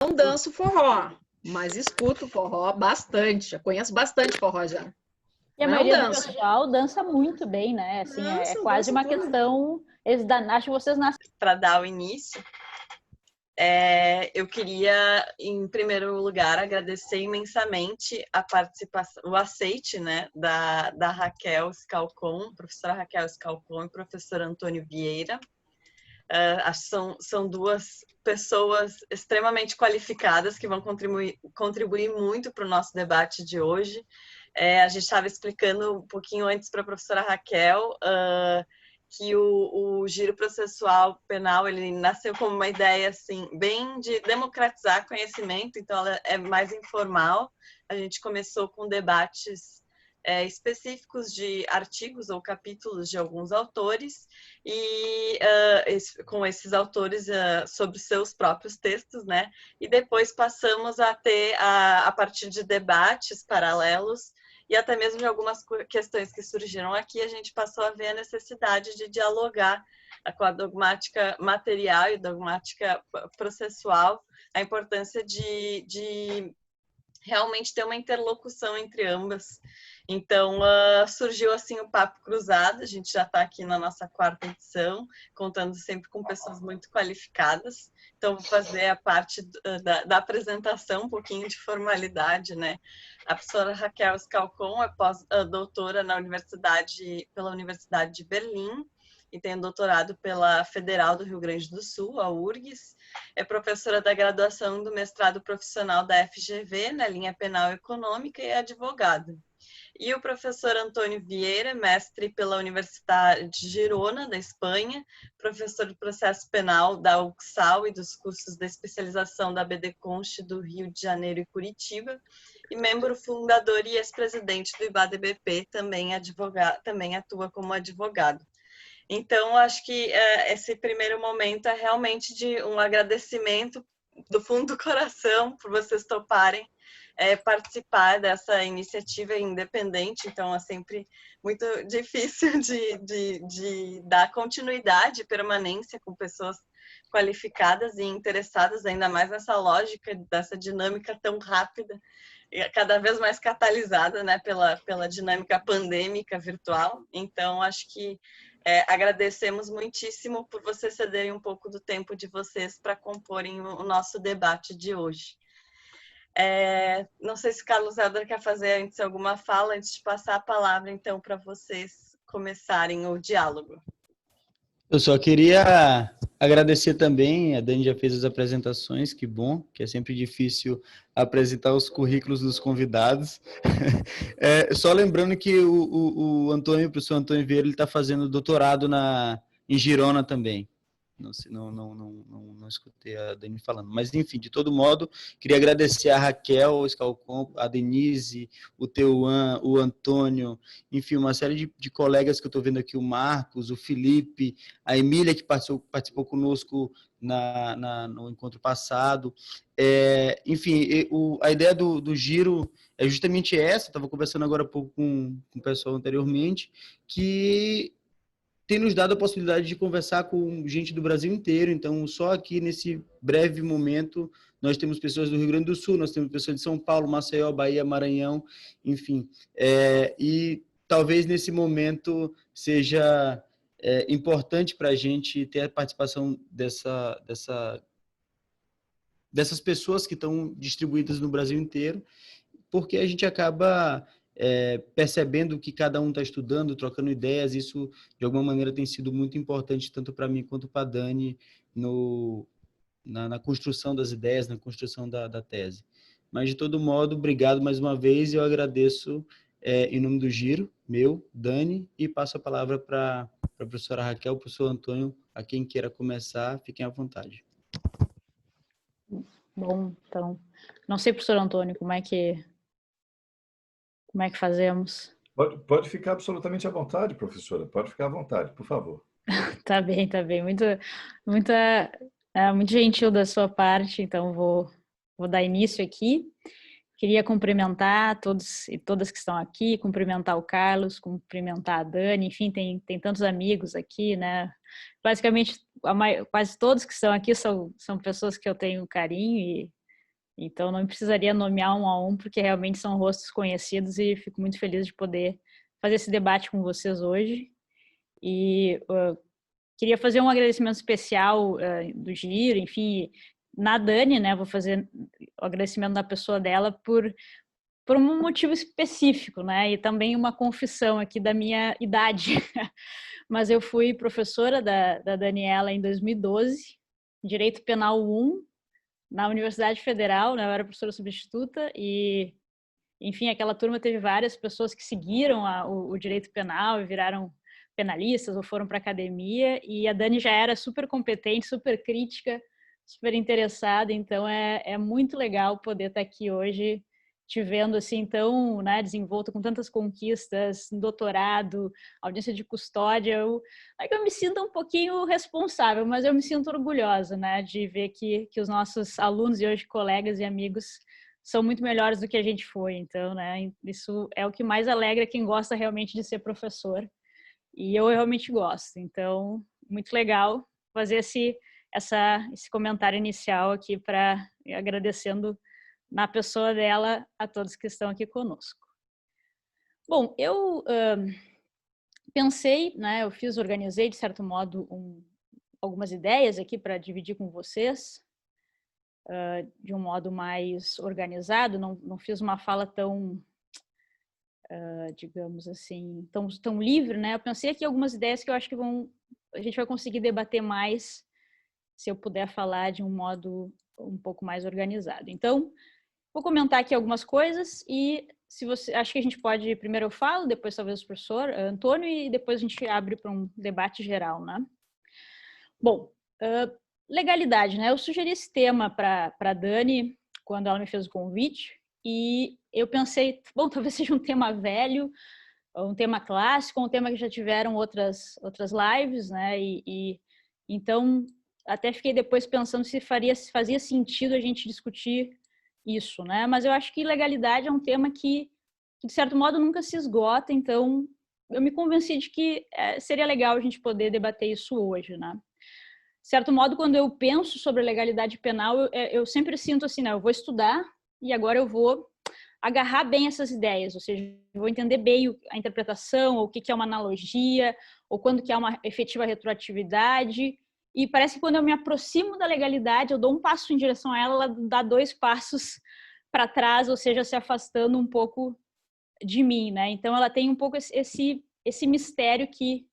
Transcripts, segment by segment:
Não danço forró, mas escuto forró bastante. Já conheço bastante forró já. E a Mas não maioria do danço. pessoal dança muito bem, né? Assim, é Danço, quase danço uma tudo. questão. Acho que vocês nascem. Para dar o início, eu queria, em primeiro lugar, agradecer imensamente a participação, o aceite, né, da Raquel Scalcon, professora Raquel Scalcon e professor Antônio Vieira. Acho que são duas pessoas extremamente qualificadas que vão contribuir muito para o nosso debate de hoje. A gente estava explicando um pouquinho antes para a professora Raquel que o giro processual penal ele nasceu como uma ideia assim bem de democratizar conhecimento, então ela é mais informal. A gente começou com debates específicos de artigos ou capítulos de alguns autores e com esses autores sobre seus próprios textos, né? E depois passamos a ter, a partir de debates paralelos e até mesmo de algumas questões que surgiram aqui, a gente passou a ver a necessidade de dialogar com a dogmática material e dogmática processual, a importância de realmente ter uma interlocução entre ambas. Então, surgiu assim o Papo Cruzado, a gente já está aqui na nossa 4ª edição, contando sempre com pessoas muito qualificadas. Então, vou fazer a parte da apresentação, um pouquinho de formalidade, né? A professora Raquel Scalcon é pós-doutora pela Universidade de Berlim, e tem doutorado pela Federal do Rio Grande do Sul, a URGS. É professora da graduação do mestrado profissional da FGV, na linha penal econômica, e é advogada. E o professor Antônio Vieira, mestre pela Universidade de Girona, da Espanha, professor de processo penal da UXAL e dos cursos de especialização da BD Conche do Rio de Janeiro e Curitiba, e membro fundador e ex-presidente do IBADBP, também atua como advogado. Então, acho que esse primeiro momento é realmente de um agradecimento do fundo do coração por vocês toparem participar dessa iniciativa independente. Então, é sempre muito difícil de dar continuidade e permanência com pessoas qualificadas e interessadas, ainda mais nessa lógica, dessa dinâmica tão rápida, cada vez mais catalisada, né, pela dinâmica pandêmica virtual. Então, acho que agradecemos muitíssimo por vocês cederem um pouco do tempo de vocês para comporem o nosso debate de hoje. Não sei se Carlos Helder quer fazer antes alguma fala, antes de passar a palavra, então, para vocês começarem o diálogo. Eu só queria agradecer também, a Dani já fez as apresentações, que bom, que é sempre difícil apresentar os currículos dos convidados. Só lembrando que o professor Antônio Vieira, ele está fazendo doutorado em Girona também. Não escutei a Dani falando. Mas, enfim, de todo modo, queria agradecer a Raquel, o Scalcon, a Denise, o Teuan, o Antônio, enfim, uma série de colegas que eu estou vendo aqui, o Marcos, o Felipe, a Emília, que participou conosco no encontro passado. Enfim, a ideia do giro é justamente essa, estava conversando agora há pouco com o pessoal anteriormente, que tem nos dado a possibilidade de conversar com gente do Brasil inteiro. Então, só aqui nesse breve momento, nós temos pessoas do Rio Grande do Sul, nós temos pessoas de São Paulo, Maceió, Bahia, Maranhão, enfim. E talvez nesse momento seja importante para a gente ter a participação dessas pessoas que estão distribuídas no Brasil inteiro, porque a gente acaba percebendo que cada um está estudando, trocando ideias. Isso, de alguma maneira, tem sido muito importante, tanto para mim quanto para a Dani, na construção das ideias, na construção da tese. Mas, de todo modo, obrigado mais uma vez, e eu agradeço em nome do Giro, Dani, e passo a palavra para a professora Raquel, o professor Antônio, a quem queira começar, fiquem à vontade. Bom, então, não sei, professor Antônio, como é que fazemos? Pode ficar absolutamente à vontade, professora. Pode ficar à vontade, por favor. Tá bem. Muito gentil da sua parte, então vou dar início aqui. Queria cumprimentar todos e todas que estão aqui, cumprimentar o Carlos, cumprimentar a Dani, enfim, tem tantos amigos aqui, né? Basicamente, quase todos que estão aqui são pessoas que eu tenho carinho Então, não precisaria nomear um a um, porque realmente são rostos conhecidos e fico muito feliz de poder fazer esse debate com vocês hoje. E queria fazer um agradecimento especial do Giro, enfim, na Dani, né? Vou fazer o agradecimento da pessoa dela por um motivo específico, né? E também uma confissão aqui da minha idade. Mas eu fui professora da Daniela em 2012, Direito Penal 1, na Universidade Federal, né? Eu era professora substituta e, enfim, aquela turma teve várias pessoas que seguiram o direito penal e viraram penalistas ou foram para a academia, e a Dani já era super competente, super crítica, super interessada, então é muito legal poder estar aqui hoje te vendo assim tão, né, desenvolta, com tantas conquistas, doutorado, audiência de custódia. Eu me sinto um pouquinho responsável, mas eu me sinto orgulhosa, né, de ver que os nossos alunos e hoje colegas e amigos são muito melhores do que a gente foi. Então, né, isso é o que mais alegra quem gosta realmente de ser professor. E eu realmente gosto. Então, muito legal fazer esse comentário inicial aqui, para agradecendo na pessoa dela a todos que estão aqui conosco. Bom, eu pensei, né, organizei de certo modo algumas ideias aqui para dividir com vocês, de um modo mais organizado, não fiz uma fala tão, digamos assim, tão livre, né? Eu pensei aqui algumas ideias que eu acho que a gente vai conseguir debater mais se eu puder falar de um modo um pouco mais organizado. Então, vou comentar aqui algumas coisas e acho que a gente pode, primeiro eu falo, depois talvez o professor Antônio, e depois a gente abre para um debate geral, né? Bom, legalidade, né? Eu sugeri esse tema para a Dani quando ela me fez o convite e eu pensei, bom, talvez seja um tema velho, um tema clássico, um tema que já tiveram outras lives, né? Então, até fiquei depois pensando se fazia sentido a gente discutir isso, né? Mas eu acho que legalidade é um tema que de certo modo nunca se esgota, então eu me convenci de que seria legal a gente poder debater isso hoje, né? De certo modo, quando eu penso sobre a legalidade penal, eu sempre sinto assim, né? Eu vou estudar e agora eu vou agarrar bem essas ideias, ou seja, eu vou entender bem a interpretação, ou o que é uma analogia, ou quando que é uma efetiva retroatividade. E parece que quando eu me aproximo da legalidade, eu dou um passo em direção a ela, ela dá 2 passos para trás, ou seja, se afastando um pouco de mim, né? Então, ela tem um pouco esse mistério que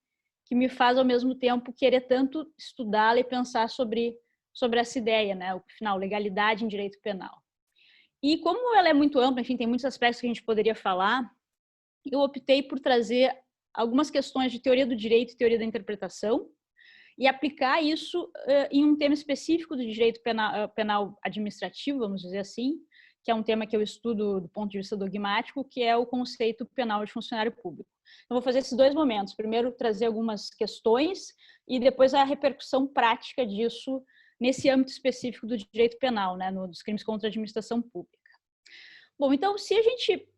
me faz, ao mesmo tempo, querer tanto estudá-la e pensar sobre essa ideia, né? Afinal, legalidade em direito penal. E como ela é muito ampla, enfim, tem muitos aspectos que a gente poderia falar, eu optei por trazer algumas questões de teoria do direito e teoria da interpretação, e aplicar isso em um tema específico do direito penal administrativo, vamos dizer assim, que é um tema que eu estudo do ponto de vista dogmático, que é o conceito penal de funcionário público. Então, vou fazer esses 2 momentos. Primeiro, trazer algumas questões e depois a repercussão prática disso nesse âmbito específico do direito penal, né, dos crimes contra a administração pública. Bom, então, se a gente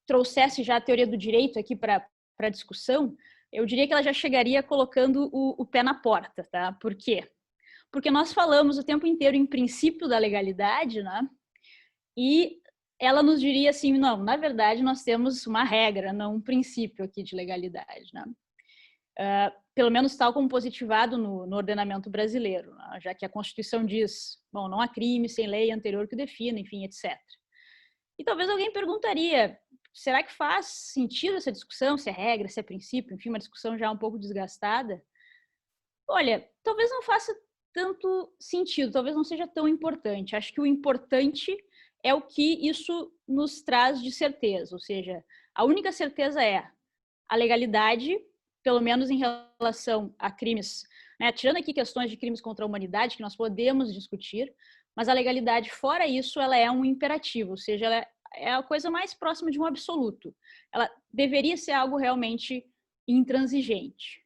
trouxesse já a teoria do direito aqui para a discussão, eu diria que ela já chegaria colocando o pé na porta, tá? Por quê? Porque nós falamos o tempo inteiro em princípio da legalidade, né? E ela nos diria assim, não, na verdade nós temos uma regra, não um princípio aqui de legalidade, né? Pelo menos tal como positivado no ordenamento brasileiro, né? Já que a Constituição diz, bom, não há crime sem lei anterior que o defina, enfim, etc. E talvez alguém perguntaria, será que faz sentido essa discussão, se é regra, se é princípio, enfim, uma discussão já um pouco desgastada? Olha, talvez não faça tanto sentido, talvez não seja tão importante. Acho que o importante é o que isso nos traz de certeza, ou seja, a única certeza é a legalidade, pelo menos em relação a crimes, né, tirando aqui questões de crimes contra a humanidade, que nós podemos discutir, mas a legalidade, fora isso, ela é um imperativo, ou seja, ela é a coisa mais próxima de um absoluto. Ela deveria ser algo realmente intransigente.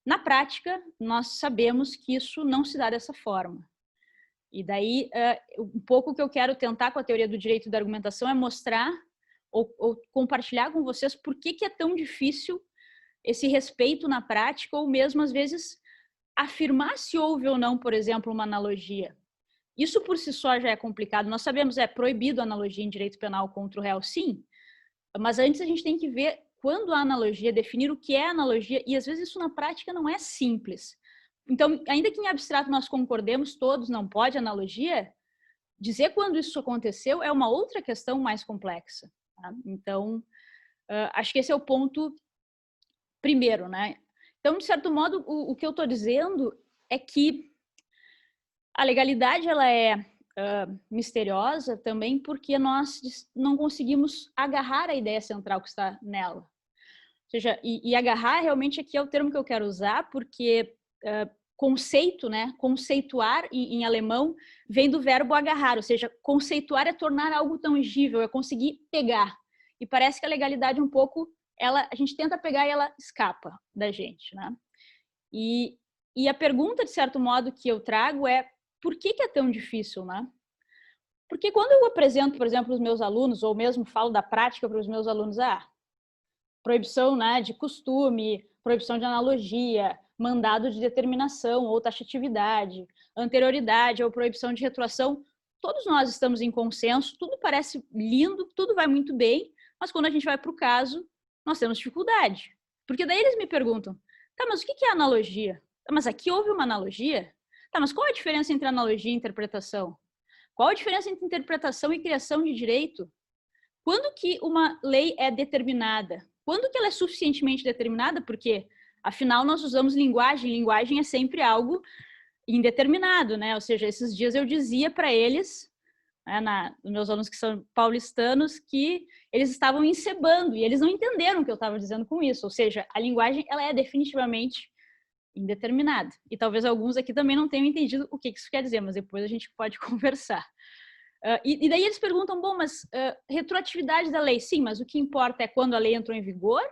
Na prática, nós sabemos que isso não se dá dessa forma. E daí, um pouco o que eu quero tentar com a teoria do direito e da argumentação é mostrar ou compartilhar com vocês por que é tão difícil esse respeito na prática, ou mesmo, às vezes, afirmar se houve ou não, por exemplo, uma analogia. Isso por si só já é complicado. Nós sabemos, é proibido a analogia em direito penal contra o réu, sim, mas antes a gente tem que ver quando a analogia, definir o que é analogia, e às vezes isso na prática não é simples. Então, ainda que em abstrato nós concordemos todos, não pode analogia, dizer quando isso aconteceu é uma outra questão mais complexa. Tá? Então, acho que esse é o ponto primeiro, né? Então, de certo modo, o que eu estou dizendo é que a legalidade ela é misteriosa também porque nós não conseguimos agarrar a ideia central que está nela. Ou seja, e agarrar realmente aqui é o termo que eu quero usar, porque conceito, né? Conceituar em alemão vem do verbo agarrar, ou seja, conceituar é tornar algo tangível, é conseguir pegar. E parece que a legalidade um pouco, a gente tenta pegar e ela escapa da gente, né? E a pergunta, de certo modo, que eu trago é por que é tão difícil, né? Porque quando eu apresento, por exemplo, os meus alunos, ou mesmo falo da prática para os meus alunos, proibição, né, de costume, proibição de analogia, mandado de determinação ou taxatividade, anterioridade ou proibição de retroação, todos nós estamos em consenso, tudo parece lindo, tudo vai muito bem, mas quando a gente vai para o caso, nós temos dificuldade. Porque daí eles me perguntam, tá, mas o que é analogia? Tá, mas aqui houve uma analogia? Tá, mas qual a diferença entre analogia e interpretação? Qual a diferença entre interpretação e criação de direito? Quando que uma lei é determinada? Quando que ela é suficientemente determinada? Porque, afinal, nós usamos linguagem. Linguagem é sempre algo indeterminado, né? Ou seja, esses dias eu dizia para eles, né, os meus alunos que são paulistanos, que eles estavam encebando e eles não entenderam o que eu estava dizendo com isso. Ou seja, a linguagem ela é definitivamente indeterminada. E talvez alguns aqui também não tenham entendido o que isso quer dizer, mas depois a gente pode conversar. E daí eles perguntam, bom, mas retroatividade da lei, sim, mas o que importa é quando a lei entrou em vigor?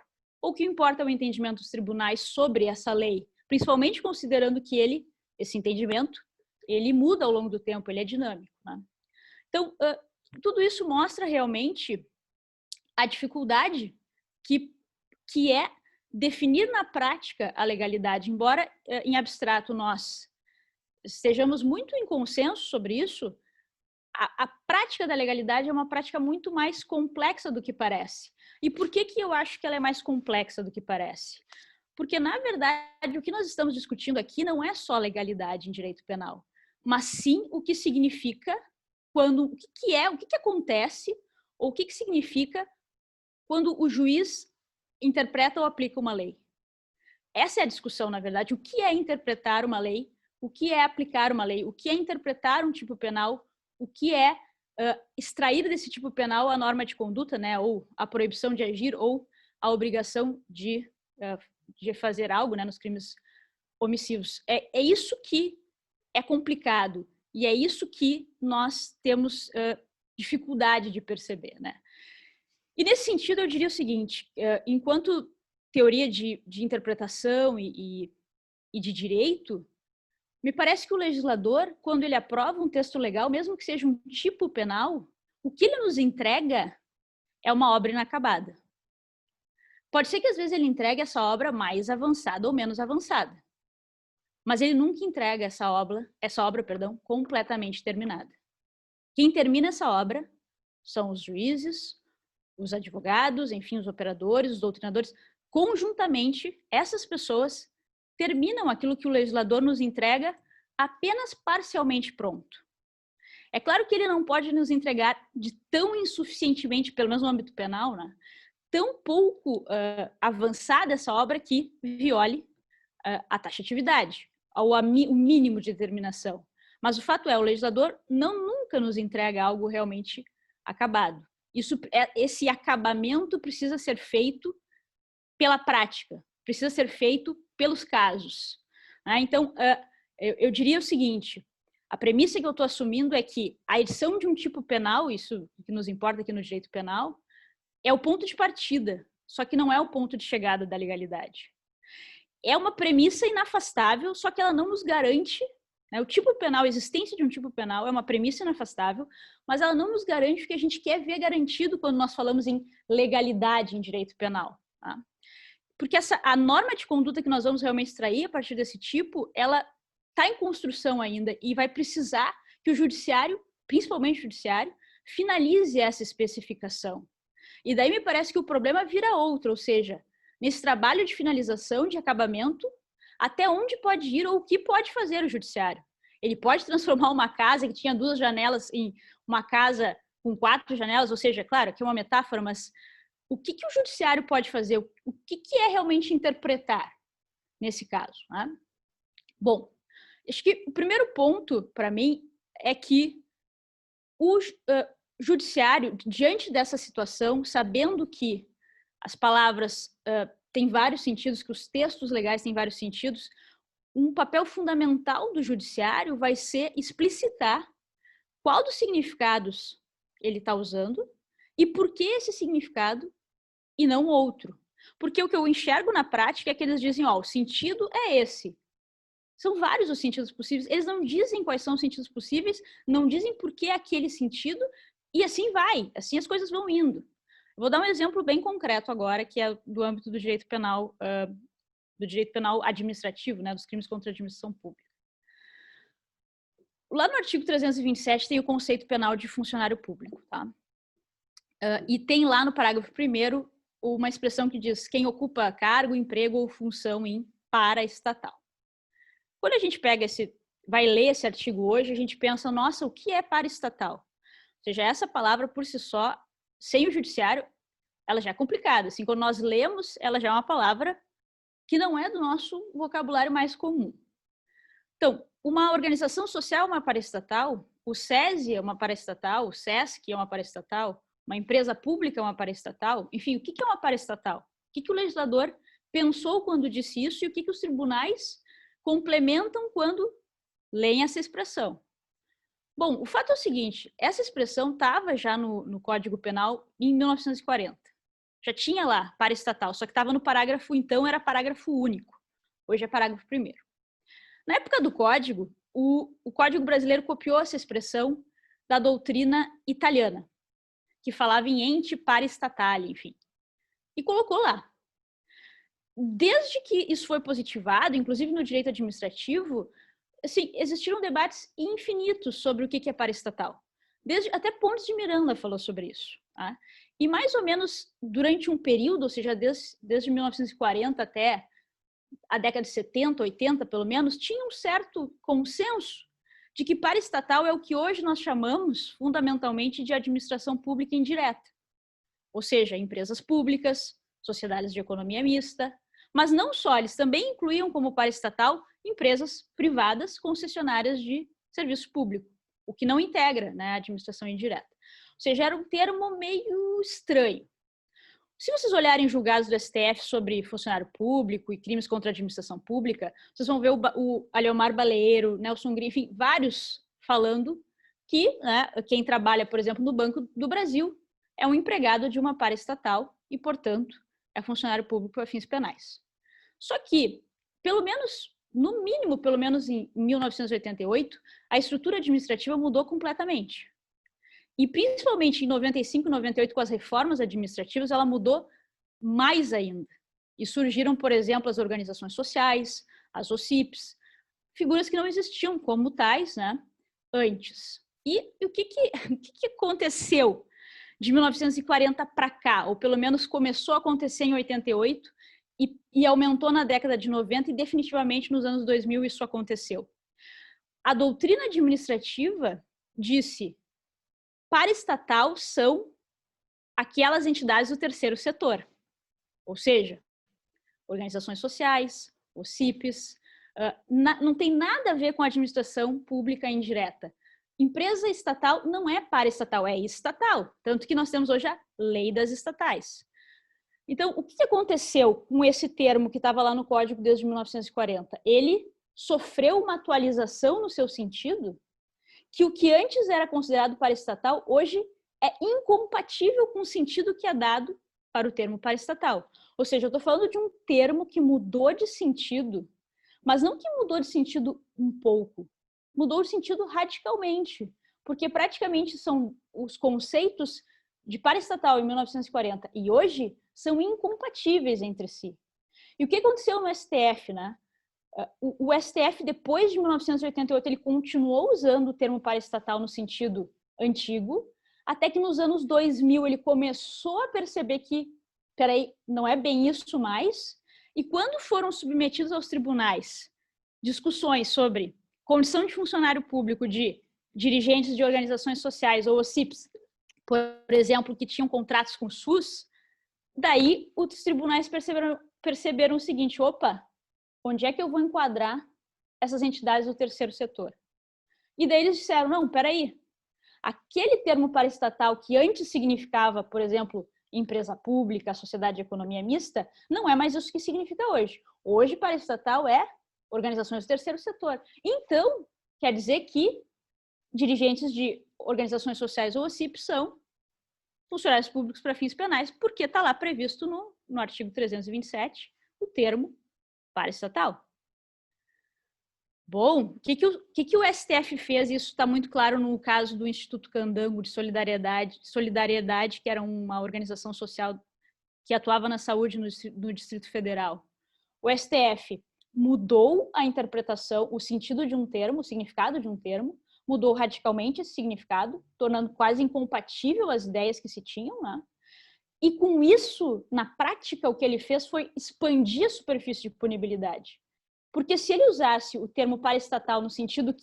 Ou o que importa é o entendimento dos tribunais sobre essa lei? Principalmente considerando que esse entendimento, ele muda ao longo do tempo, ele é dinâmico, né? Então, tudo isso mostra realmente a dificuldade que é definir na prática a legalidade. Embora em abstrato nós estejamos muito em consenso sobre isso, a prática da legalidade é uma prática muito mais complexa do que parece. E por que eu acho que ela é mais complexa do que parece? Porque, na verdade, o que nós estamos discutindo aqui não é só legalidade em direito penal, mas sim o que significa o que acontece, ou o que significa quando o juiz interpreta ou aplica uma lei. Essa é a discussão, na verdade. O que é interpretar uma lei? O que é aplicar uma lei? O que é interpretar um tipo penal? O que é extrair desse tipo penal a norma de conduta, né? Ou a proibição de agir, ou a obrigação de fazer algo, né? Nos crimes omissivos. É isso que é complicado. E é isso que nós temos dificuldade de perceber, né? E nesse sentido, eu diria o seguinte, enquanto teoria de interpretação e de direito, me parece que o legislador, quando ele aprova um texto legal, mesmo que seja um tipo penal, o que ele nos entrega é uma obra inacabada. Pode ser que às vezes ele entregue essa obra mais avançada ou menos avançada, mas ele nunca entrega essa obra, completamente terminada. Quem termina essa obra são os juízes, os advogados, enfim, os operadores, os doutrinadores. Conjuntamente, essas pessoas terminam aquilo que o legislador nos entrega apenas parcialmente pronto. É claro que ele não pode nos entregar de tão insuficientemente, pelo menos no âmbito penal, né, tão pouco avançada essa obra que viole a taxatividade, o mínimo de determinação. Mas o fato é, o legislador nunca nos entrega algo realmente acabado. Esse acabamento precisa ser feito pela prática, precisa ser feito pelos casos. Então, eu diria o seguinte, a premissa que eu estou assumindo é que a edição de um tipo penal, isso que nos importa aqui no direito penal, é o ponto de partida, só que não é o ponto de chegada da legalidade. É uma premissa inafastável, só que ela não nos garante, né, o tipo penal, a existência de um tipo penal é uma premissa inafastável, mas ela não nos garante o que a gente quer ver garantido quando nós falamos em legalidade em direito penal. Tá? Porque a norma de conduta que nós vamos realmente extrair a partir desse tipo, ela está em construção ainda e vai precisar que o judiciário, principalmente o judiciário, finalize essa especificação. E daí me parece que o problema vira outro, ou seja, nesse trabalho de finalização, de acabamento, até onde pode ir ou o que pode fazer o judiciário. Ele pode transformar uma casa que tinha 2 janelas em uma casa com 4 janelas, ou seja, claro, aqui é uma metáfora, mas o que o judiciário pode fazer? O que é realmente interpretar nesse caso? Né? Bom, acho que o primeiro ponto, para mim, é que o judiciário, diante dessa situação, sabendo que as palavras têm vários sentidos, que os textos legais têm vários sentidos, um papel fundamental do judiciário vai ser explicitar qual dos significados ele está usando e por que esse significado e não outro. Porque o que eu enxergo na prática é que eles dizem, ó, o sentido é esse. São vários os sentidos possíveis. Eles não dizem quais são os sentidos possíveis, não dizem por que aquele sentido, e assim vai, assim as coisas vão indo. Vou dar um exemplo bem concreto agora, que é do âmbito do direito penal administrativo, né, dos crimes contra a administração pública. Lá no artigo 327 tem o conceito penal de funcionário público, tá? E tem lá no parágrafo 1º uma expressão que diz quem ocupa cargo, emprego ou função em paraestatal. Quando a gente vai ler esse artigo hoje, a gente pensa, nossa, o que é paraestatal? Ou seja, essa palavra por si só, sem o judiciário, ela já é complicada. Assim, quando nós lemos, ela já é uma palavra que não é do nosso vocabulário mais comum. Então, uma organização social é uma paraestatal, o SESI é uma paraestatal, o SESC é uma paraestatal, uma empresa pública é uma paraestatal. Enfim, o que é uma paraestatal? O que o legislador pensou quando disse isso e o que os tribunais complementam quando leem essa expressão? Bom, o fato é o seguinte, essa expressão estava já no Código Penal em 1940. Já tinha lá paraestatal, só que estava no parágrafo, então era parágrafo único. Hoje é parágrafo 1º. Na época do Código, o Código brasileiro copiou essa expressão da doutrina italiana, que falava em ente paraestatale, enfim, e colocou lá. Desde que isso foi positivado, inclusive no direito administrativo, assim, existiram debates infinitos sobre o que é paraestatal. Até Pontes de Miranda falou sobre isso. Tá? E mais ou menos durante um período, ou seja, desde 1940 até a década de 70, 80 pelo menos, tinha um certo consenso de que paraestatal é o que hoje nós chamamos fundamentalmente de administração pública indireta. Ou seja, empresas públicas, sociedades de economia mista, mas não só, eles também incluíam como paraestatal empresas privadas concessionárias de serviço público, o que não integra, né, a administração indireta. Ou seja, era um termo meio estranho. Se vocês olharem julgados do STF sobre funcionário público e crimes contra a administração pública, vocês vão ver o Aleomar Baleiro, Nelson Gri, enfim, vários falando que, né, quem trabalha, por exemplo, no Banco do Brasil é um empregado de uma paraestatal e, portanto, é funcionário público para fins penais. Só que, pelo menos, no mínimo, pelo menos em 1988, a estrutura administrativa mudou completamente. E principalmente em 95 e 98, com as reformas administrativas, ela mudou mais ainda. E surgiram, por exemplo, as organizações sociais, as OCIPs, figuras que não existiam como tais, né, antes. E o que aconteceu de 1940 para cá? Ou pelo menos começou a acontecer em 88 e aumentou na década de 90 e definitivamente nos anos 2000 isso aconteceu. A doutrina administrativa disse paraestatal são aquelas entidades do terceiro setor, ou seja, organizações sociais, OCIPs, não tem nada a ver com a administração pública indireta. Empresa estatal não é paraestatal, é estatal, tanto que nós temos hoje a lei das estatais. Então, o que aconteceu com esse termo que estava lá no Código desde 1940? Ele sofreu uma atualização no seu sentido, que o que antes era considerado paraestatal, hoje é incompatível com o sentido que é dado para o termo paraestatal. Ou seja, eu estou falando de um termo que mudou de sentido, mas não que mudou de sentido um pouco, mudou de sentido radicalmente, porque praticamente são os conceitos de paraestatal em 1940 e hoje são incompatíveis entre si. E o que aconteceu no STF, né? O STF, depois de 1988, ele continuou usando o termo paraestatal no sentido antigo, até que nos anos 2000 ele começou a perceber que, peraí, não é bem isso mais, e quando foram submetidos aos tribunais discussões sobre condição de funcionário público de dirigentes de organizações sociais ou OCIPs, por exemplo, que tinham contratos com o SUS, daí os tribunais perceberam o seguinte, opa, onde é que eu vou enquadrar essas entidades do terceiro setor? E daí eles disseram, não, peraí, aquele termo paraestatal que antes significava, por exemplo, empresa pública, sociedade de economia mista, não é mais isso que significa hoje. Hoje, paraestatal é organizações do terceiro setor. Então, quer dizer que dirigentes de organizações sociais ou OCIP são funcionários públicos para fins penais, porque está lá previsto no artigo 327 o termo paraestatal. Bom, o que o STF fez? Isso está muito claro no caso do Instituto Candango de Solidariedade, que era uma organização social que atuava na saúde no Distrito Federal. O STF mudou a interpretação, o sentido de um termo, o significado de um termo, mudou radicalmente esse significado, tornando quase incompatível as ideias que se tinham, né? E com isso, na prática, o que ele fez foi expandir a superfície de punibilidade. Porque se ele usasse o termo paraestatal no sentido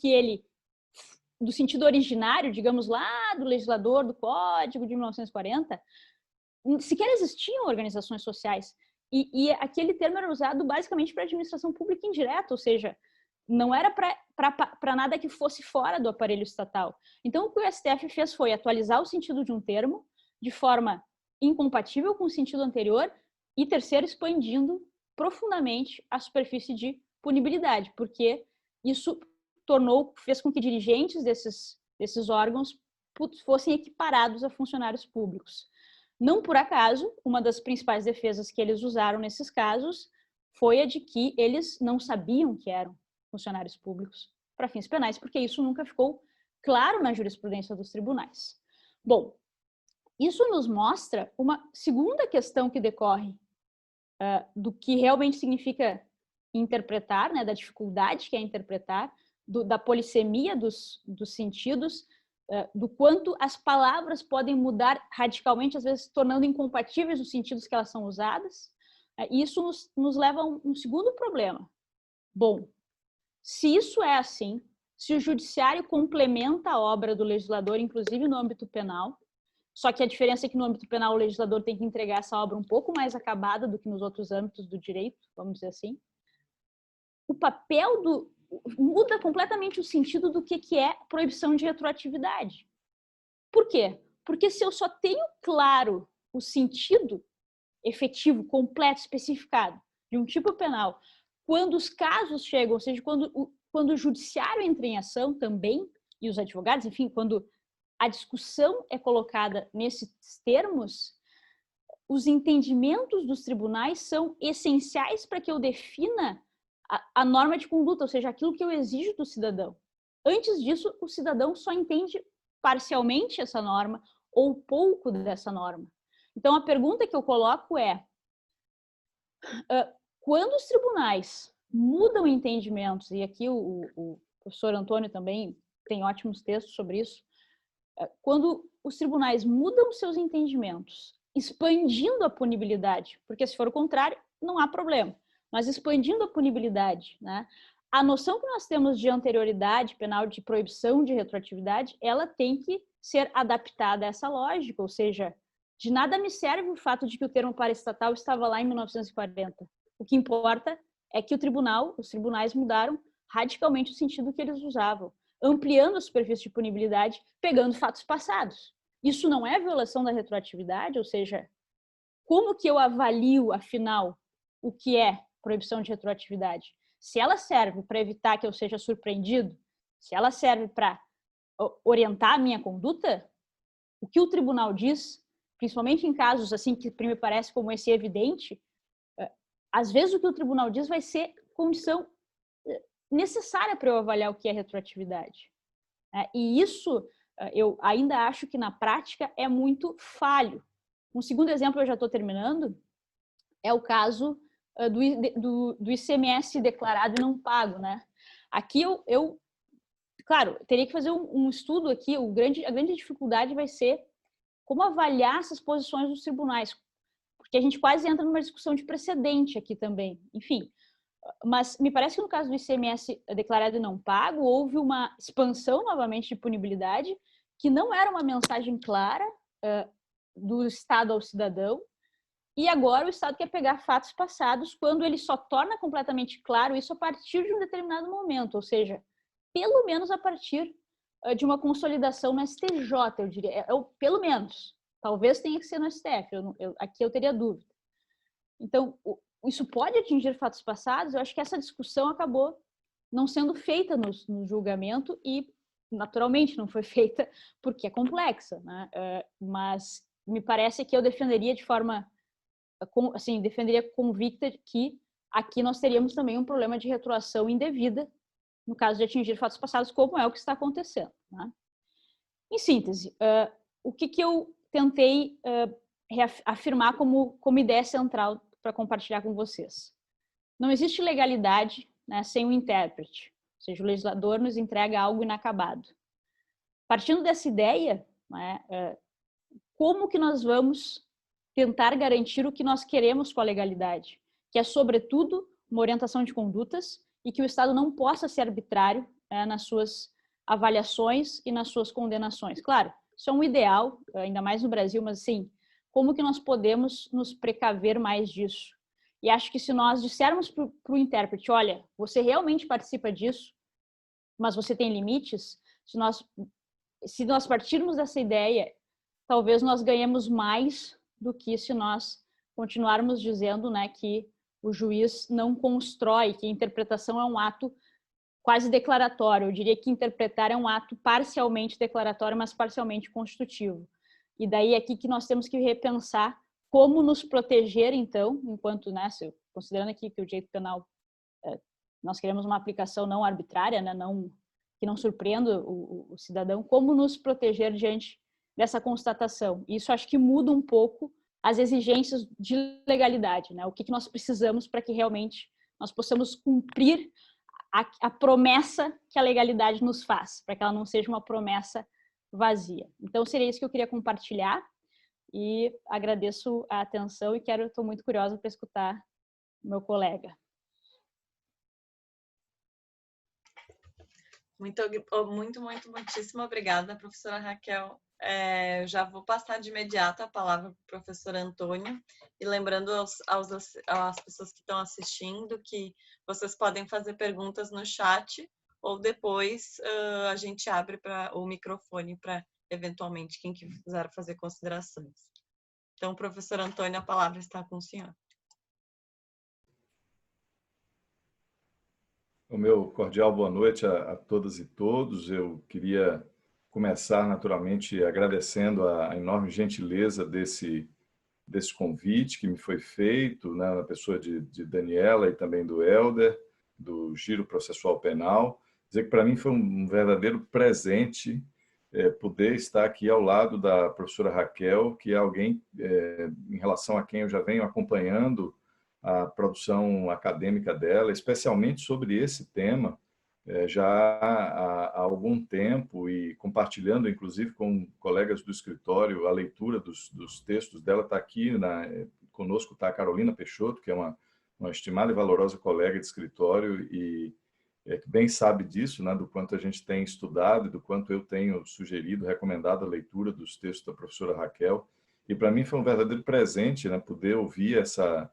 do sentido originário, digamos lá, do legislador do Código de 1940, sequer existiam organizações sociais. E aquele termo era usado basicamente para administração pública indireta, ou seja, não era para nada que fosse fora do aparelho estatal. Então, o que o STF fez foi atualizar o sentido de um termo de forma incompatível com o sentido anterior e, terceiro, expandindo profundamente a superfície de punibilidade, porque isso fez com que dirigentes desses órgãos fossem equiparados a funcionários públicos. Não por acaso, uma das principais defesas que eles usaram nesses casos foi a de que eles não sabiam que eram funcionários públicos para fins penais, porque isso nunca ficou claro na jurisprudência dos tribunais. Bom, isso nos mostra uma segunda questão que decorre do que realmente significa interpretar, né, da dificuldade que é interpretar, da polissemia dos sentidos, do quanto as palavras podem mudar radicalmente, às vezes tornando incompatíveis os sentidos que elas são usadas. E isso nos leva a um segundo problema. Bom, se isso é assim, se o judiciário complementa a obra do legislador, inclusive no âmbito penal, só que a diferença é que no âmbito penal o legislador tem que entregar essa obra um pouco mais acabada do que nos outros âmbitos do direito, vamos dizer assim, o papel muda completamente o sentido do que é proibição de retroatividade. Por quê? Porque se eu só tenho claro o sentido efetivo, completo, especificado de um tipo penal, quando os casos chegam, ou seja, quando o judiciário entra em ação também, e os advogados, enfim, quando a discussão é colocada nesses termos, os entendimentos dos tribunais são essenciais para que eu defina a norma de conduta, ou seja, aquilo que eu exijo do cidadão. Antes disso, o cidadão só entende parcialmente essa norma ou pouco dessa norma. Então, a pergunta que eu coloco é, quando os tribunais mudam entendimentos, e aqui o professor Antônio também tem ótimos textos sobre isso, quando os tribunais mudam seus entendimentos, expandindo a punibilidade, porque se for o contrário, não há problema, mas expandindo a punibilidade, né? A noção que nós temos de anterioridade penal, de proibição de retroatividade, ela tem que ser adaptada a essa lógica, ou seja, de nada me serve o fato de que o termo paraestatal estava lá em 1940. O que importa é que os tribunais mudaram radicalmente o sentido que eles usavam, ampliando a superfície de punibilidade, pegando fatos passados. Isso não é violação da retroatividade, ou seja, como que eu avalio, afinal, o que é proibição de retroatividade? Se ela serve para evitar que eu seja surpreendido, se ela serve para orientar a minha conduta, o que o tribunal diz, principalmente em casos assim que me parece como esse evidente, às vezes o que o tribunal diz vai ser condição necessária para eu avaliar o que é retroatividade. E isso eu ainda acho que na prática é muito falho. Um segundo exemplo, eu já estou terminando, é o caso do ICMS declarado e não pago, né? Aqui claro, teria que fazer um estudo aqui. A grande dificuldade vai ser como avaliar essas posições dos tribunais, porque a gente quase entra numa discussão de precedente aqui também. Enfim, mas me parece que no caso do ICMS declarado e não pago, houve uma expansão novamente de punibilidade, que não era uma mensagem clara do Estado ao cidadão, e agora o Estado quer pegar fatos passados quando ele só torna completamente claro isso a partir de um determinado momento, ou seja, pelo menos a partir de uma consolidação no STJ, eu diria. Pelo menos. Talvez tenha que ser no STF, aqui eu teria dúvida. Então, isso pode atingir fatos passados? Eu acho que essa discussão acabou não sendo feita no julgamento e, naturalmente, não foi feita porque é complexa, né? Mas me parece que eu defenderia de forma, assim, defenderia convicta que aqui nós teríamos também um problema de retroação indevida no caso de atingir fatos passados, como é o que está acontecendo, né? Em síntese, o que eu tentei afirmar como ideia central para compartilhar com vocês? Não existe legalidade, né, sem um intérprete, ou seja, o legislador nos entrega algo inacabado. Partindo dessa ideia, né, como que nós vamos tentar garantir o que nós queremos com a legalidade, que é, sobretudo, uma orientação de condutas e que o Estado não possa ser arbitrário nas suas avaliações e nas suas condenações. Claro, isso é um ideal, ainda mais no Brasil, mas assim, como que nós podemos nos precaver mais disso? E acho que se nós dissermos para o intérprete, olha, você realmente participa disso, mas você tem limites, se nós partirmos dessa ideia, talvez nós ganhemos mais do que se nós continuarmos dizendo, né, que o juiz não constrói, que a interpretação é um ato quase declaratório. Eu diria que interpretar é um ato parcialmente declaratório, mas parcialmente constitutivo. E daí é aqui que nós temos que repensar como nos proteger, então, enquanto, né, considerando aqui que o direito penal, nós queremos uma aplicação não arbitrária, né, que não surpreenda o cidadão, como nos proteger diante dessa constatação. Isso acho que muda um pouco as exigências de legalidade, né? O que nós precisamos para que realmente nós possamos cumprir a promessa que a legalidade nos faz, para que ela não seja uma promessa vazia. Então, seria isso que eu queria compartilhar e agradeço a atenção e estou muito curiosa para escutar o meu colega. Muitíssimo obrigada, professora Raquel. Já vou passar de imediato a palavra para o professor Antônio e lembrando às pessoas que estão assistindo que vocês podem fazer perguntas no chat ou depois a gente abre o microfone para, eventualmente, quem quiser fazer considerações. Então, professor Antônio, a palavra está com o senhor. O meu cordial boa noite a todas e todos. Eu queria começar, naturalmente, agradecendo a enorme gentileza desse convite que me foi feito, né, na pessoa de Daniela e também do Helder, do Giro Processual Penal. Dizer que, para mim, foi um verdadeiro presente poder estar aqui ao lado da professora Raquel, que é alguém em relação a quem eu já venho acompanhando a produção acadêmica dela, especialmente sobre esse tema, já há algum tempo, e compartilhando, inclusive, com colegas do escritório, a leitura dos textos dela. Está aqui conosco, está a Carolina Peixoto, que é uma estimada e valorosa colega de escritório e que bem sabe disso, né, do quanto a gente tem estudado e do quanto eu tenho sugerido, recomendado a leitura dos textos da professora Raquel. E para mim foi um verdadeiro presente, né, poder ouvir essa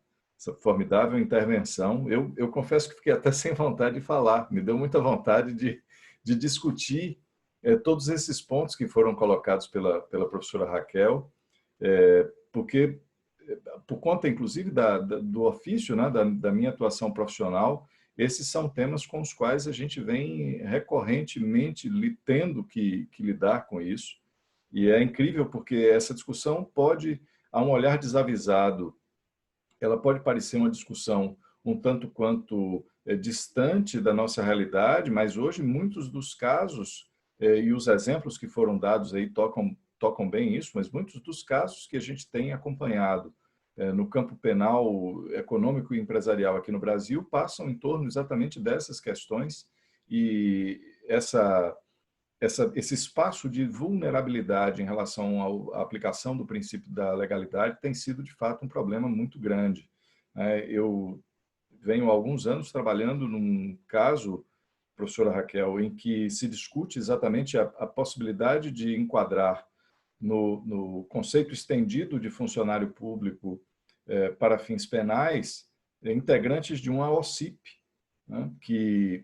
formidável intervenção. Eu confesso que fiquei até sem vontade de falar, me deu muita vontade de discutir todos esses pontos que foram colocados pela professora Raquel, porque, por conta, inclusive, do ofício, né, da minha atuação profissional, esses são temas com os quais a gente vem recorrentemente tendo que lidar com isso. E é incrível porque essa discussão pode, a um olhar desavisado, ela pode parecer uma discussão um tanto quanto distante da nossa realidade, mas hoje muitos dos casos, e os exemplos que foram dados aí tocam bem isso, mas muitos dos casos que a gente tem acompanhado no campo penal, econômico e empresarial aqui no Brasil passam em torno exatamente dessas questões, e esse espaço de vulnerabilidade em relação à aplicação do princípio da legalidade tem sido, de fato, um problema muito grande. Eu venho há alguns anos trabalhando num caso, professora Raquel, em que se discute exatamente a possibilidade de enquadrar no conceito estendido de funcionário público para fins penais integrantes de uma OCIP, né, que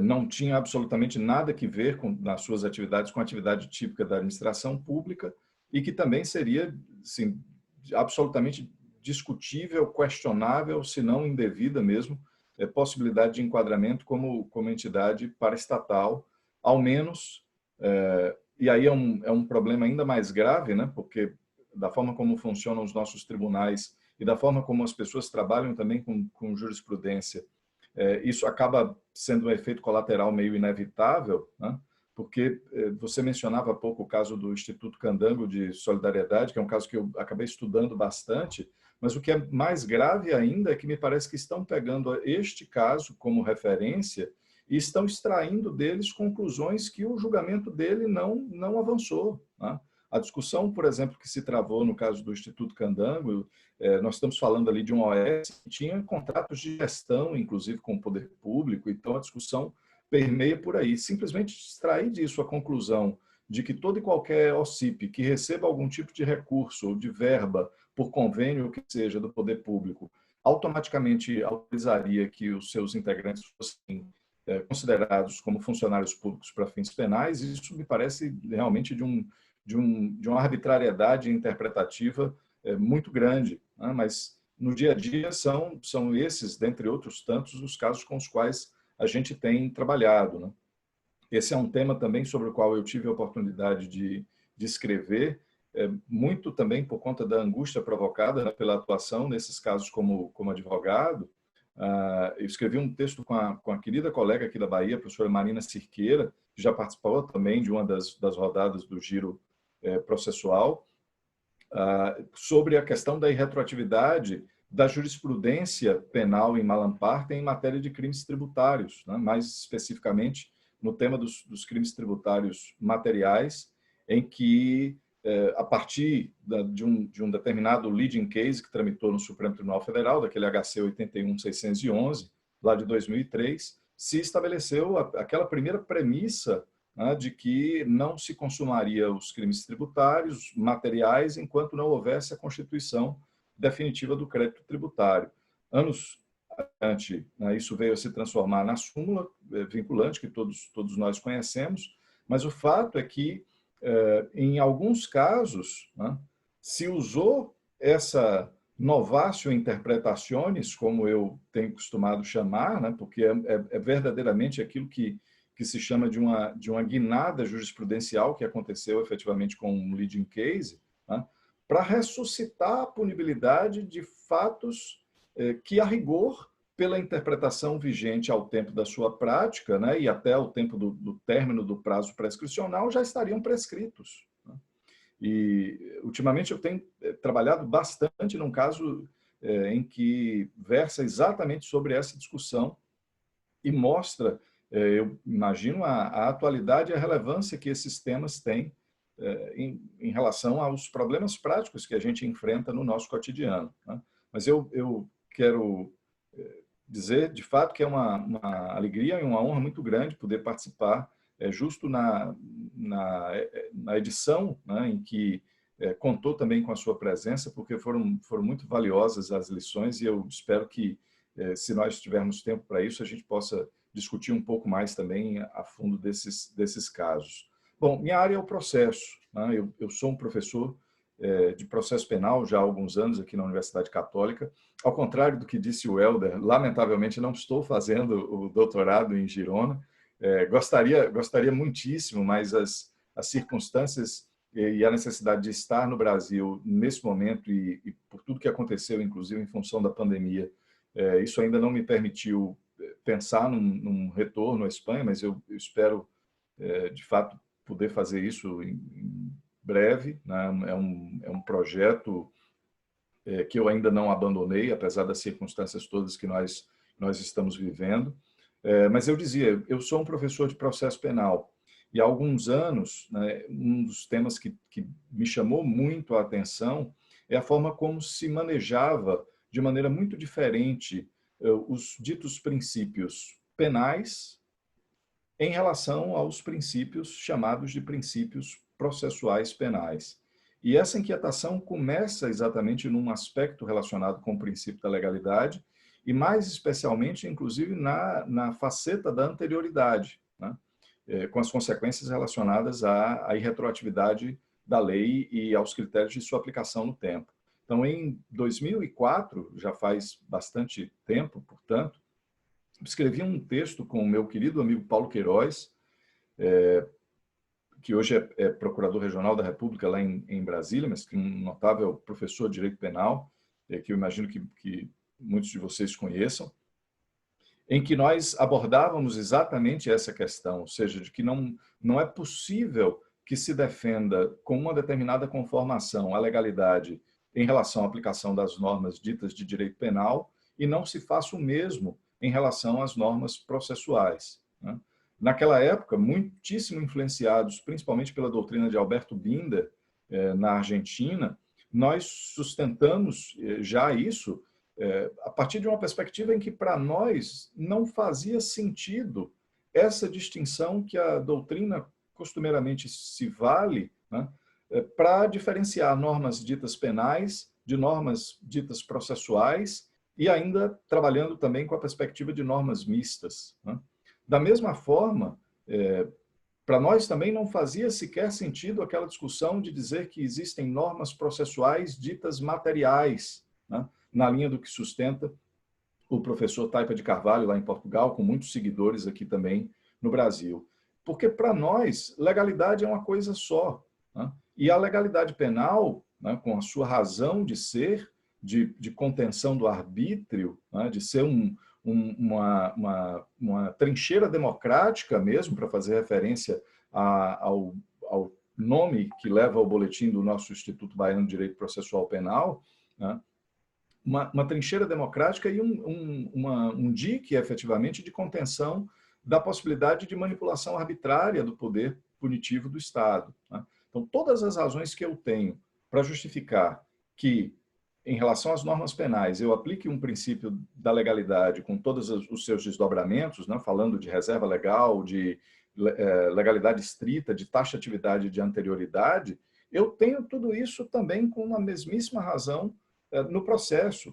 não tinha absolutamente nada que ver nas suas atividades com a atividade típica da administração pública e que também seria, assim, absolutamente discutível, questionável, se não indevida mesmo, possibilidade de enquadramento como entidade paraestatal, ao menos, e aí é um problema ainda mais grave, né, porque da forma como funcionam os nossos tribunais e da forma como as pessoas trabalham também com jurisprudência, isso acaba sendo um efeito colateral meio inevitável, né? Porque você mencionava há pouco o caso do Instituto Candango de Solidariedade, que é um caso que eu acabei estudando bastante, mas o que é mais grave ainda é que me parece que estão pegando este caso como referência e estão extraindo deles conclusões que o julgamento dele não avançou, né? A discussão, por exemplo, que se travou no caso do Instituto Candango, nós estamos falando ali de uma OS que tinha contratos de gestão, inclusive com o poder público, então a discussão permeia por aí. Simplesmente extrair disso a conclusão de que todo e qualquer OCIP que receba algum tipo de recurso ou de verba por convênio, o que seja, do poder público, automaticamente autorizaria que os seus integrantes fossem considerados como funcionários públicos para fins penais, isso me parece realmente de uma arbitrariedade interpretativa muito grande, né? Mas no dia a dia são esses, dentre outros tantos, os casos com os quais a gente tem trabalhado, né? Esse é um tema também sobre o qual eu tive a oportunidade de escrever, muito também por conta da angústia provocada, né, pela atuação nesses casos como advogado. Eu escrevi um texto com a querida colega aqui da Bahia, a professora Marina Cirqueira, que já participou também de uma das rodadas do Giro processual, sobre a questão da irretroatividade da jurisprudência penal em Mallam-Partem em matéria de crimes tributários, né? Mais especificamente no tema dos crimes tributários materiais, em que, a partir de um determinado leading case que tramitou no Supremo Tribunal Federal, daquele HC 81611, lá de 2003, se estabeleceu aquela primeira premissa, né, de que não se consumaria os crimes tributários materiais enquanto não houvesse a constituição definitiva do crédito tributário. Anos adiante, né, isso veio a se transformar na súmula vinculante, que todos nós conhecemos, mas o fato é que, em alguns casos, né, se usou essa novatio interpretationis, como eu tenho costumado chamar, né, porque é verdadeiramente aquilo que se chama de uma guinada jurisprudencial que aconteceu efetivamente com um leading case, né, para ressuscitar a punibilidade de fatos que, a rigor, pela interpretação vigente ao tempo da sua prática, né, e até ao tempo do término do prazo prescricional, já estariam prescritos, né? E, ultimamente, eu tenho trabalhado bastante num caso em que versa exatamente sobre essa discussão e mostra, eu imagino, a atualidade e a relevância que esses temas têm em relação aos problemas práticos que a gente enfrenta no nosso cotidiano, né? Mas eu quero dizer, de fato, que é uma alegria e uma honra muito grande poder participar justo na edição, né, em que contou também com a sua presença, porque foram muito valiosas as lições e eu espero que, se nós tivermos tempo para isso, a gente possa discutir um pouco mais também a fundo desses casos. Bom, minha área é o processo, né? Eu sou um professor de processo penal já há alguns anos aqui na Universidade Católica. Ao contrário do que disse o Helder, lamentavelmente não estou fazendo o doutorado em Girona. Gostaria muitíssimo, mas as circunstâncias e a necessidade de estar no Brasil nesse momento e por tudo que aconteceu, inclusive em função da pandemia, isso ainda não me permitiu pensar num retorno à Espanha, mas eu espero, de fato, poder fazer isso em breve, né? É um projeto que eu ainda não abandonei, apesar das circunstâncias todas que nós estamos vivendo. Mas eu dizia, eu sou um professor de processo penal, e há alguns anos, né, um dos temas que me chamou muito a atenção é a forma como se manejava de maneira muito diferente os ditos princípios penais em relação aos princípios chamados de princípios processuais penais. E essa inquietação começa exatamente num aspecto relacionado com o princípio da legalidade e mais especialmente, inclusive, na faceta da anterioridade, né? Com as consequências relacionadas à irretroatividade da lei e aos critérios de sua aplicação no tempo. Então, em 2004, já faz bastante tempo, portanto, escrevi um texto com o meu querido amigo Paulo Queiroz, que hoje é procurador regional da República lá em Brasília, mas que é um notável professor de direito penal, que eu imagino que muitos de vocês conheçam, em que nós abordávamos exatamente essa questão, ou seja, de que não é possível que se defenda com uma determinada conformação a legalidade em relação à aplicação das normas ditas de direito penal e não se faça o mesmo em relação às normas processuais, né? Naquela época, muitíssimo influenciados, principalmente pela doutrina de Alberto Binder, na Argentina, nós sustentamos já isso a partir de uma perspectiva em que, para nós, não fazia sentido essa distinção que a doutrina costumeiramente se vale, né, para diferenciar normas ditas penais de normas ditas processuais e ainda trabalhando também com a perspectiva de normas mistas, né? Da mesma forma, para nós também não fazia sequer sentido aquela discussão de dizer que existem normas processuais ditas materiais, né, na linha do que sustenta o professor Taipa de Carvalho, lá em Portugal, com muitos seguidores aqui também no Brasil. Porque, para nós, legalidade é uma coisa só, né? E a legalidade penal, né, com a sua razão de ser, de contenção do arbítrio, né, de ser uma trincheira democrática mesmo, para fazer referência ao nome que leva ao boletim do nosso Instituto Baiano de Direito Processual Penal, né? Uma trincheira democrática e um dique, efetivamente, de contenção da possibilidade de manipulação arbitrária do poder punitivo do Estado, né? Então, todas as razões que eu tenho para justificar que, em relação às normas penais, eu aplique um princípio da legalidade com todos os seus desdobramentos, né, falando de reserva legal, de legalidade estrita, de taxatividade de anterioridade, eu tenho tudo isso também com uma mesmíssima razão no processo.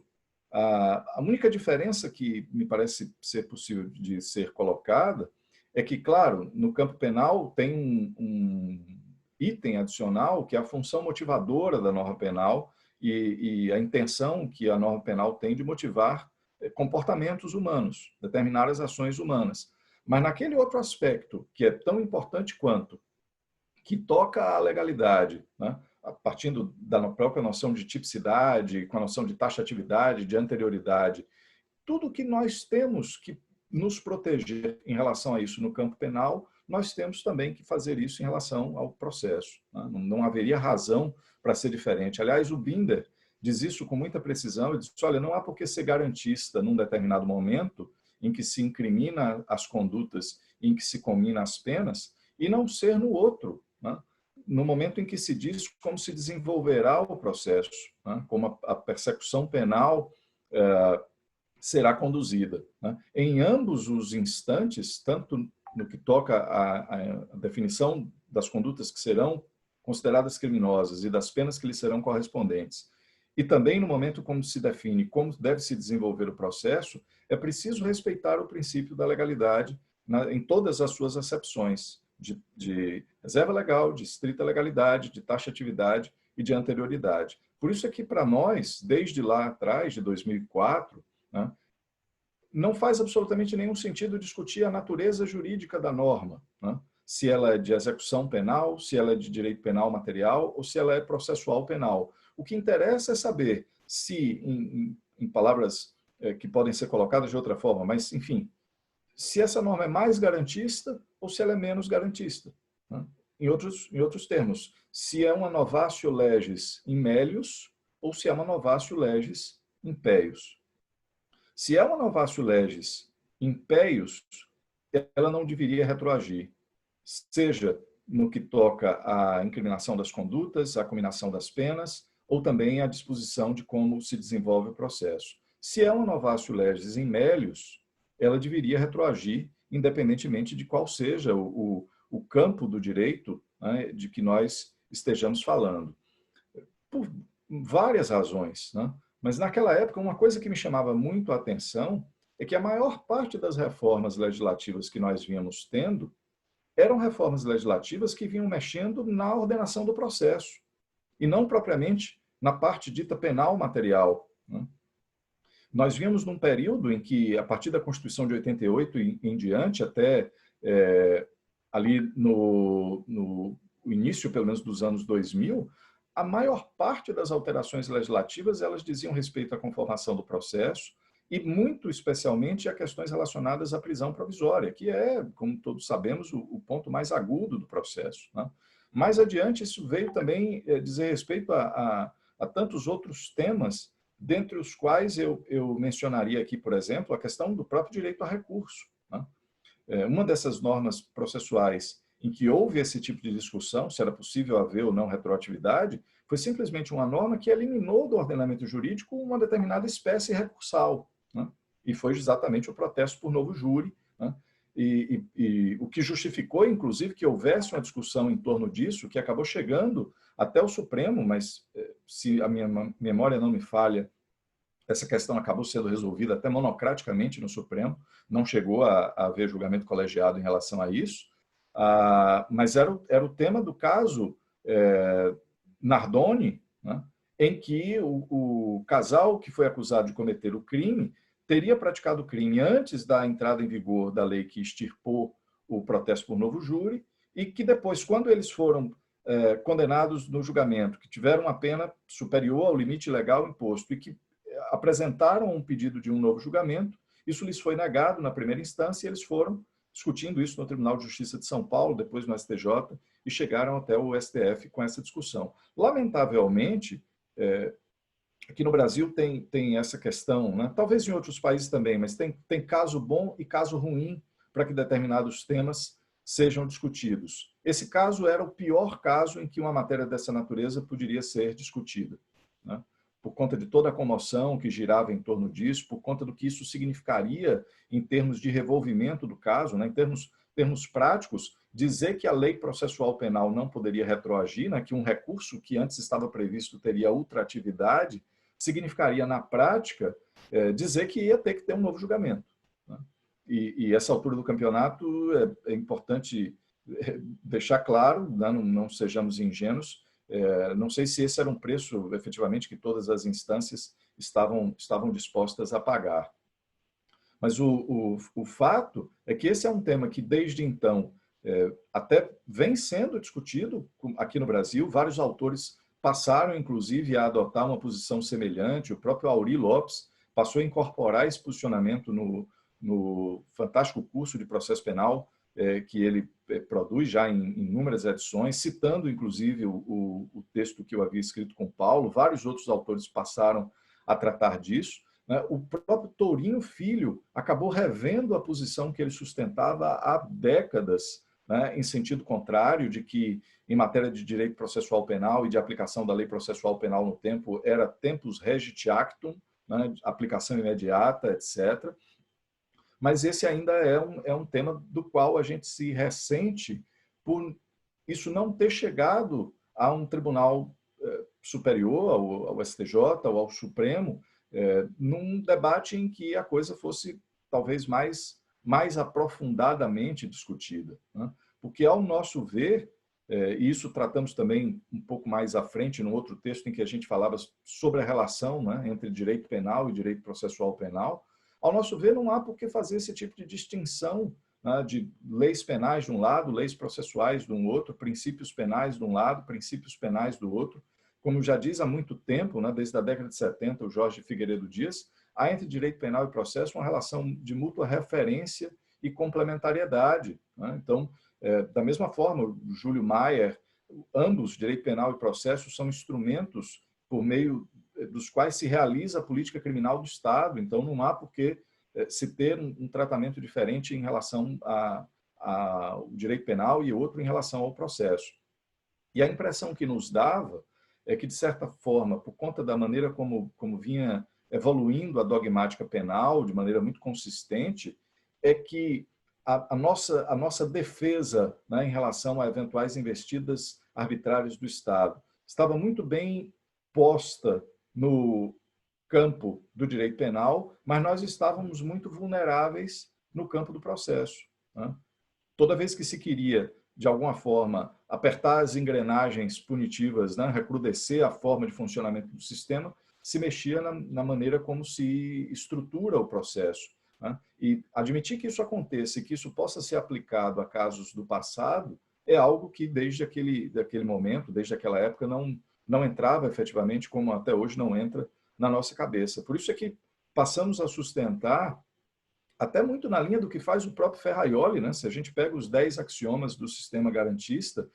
A única diferença que me parece ser possível de ser colocada é que, claro, no campo penal tem um item adicional que é a função motivadora da norma penal e a intenção que a norma penal tem de motivar comportamentos humanos, determinadas ações humanas. Mas naquele outro aspecto, que é tão importante quanto, que toca à legalidade, né, partindo da própria noção de tipicidade, com a noção de taxatividade, de anterioridade, tudo que nós temos que nos proteger em relação a isso no campo penal, nós temos também que fazer isso em relação ao processo, né? Não haveria razão para ser diferente. Aliás, o Binder diz isso com muita precisão, ele diz, olha, não há por que ser garantista num determinado momento em que se incrimina as condutas, em que se comina as penas, e não ser no outro, né? No momento em que se diz como se desenvolverá o processo, né? Como a persecução penal será conduzida, né? Em ambos os instantes, tanto no que toca à definição das condutas que serão consideradas criminosas e das penas que lhes serão correspondentes, e também no momento como se define como deve se desenvolver o processo, é preciso respeitar o princípio da legalidade em todas as suas acepções, de reserva legal, de estrita legalidade, de taxatividade e de anterioridade. Por isso é que, para nós, desde lá atrás, de 2004, né, não faz absolutamente nenhum sentido discutir a natureza jurídica da norma, né? Se ela é de execução penal, se ela é de direito penal material ou se ela é processual penal. O que interessa é saber se, em palavras que podem ser colocadas de outra forma, mas, enfim, se essa norma é mais garantista ou se ela é menos garantista, né? Em outros termos, se é uma novatio legis in melius ou se é uma novatio legis impeius. Se é uma novatio legis impeius, ela não deveria retroagir, seja no que toca à incriminação das condutas, à cominação das penas, ou também à disposição de como se desenvolve o processo. Se é uma novatio legis in melius, ela deveria retroagir, independentemente de qual seja o campo do direito, né, de que nós estejamos falando. Por várias razões, né? Mas naquela época, uma coisa que me chamava muito a atenção é que a maior parte das reformas legislativas que nós vínhamos tendo eram reformas legislativas que vinham mexendo na ordenação do processo, e não propriamente na parte dita penal material, né? Nós vimos num período em que, a partir da Constituição de 88 em diante, até ali no início, pelo menos, dos anos 2000, a maior parte das alterações legislativas, elas diziam respeito à conformação do processo e, muito especialmente, a questões relacionadas à prisão provisória, que é, como todos sabemos, o ponto mais agudo do processo, né? Mais adiante, isso veio também dizer respeito a tantos outros temas, dentre os quais eu mencionaria aqui, por exemplo, a questão do próprio direito a recurso, né? Uma dessas normas processuais em que houve esse tipo de discussão, se era possível haver ou não retroatividade, foi simplesmente uma norma que eliminou do ordenamento jurídico uma determinada espécie recursal, né? E foi exatamente o protesto por novo júri, né? E o que justificou, inclusive, que houvesse uma discussão em torno disso, que acabou chegando até o Supremo, mas, se a minha memória não me falha, essa questão acabou sendo resolvida até monocraticamente no Supremo, não chegou a haver julgamento colegiado em relação a isso, mas era o tema do caso Nardoni, né, em que o casal que foi acusado de cometer o crime teria praticado o crime antes da entrada em vigor da lei que extirpou o protesto por novo júri, e que depois, quando eles foram condenados no julgamento, que tiveram uma pena superior ao limite legal imposto e que apresentaram um pedido de um novo julgamento, isso lhes foi negado na primeira instância e eles foram discutindo isso no Tribunal de Justiça de São Paulo, depois no STJ, e chegaram até o STF com essa discussão. Lamentavelmente, aqui no Brasil tem essa questão, né? Talvez em outros países também, mas tem caso bom e caso ruim para que determinados temas sejam discutidos. Esse caso era o pior caso em que uma matéria dessa natureza poderia ser discutida, né? Por conta de toda a comoção que girava em torno disso, por conta do que isso significaria em termos de revolvimento do caso, né? Em termos práticos, dizer que a lei processual penal não poderia retroagir, né? Que um recurso que antes estava previsto teria ultratividade, significaria, na prática, dizer que ia ter que ter um novo julgamento, né? E essa altura do campeonato é importante deixar claro, né? Não sejamos ingênuos. Não sei se esse era um preço, efetivamente, que todas as instâncias estavam dispostas a pagar. Mas o fato é que esse é um tema que, desde então, até vem sendo discutido aqui no Brasil. Vários autores passaram, inclusive, a adotar uma posição semelhante. O próprio Aury Lopes passou a incorporar esse posicionamento no fantástico curso de processo penal que ele produz já em inúmeras edições, citando, inclusive, o texto que eu havia escrito com Paulo. Vários outros autores passaram a tratar disso, né? O próprio Tourinho Filho acabou revendo a posição que ele sustentava há décadas, né, em sentido contrário, de que, em matéria de direito processual penal e de aplicação da lei processual penal no tempo, era tempus regit actum, né, aplicação imediata, etc. Mas esse ainda é um tema do qual a gente se ressente por isso não ter chegado a um tribunal superior, ao STJ ou ao Supremo, num debate em que a coisa fosse talvez mais aprofundadamente discutida, né? Porque, ao nosso ver, e isso tratamos também um pouco mais à frente, no outro texto em que a gente falava sobre a relação, né, entre direito penal e direito processual penal, ao nosso ver, não há por que fazer esse tipo de distinção, né, de leis penais de um lado, leis processuais de um outro, princípios penais de um lado, princípios penais do outro. Como já diz há muito tempo, né, desde a década de 70, o Jorge Figueiredo Dias, há entre direito penal e processo uma relação de mútua referência e complementariedade, né? Então, da mesma forma, o Júlio Maier, ambos, direito penal e processo, são instrumentos por meio dos quais se realiza a política criminal do Estado. Então, não há por que se ter um tratamento diferente em relação ao direito penal e outro em relação ao processo. E a impressão que nos dava é que, de certa forma, por conta da maneira como vinha evoluindo a dogmática penal de maneira muito consistente, é que a nossa defesa, né, em relação a eventuais investidas arbitrárias do Estado estava muito bem posta no campo do direito penal, mas nós estávamos muito vulneráveis no campo do processo, né? Toda vez que se queria, de alguma forma, apertar as engrenagens punitivas, né, recrudescer a forma de funcionamento do sistema, se mexia na maneira como se estrutura o processo, né? E admitir que isso aconteça e que isso possa ser aplicado a casos do passado é algo que, desde daquele momento, desde aquela época, não entrava efetivamente, como até hoje não entra na nossa cabeça. Por isso é que passamos a sustentar, até muito na linha do que faz o próprio Ferraioli, né? Se a gente pega os 10 axiomas do sistema garantista,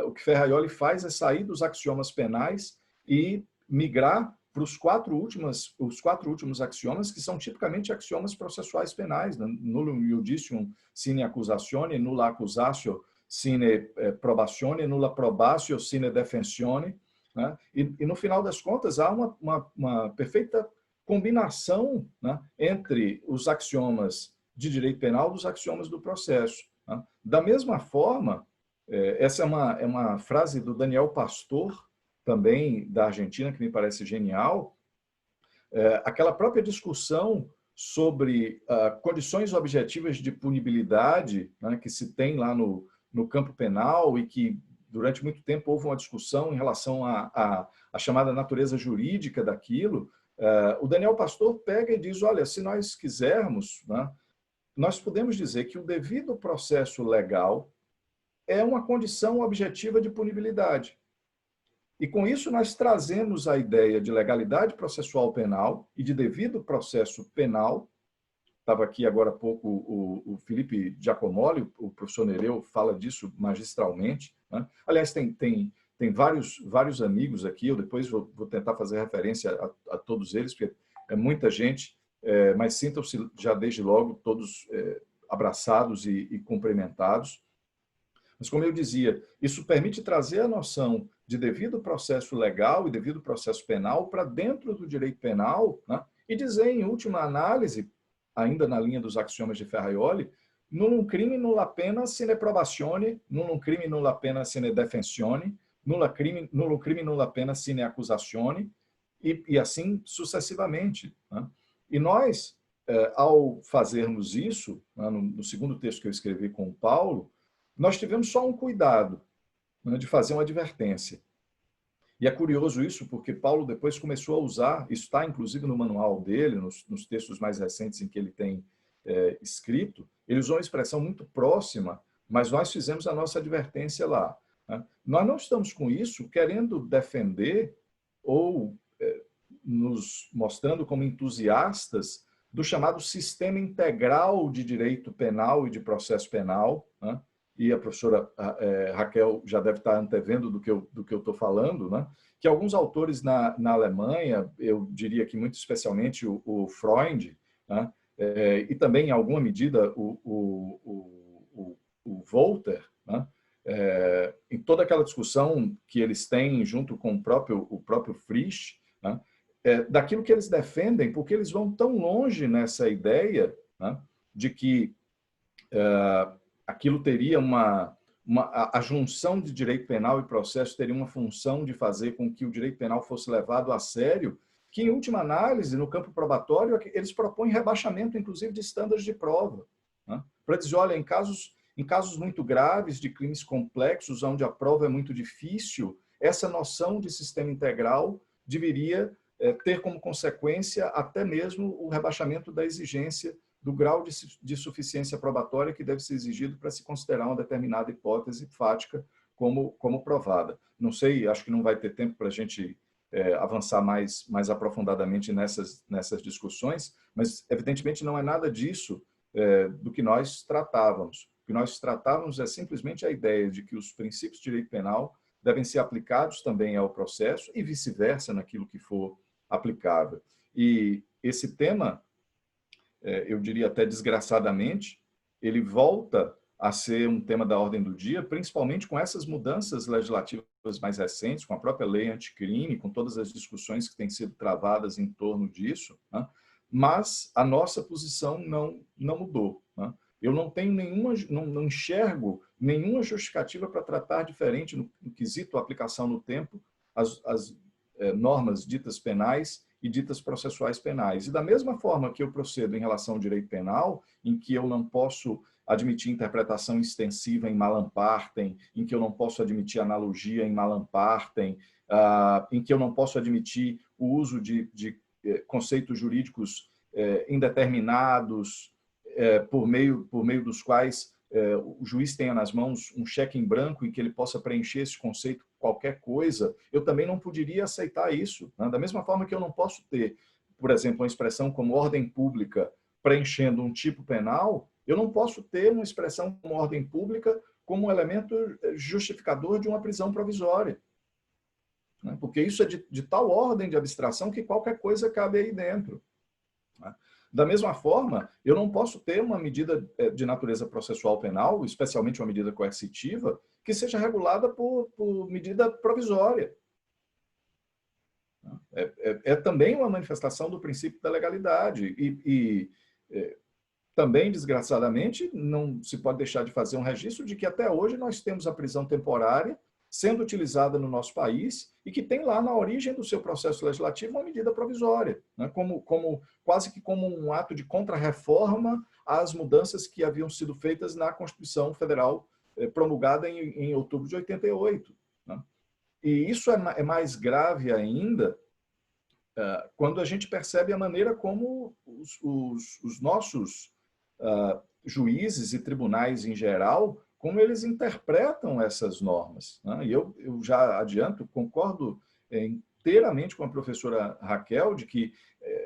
o que Ferraioli faz é sair dos axiomas penais e migrar para os quatro últimos axiomas, que são tipicamente axiomas processuais penais, né? Nullum iudicium sine accusatione, nulla accusatio sine probatione, nulla probatio sine defensione, né? E no final das contas há uma perfeita combinação, né, entre os axiomas de direito penal e os axiomas do processo, né? Da mesma forma, essa é uma frase do Daniel Pastor, também da Argentina, que me parece genial, aquela própria discussão sobre condições objetivas de punibilidade, né, que se tem lá no campo penal e que durante muito tempo houve uma discussão em relação à chamada natureza jurídica daquilo. O Daniel Pastor pega e diz, olha, se nós quisermos, né, nós podemos dizer que o devido processo legal é uma condição objetiva de punibilidade. E com isso nós trazemos a ideia de legalidade processual penal e de devido processo penal. Estava aqui agora há pouco o Felipe Giacomoli, o professor Nereu fala disso magistralmente, né? Aliás, tem vários amigos aqui, eu depois vou tentar fazer referência a todos eles, porque é muita gente, mas sintam-se já desde logo todos abraçados e cumprimentados. Mas, como eu dizia, isso permite trazer a noção de devido processo legal e devido processo penal para dentro do direito penal, né? E dizer, em última análise, ainda na linha dos axiomas de Ferraioli, nullum crime nulla pena sine probatione, nullum crime nulla pena sine defensione, nullum crime nulla pena sine accusatione, e assim sucessivamente, né? E nós, ao fazermos isso, né, no segundo texto que eu escrevi com o Paulo, nós tivemos só um cuidado, né, de fazer uma advertência. E é curioso isso, porque Paulo depois começou a usar, isso está inclusive no manual dele, nos textos mais recentes em que ele tem escrito, ele usou uma expressão muito próxima, mas nós fizemos a nossa advertência lá, né? Nós não estamos com isso querendo defender ou nos mostrando como entusiastas do chamado sistema integral de direito penal e de processo penal, né? E a professora Raquel já deve estar antevendo do que eu estou falando, né? Que alguns autores na Alemanha, eu diria que muito especialmente o Freund, né? E também, em alguma medida, o Voltaire, né? Em toda aquela discussão que eles têm junto com o próprio Frisch, né? Daquilo que eles defendem, porque eles vão tão longe nessa ideia, né, de que aquilo teria a junção de direito penal e processo teria uma função de fazer com que o direito penal fosse levado a sério, que, em última análise, no campo probatório, eles propõem rebaixamento, inclusive, de estándares de prova, né? Para dizer, olha, em casos muito graves, de crimes complexos, onde a prova é muito difícil, essa noção de sistema integral deveria ter como consequência até mesmo o rebaixamento da exigência do grau de suficiência probatória que deve ser exigido para se considerar uma determinada hipótese fática como provada. Não sei, acho que não vai ter tempo para a gente avançar mais aprofundadamente nessas discussões, mas, evidentemente, não é nada disso do que nós tratávamos. O que nós tratávamos é simplesmente a ideia de que os princípios de direito penal devem ser aplicados também ao processo e vice-versa naquilo que for aplicável. E esse tema, eu diria até desgraçadamente, ele volta a ser um tema da ordem do dia, principalmente com essas mudanças legislativas mais recentes, com a própria lei anticrime, com todas as discussões que têm sido travadas em torno disso, né? Mas a nossa posição não mudou, né? Eu não tenho não enxergo nenhuma justificativa para tratar diferente no quesito aplicação no tempo as normas ditas penais e ditas processuais penais. E da mesma forma que eu procedo em relação ao direito penal, em que eu não posso admitir interpretação extensiva em malam partem, em que eu não posso admitir analogia em malam partem, em que eu não posso admitir o uso de conceitos jurídicos indeterminados, por meio dos quais o juiz tenha nas mãos um cheque em branco e que ele possa preencher esse conceito qualquer coisa, eu também não poderia aceitar isso, né? Da mesma forma que eu não posso ter, por exemplo, uma expressão como ordem pública preenchendo um tipo penal, eu não posso ter uma expressão como ordem pública como um elemento justificador de uma prisão provisória, né? Porque isso é de tal ordem de abstração que qualquer coisa cabe aí dentro, né? Da mesma forma, eu não posso ter uma medida de natureza processual penal, especialmente uma medida coercitiva, que seja regulada por medida provisória. É também uma manifestação do princípio da legalidade. Também, desgraçadamente, não se pode deixar de fazer um registro de que até hoje nós temos a prisão temporária sendo utilizada no nosso país e que tem lá na origem do seu processo legislativo uma medida provisória, né? Quase que como um ato de contra-reforma às mudanças que haviam sido feitas na Constituição Federal promulgada em outubro de 88. Né? E isso é mais grave ainda quando a gente percebe a maneira como os nossos juízes e tribunais em geral, como eles interpretam essas normas, né? E eu já adianto, concordo inteiramente com a professora Raquel de que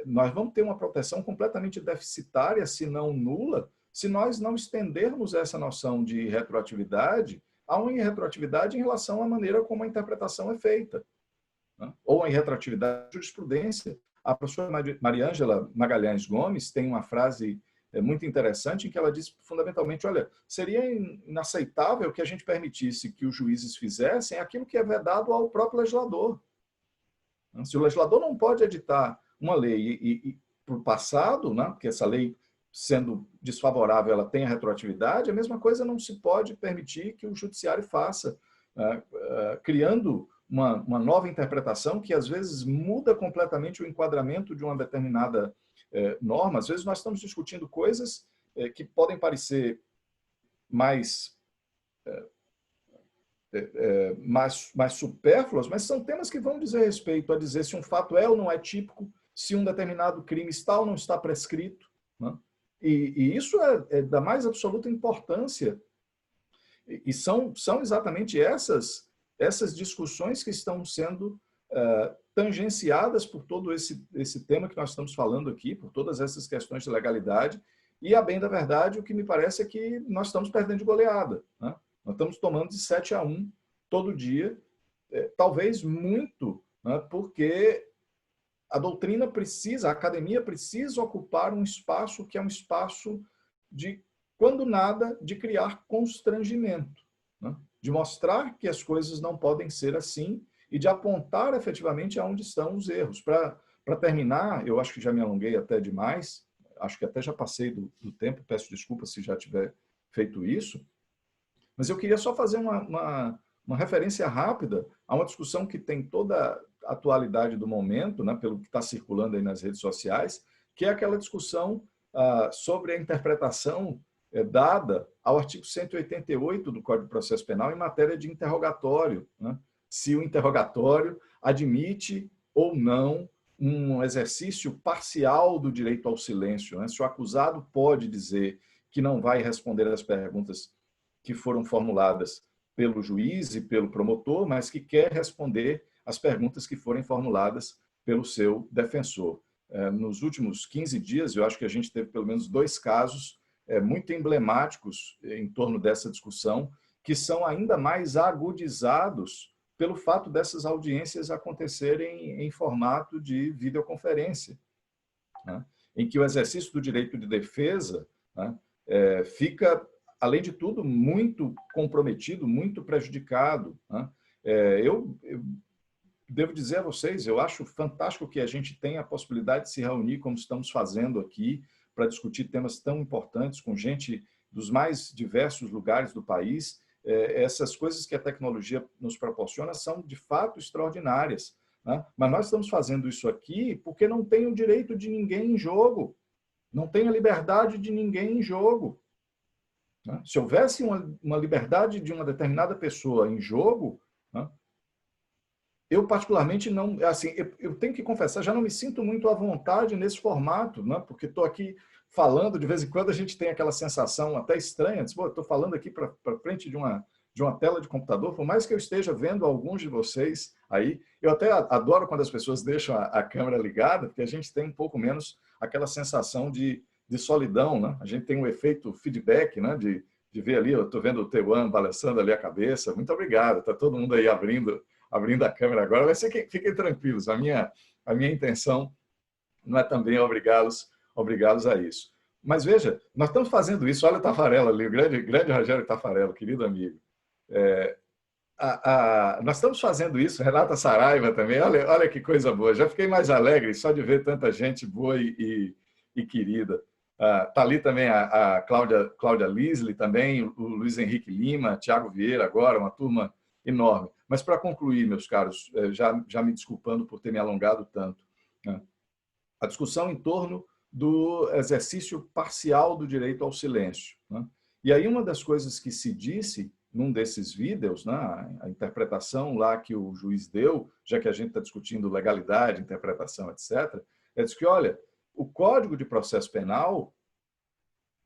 nós vamos ter uma proteção completamente deficitária, se não nula, se nós não estendermos essa noção de retroatividade a uma irretroatividade em relação à maneira como a interpretação é feita, né? Ou a irretroatividade da jurisprudência. A professora Mariângela Magalhães Gomes tem uma frase muito interessante, em que ela diz fundamentalmente, olha, seria inaceitável que a gente permitisse que os juízes fizessem aquilo que é vedado ao próprio legislador. Se o legislador não pode editar uma lei para o passado, né, porque essa lei, sendo desfavorável, ela tem a retroatividade, a mesma coisa não se pode permitir que o judiciário faça, criando uma nova interpretação que, às vezes, muda completamente o enquadramento de uma determinada norma. Às vezes nós estamos discutindo coisas que podem parecer mais supérfluas, mas são temas que vão dizer respeito a dizer se um fato é ou não é típico, se um determinado crime está ou não está prescrito, né? E isso é da mais absoluta importância. E são exatamente essas discussões que estão sendo tangenciadas por todo esse tema que nós estamos falando aqui, por todas essas questões de legalidade, e, a bem da verdade, o que me parece é que nós estamos perdendo de goleada, né? Nós estamos tomando de 7-1 todo dia, talvez muito, né? Porque a doutrina precisa, a academia precisa ocupar um espaço que é um espaço de, quando nada, de criar constrangimento, né? De mostrar que as coisas não podem ser assim, e de apontar efetivamente aonde estão os erros. Para terminar, eu acho que já me alonguei até demais, acho que até já passei do tempo, peço desculpas se já tiver feito isso, mas eu queria só fazer uma referência rápida a uma discussão que tem toda a atualidade do momento, né, pelo que está circulando aí nas redes sociais, que é aquela discussão sobre a interpretação dada ao artigo 188 do Código de Processo Penal em matéria de interrogatório, né? Se o interrogatório admite ou não um exercício parcial do direito ao silêncio, né? Se o acusado pode dizer que não vai responder às perguntas que foram formuladas pelo juiz e pelo promotor, mas que quer responder às perguntas que forem formuladas pelo seu defensor. Nos últimos 15 dias, eu acho que a gente teve pelo menos 2 casos muito emblemáticos em torno dessa discussão, que são ainda mais agudizados pelo fato dessas audiências acontecerem em formato de videoconferência, né? Em que o exercício do direito de defesa, né, fica, além de tudo, muito comprometido, muito prejudicado, né? Eu devo dizer a vocês, eu acho fantástico que a gente tenha a possibilidade de se reunir, como estamos fazendo aqui, para discutir temas tão importantes com gente dos mais diversos lugares do país. Essas coisas que a tecnologia nos proporciona são, de fato, extraordinárias, né? Mas nós estamos fazendo isso aqui porque não tem o direito de ninguém em jogo, não tem a liberdade de ninguém em jogo, né? Se houvesse uma liberdade de uma determinada pessoa em jogo, né, eu particularmente não, assim, eu tenho que confessar, já não me sinto muito à vontade nesse formato, né? Porque estou aqui falando, de vez em quando a gente tem aquela sensação até estranha, estou falando aqui para frente de uma tela de computador, por mais que eu esteja vendo alguns de vocês aí, eu até adoro quando as pessoas deixam a câmera ligada, porque a gente tem um pouco menos aquela sensação de solidão, né? A gente tem um efeito feedback, né? De ver ali, eu estou vendo o Teuan balançando ali a cabeça, muito obrigado, está todo mundo aí abrindo a câmera agora, vai ser que fiquem tranquilos, a minha intenção não é também obrigá-los a isso. Mas veja, nós estamos fazendo isso, olha o Tafarella ali, o grande Rogério Tafarella, querido amigo. Nós estamos fazendo isso, Renata Saraiva também, olha que coisa boa, já fiquei mais alegre só de ver tanta gente boa e querida. Está ali também a Cláudia Lisley, também, o Luiz Henrique Lima, Tiago Vieira agora, uma turma enorme. Mas, para concluir, meus caros, já me desculpando por ter me alongado tanto, né? A discussão em torno do exercício parcial do direito ao silêncio, né? E aí uma das coisas que se disse num desses vídeos, né, a interpretação lá que o juiz deu, já que a gente está discutindo legalidade, interpretação, etc., diz que, olha, o Código de Processo Penal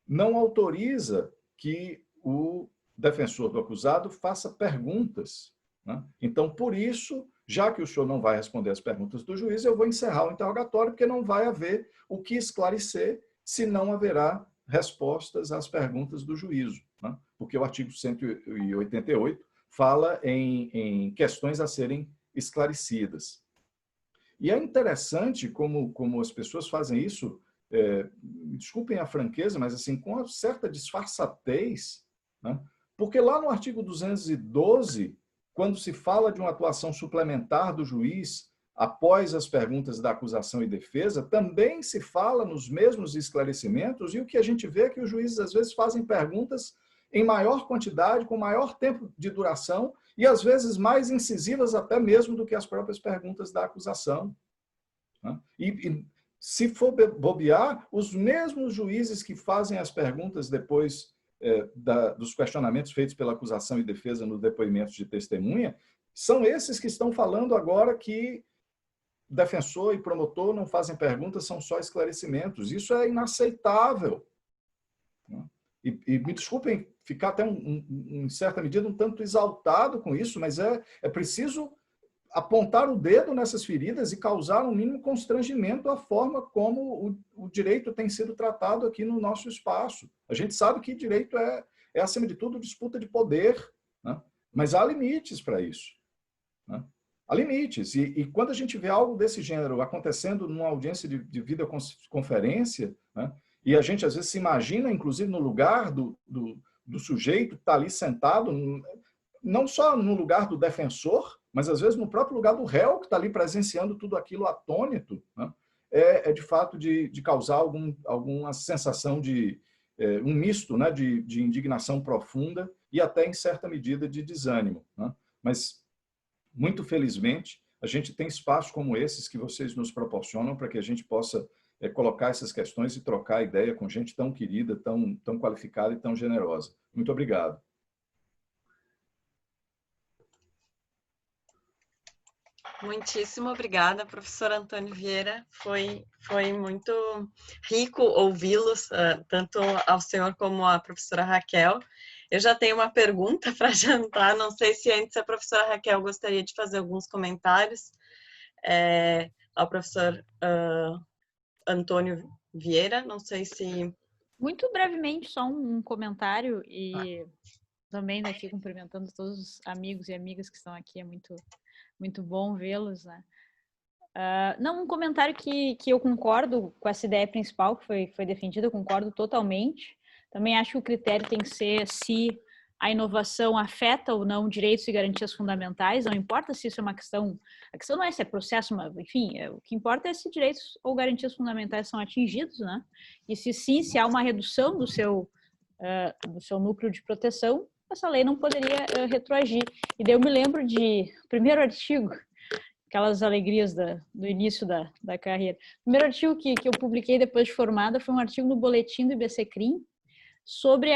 não autoriza que o defensor do acusado faça perguntas, né? Então, por isso, já que o senhor não vai responder as perguntas do juiz, eu vou encerrar o interrogatório, porque não vai haver o que esclarecer se não haverá respostas às perguntas do juízo, né? Porque o artigo 188 fala em questões a serem esclarecidas. E é interessante como as pessoas fazem isso, me desculpem a franqueza, mas assim, com uma certa disfarçatez, né? Porque lá no artigo 212, quando se fala de uma atuação suplementar do juiz após as perguntas da acusação e defesa, também se fala nos mesmos esclarecimentos, e o que a gente vê é que os juízes às vezes fazem perguntas em maior quantidade, com maior tempo de duração, e às vezes mais incisivas até mesmo do que as próprias perguntas da acusação, né? E se for bobear, os mesmos juízes que fazem as perguntas depois dos questionamentos feitos pela acusação e defesa no depoimento de testemunha, são esses que estão falando agora que defensor e promotor não fazem perguntas, são só esclarecimentos. Isso é inaceitável, né? E me desculpem ficar até, em certa medida, um tanto exaltado com isso, mas é preciso apontar o dedo nessas feridas e causar um mínimo constrangimento à forma como o direito tem sido tratado aqui no nosso espaço. A gente sabe que direito é acima de tudo, disputa de poder, né? Mas há limites para isso, né? Há limites. E quando a gente vê algo desse gênero acontecendo numa audiência de videoconferência, né, e a gente às vezes se imagina, inclusive, no lugar do sujeito que está ali sentado, não só no lugar do defensor, mas às vezes no próprio lugar do réu que está ali presenciando tudo aquilo atônito, né? De fato de causar alguma sensação de um misto, né, de indignação profunda e até em certa medida de desânimo, né? Mas muito felizmente a gente tem espaços como esses que vocês nos proporcionam para que a gente possa colocar essas questões e trocar ideia com gente tão querida, tão qualificada e tão generosa. Muito obrigado. Muitíssimo obrigada, professor Antônio Vieira. Foi muito rico ouvi-los, tanto ao senhor como à professora Raquel. Eu já tenho uma pergunta para jantar, não sei se antes a professora Raquel gostaria de fazer alguns comentários ao professor Antônio Vieira, não sei se... Muito brevemente, só um comentário e também, né, aqui cumprimentando todos os amigos e amigas que estão aqui, é muito bom vê-los, né? Não, um comentário que eu concordo com essa ideia principal que foi defendida, eu concordo totalmente. Também acho que o critério tem que ser se a inovação afeta ou não direitos e garantias fundamentais, não importa se isso é uma questão, a questão não é se é processo, enfim, o que importa é se direitos ou garantias fundamentais são atingidos, né? E se sim, se há uma redução do seu núcleo de proteção, essa lei não poderia retroagir. E daí eu me lembro de primeiro artigo, aquelas alegrias do início da carreira. O primeiro artigo que eu publiquei depois de formada foi um artigo no boletim do IBCCRIM sobre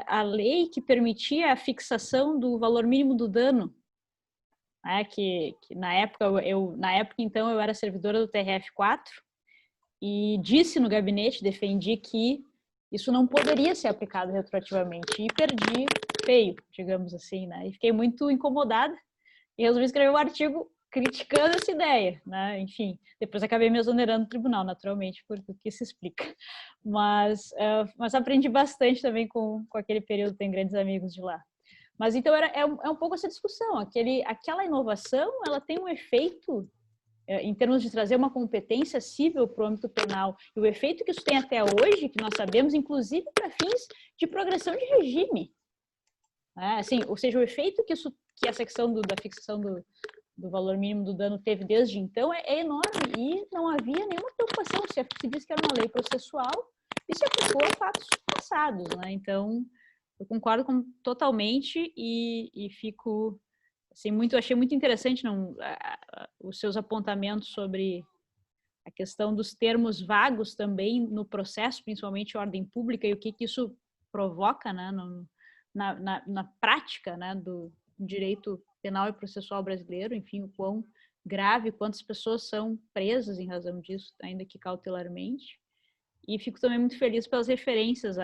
a lei que permitia a fixação do valor mínimo do dano, né, que na época, então, eu era servidora do TRF4 e disse no gabinete, defendi que isso não poderia ser aplicado retroativamente e perdi feio, digamos assim, né? E fiquei muito incomodada e resolvi escrever um artigo criticando essa ideia, né? Enfim, depois acabei me exonerando no tribunal, naturalmente, porque se explica. Mas aprendi bastante também com aquele período, tenho grandes amigos de lá. Mas então é um pouco essa discussão, aquela inovação, ela tem um efeito em termos de trazer uma competência cível para o âmbito penal, e o efeito que isso tem até hoje, que nós sabemos, inclusive para fins de progressão de regime. Assim, ou seja, o efeito que essa questão da fixação do valor mínimo do dano teve desde então é enorme, e não havia nenhuma preocupação, se diz que era uma lei processual, e se aplicou a fatos passados, né? Então, eu concordo totalmente e fico... Assim, achei muito interessante os seus apontamentos sobre a questão dos termos vagos também no processo, principalmente ordem pública, e o que isso provoca, né, na prática, né, do direito penal e processual brasileiro, enfim, o quão grave, quantas pessoas são presas em razão disso, ainda que cautelarmente. E fico também muito feliz pelas referências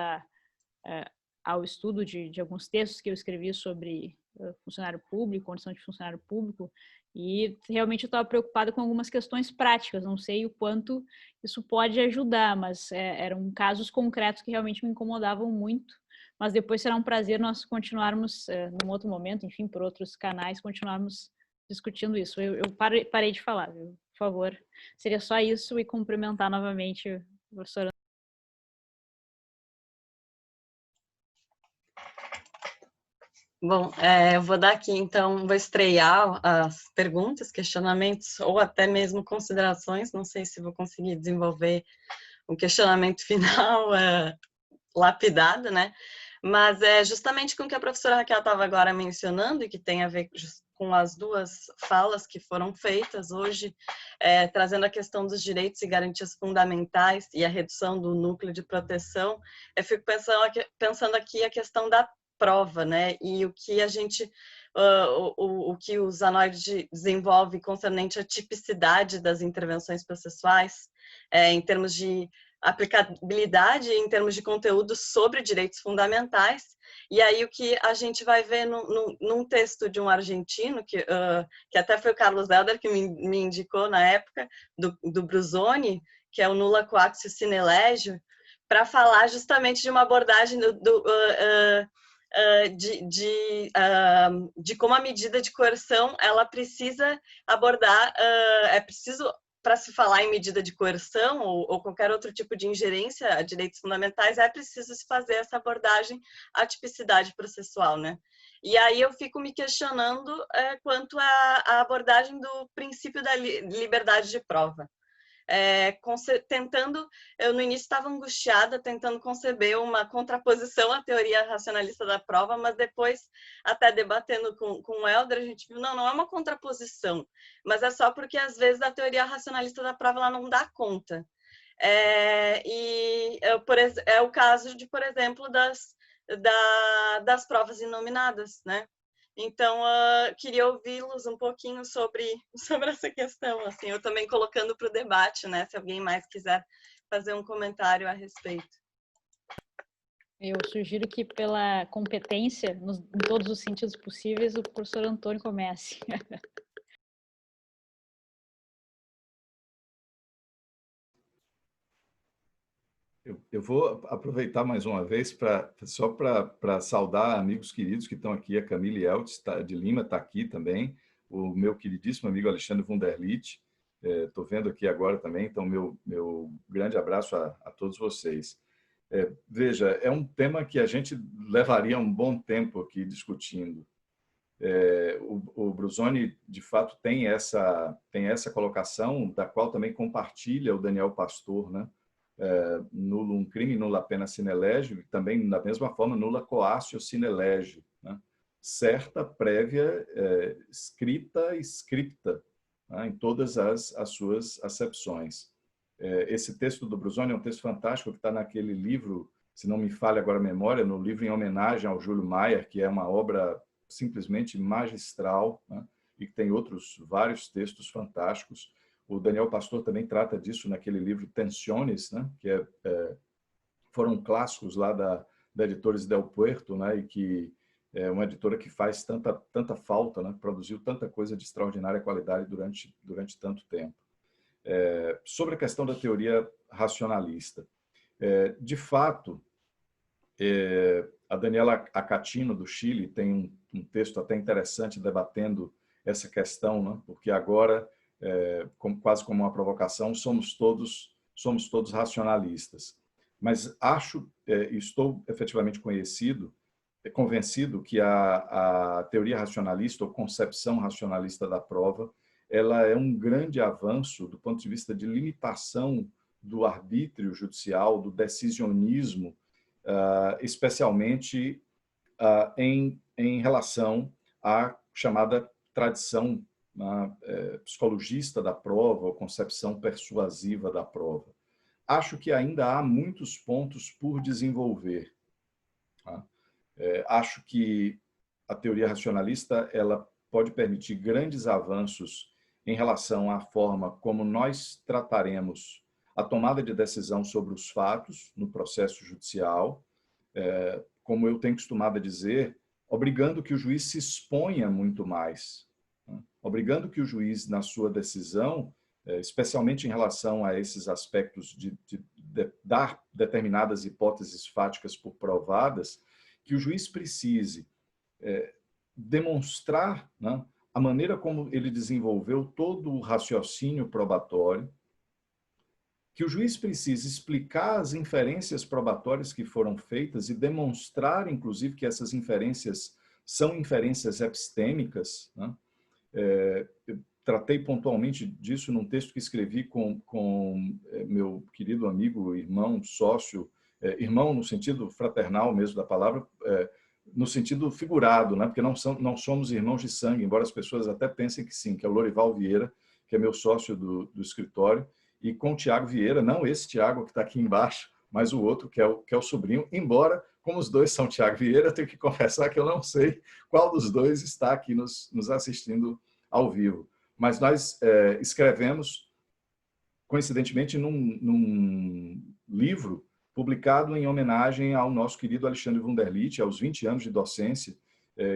ao estudo de alguns textos que eu escrevi sobre funcionário público, condição de funcionário público, e realmente eu estava preocupada com algumas questões práticas, não sei o quanto isso pode ajudar, mas eram casos concretos que realmente me incomodavam muito, mas depois será um prazer nós continuarmos, num outro momento, enfim, por outros canais, continuarmos discutindo isso. Eu parei de falar, viu? Por favor. Seria só isso, e cumprimentar novamente a professora. Bom, eu vou dar aqui, então, vou estrear as perguntas, questionamentos, ou até mesmo considerações, não sei se vou conseguir desenvolver um questionamento final lapidado, né? Mas é justamente com o que a professora Raquel estava agora mencionando, e que tem a ver com as duas falas que foram feitas hoje, trazendo a questão dos direitos e garantias fundamentais e a redução do núcleo de proteção. Eu fico pensando aqui a questão da prova, né? E o que a gente, o que o Zanoide desenvolve concernente à tipicidade das intervenções processuais, em termos de aplicabilidade, em termos de conteúdo sobre direitos fundamentais. E aí o que a gente vai ver num texto de um argentino, que até foi o Carlos Helder que me indicou na época, do Brusoni, que é o Nulla Coactio Sine Legio, para falar justamente de uma abordagem de como a medida de coerção ela precisa abordar, é preciso, para se falar em medida de coerção ou qualquer outro tipo de ingerência a direitos fundamentais, é preciso se fazer essa abordagem à tipicidade processual, né? E aí eu fico me questionando quanto à abordagem do princípio da liberdade de prova. Eu no início estava angustiada, tentando conceber uma contraposição à teoria racionalista da prova, mas depois, até debatendo com o Helder, a gente viu, não é uma contraposição, mas é só porque às vezes a teoria racionalista da prova ela não dá conta. É o caso de, por exemplo, das provas inominadas, né? Então, queria ouvi-los um pouquinho sobre essa questão, assim, eu também colocando para o debate, né, se alguém mais quiser fazer um comentário a respeito. Eu sugiro que, pela competência, em todos os sentidos possíveis, o professor Antônio comece. Eu vou aproveitar mais uma vez só para saudar amigos queridos que estão aqui. A Camille Eltz de Lima está aqui também, o meu queridíssimo amigo Alexandre Wunderlich, estou vendo aqui agora também, então meu grande abraço a todos vocês. Veja, é um tema que a gente levaria um bom tempo aqui discutindo. O Brusoni, de fato, tem essa colocação, da qual também compartilha o Daniel Pastor, né? Nullum crime, nulla pena sine lege, também da mesma forma, nulla coatio sine lege, né? Certa, prévia, escrita e scripta, né? Em todas as suas acepções. Esse texto do Brusoni é um texto fantástico que está naquele livro, se não me falha agora a memória, no livro em homenagem ao Júlio Maier, que é uma obra simplesmente magistral, né? E que tem outros vários textos fantásticos. O Daniel Pastor também trata disso naquele livro Tensiones, né? Que foram clássicos lá da Editores del Puerto, né? E que é uma editora que faz tanta falta, né? Produziu tanta coisa de extraordinária qualidade durante tanto tempo. Sobre a questão da teoria racionalista, de fato, a Daniela Acatino, do Chile, tem um texto até interessante debatendo essa questão, né? Porque agora, quase como uma provocação, somos todos racionalistas. Mas estou efetivamente convencido que a teoria racionalista ou concepção racionalista da prova, ela é um grande avanço do ponto de vista de limitação do arbítrio judicial, do decisionismo, especialmente em relação à chamada tradição psicologista da prova, ou concepção persuasiva da prova. Acho que ainda há muitos pontos por desenvolver. Tá? Acho que a teoria racionalista ela pode permitir grandes avanços em relação à forma como nós trataremos a tomada de decisão sobre os fatos no processo judicial, como eu tenho costumado dizer, obrigando que o juiz se exponha muito mais, né? Obrigando que o juiz, na sua decisão, especialmente em relação a esses aspectos de dar determinadas hipóteses fáticas por provadas, que o juiz precise demonstrar, né, a maneira como ele desenvolveu todo o raciocínio probatório, que o juiz precisa explicar as inferências probatórias que foram feitas e demonstrar, inclusive, que essas inferências são inferências epistêmicas, né? Eu tratei pontualmente disso num texto que escrevi com meu querido amigo, irmão, sócio, irmão no sentido fraternal mesmo da palavra, no sentido figurado, né? Porque não somos irmãos de sangue, embora as pessoas até pensem que sim, que é o Lorival Vieira, que é meu sócio do escritório, e com o Tiago Vieira, não esse Tiago que está aqui embaixo, mas o outro, que é o sobrinho, embora, como os dois são Tiago Vieira, eu tenho que confessar que eu não sei qual dos dois está aqui nos assistindo ao vivo. Mas nós escrevemos, coincidentemente, num livro publicado em homenagem ao nosso querido Alexandre Wunderlich, aos 20 anos de docência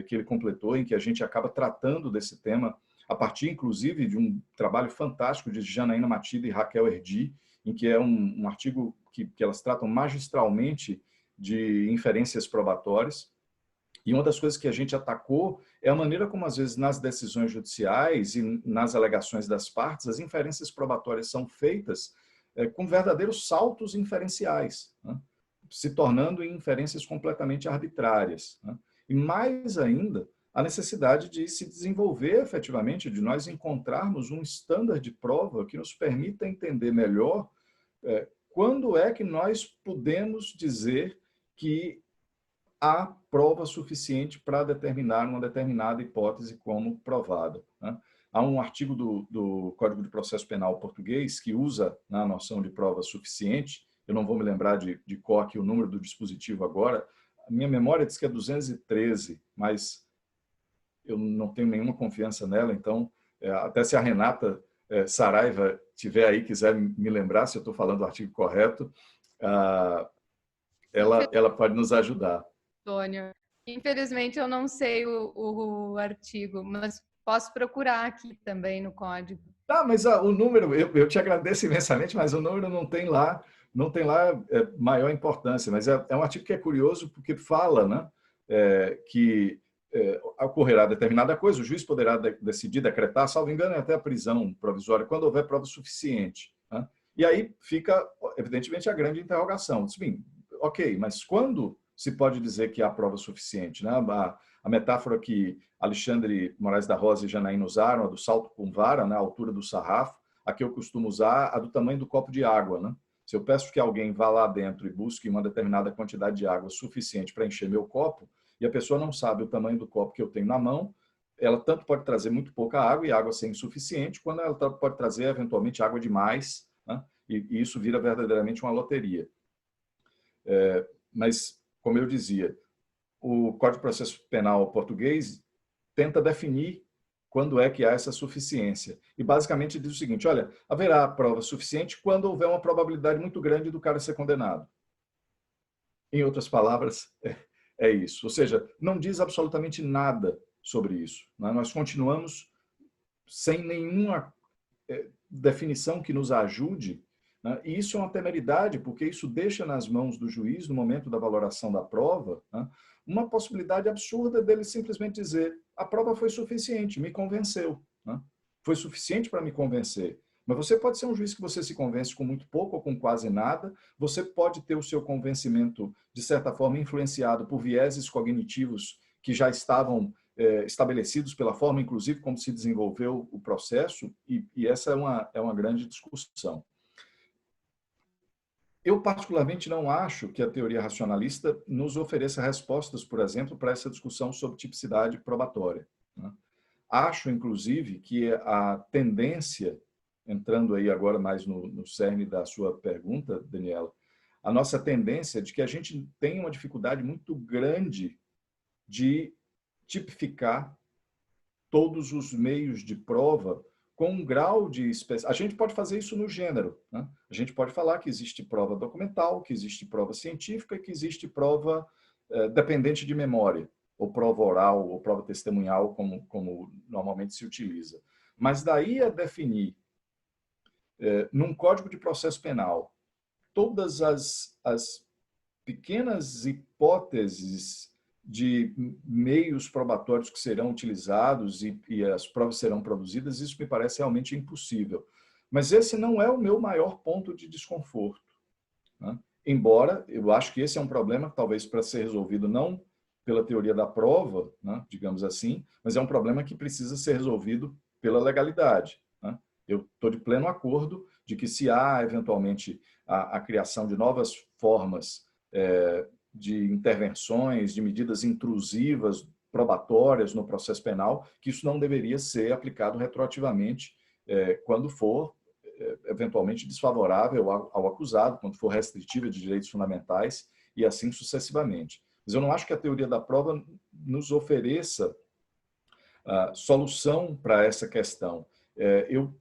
que ele completou, em que a gente acaba tratando desse tema a partir, inclusive, de um trabalho fantástico de Janaína Matida e Raquel Erdi, em que é um artigo que elas tratam magistralmente de inferências probatórias. E uma das coisas que a gente atacou é a maneira como, às vezes, nas decisões judiciais e nas alegações das partes, as inferências probatórias são feitas com verdadeiros saltos inferenciais, né? Se tornando inferências completamente arbitrárias, né? E mais ainda, a necessidade de se desenvolver efetivamente, de nós encontrarmos um estándar de prova que nos permita entender melhor quando é que nós podemos dizer que há prova suficiente para determinar uma determinada hipótese como provada, né? Há um artigo do Código de Processo Penal português que usa a noção de prova suficiente. Eu não vou me lembrar de cor aqui o número do dispositivo agora. A minha memória diz que é 213, mas eu não tenho nenhuma confiança nela, então, até se a Renata Saraiva tiver aí, quiser me lembrar se eu estou falando o artigo correto, ela pode nos ajudar. Antônio, infelizmente eu não sei o artigo, mas posso procurar aqui também no código. Tá, mas o número, eu te agradeço imensamente, mas o número não tem lá maior importância. Mas é um artigo que é curioso porque fala, né, que ocorrerá determinada coisa, o juiz poderá decidir, decretar, salvo engano, até a prisão provisória, quando houver prova suficiente. Né? E aí fica, evidentemente, a grande interrogação. Bem, ok, mas quando se pode dizer que há prova suficiente? Né? A metáfora que Alexandre Moraes da Rosa e Janaína usaram, a do salto com vara, né, a altura do sarrafo, a que eu costumo usar, a do tamanho do copo de água. Né? Se eu peço que alguém vá lá dentro e busque uma determinada quantidade de água suficiente para encher meu copo, e a pessoa não sabe o tamanho do copo que eu tenho na mão, ela tanto pode trazer muito pouca água e água ser insuficiente, quando ela pode trazer, eventualmente, água demais, né? E isso vira verdadeiramente uma loteria. Mas, como eu dizia, o Código de Processo Penal português tenta definir quando é que há essa suficiência. E, basicamente, diz o seguinte, olha, haverá prova suficiente quando houver uma probabilidade muito grande do cara ser condenado. Em outras palavras, é isso. Ou seja, não diz absolutamente nada sobre isso. Né? Nós continuamos sem nenhuma definição que nos ajude, né? E isso é uma temeridade, porque isso deixa nas mãos do juiz, no momento da valoração da prova, né, uma possibilidade absurda dele simplesmente dizer a prova foi suficiente, me convenceu. Né? Foi suficiente para me convencer. Mas você pode ser um juiz que você se convence com muito pouco ou com quase nada, você pode ter o seu convencimento, de certa forma, influenciado por vieses cognitivos que já estavam estabelecidos pela forma, inclusive, como se desenvolveu o processo, e essa é uma grande discussão. Eu, particularmente, não acho que a teoria racionalista nos ofereça respostas, por exemplo, para essa discussão sobre tipicidade probatória. Né? Acho, inclusive, que a tendência, entrando aí agora mais no cerne da sua pergunta, Daniela, a nossa tendência é de que a gente tem uma dificuldade muito grande de tipificar todos os meios de prova com um grau de... A gente pode fazer isso no gênero. Né? A gente pode falar que existe prova documental, que existe prova científica e que existe prova dependente de memória, ou prova oral, ou prova testemunhal, como normalmente se utiliza. Mas daí a definir, num Código de Processo Penal, todas as pequenas hipóteses de meios probatórios que serão utilizados e as provas serão produzidas, isso me parece realmente impossível. Mas esse não é o meu maior ponto de desconforto. Né? Embora eu acho que esse é um problema, talvez, para ser resolvido não pela teoria da prova, né, digamos assim, mas é um problema que precisa ser resolvido pela legalidade. Né? Eu estou de pleno acordo de que se há, eventualmente, a criação de novas formas de intervenções, de medidas intrusivas, probatórias no processo penal, que isso não deveria ser aplicado retroativamente quando for eventualmente desfavorável ao acusado, quando for restritiva de direitos fundamentais e assim sucessivamente. Mas eu não acho que a teoria da prova nos ofereça solução para essa questão. Eu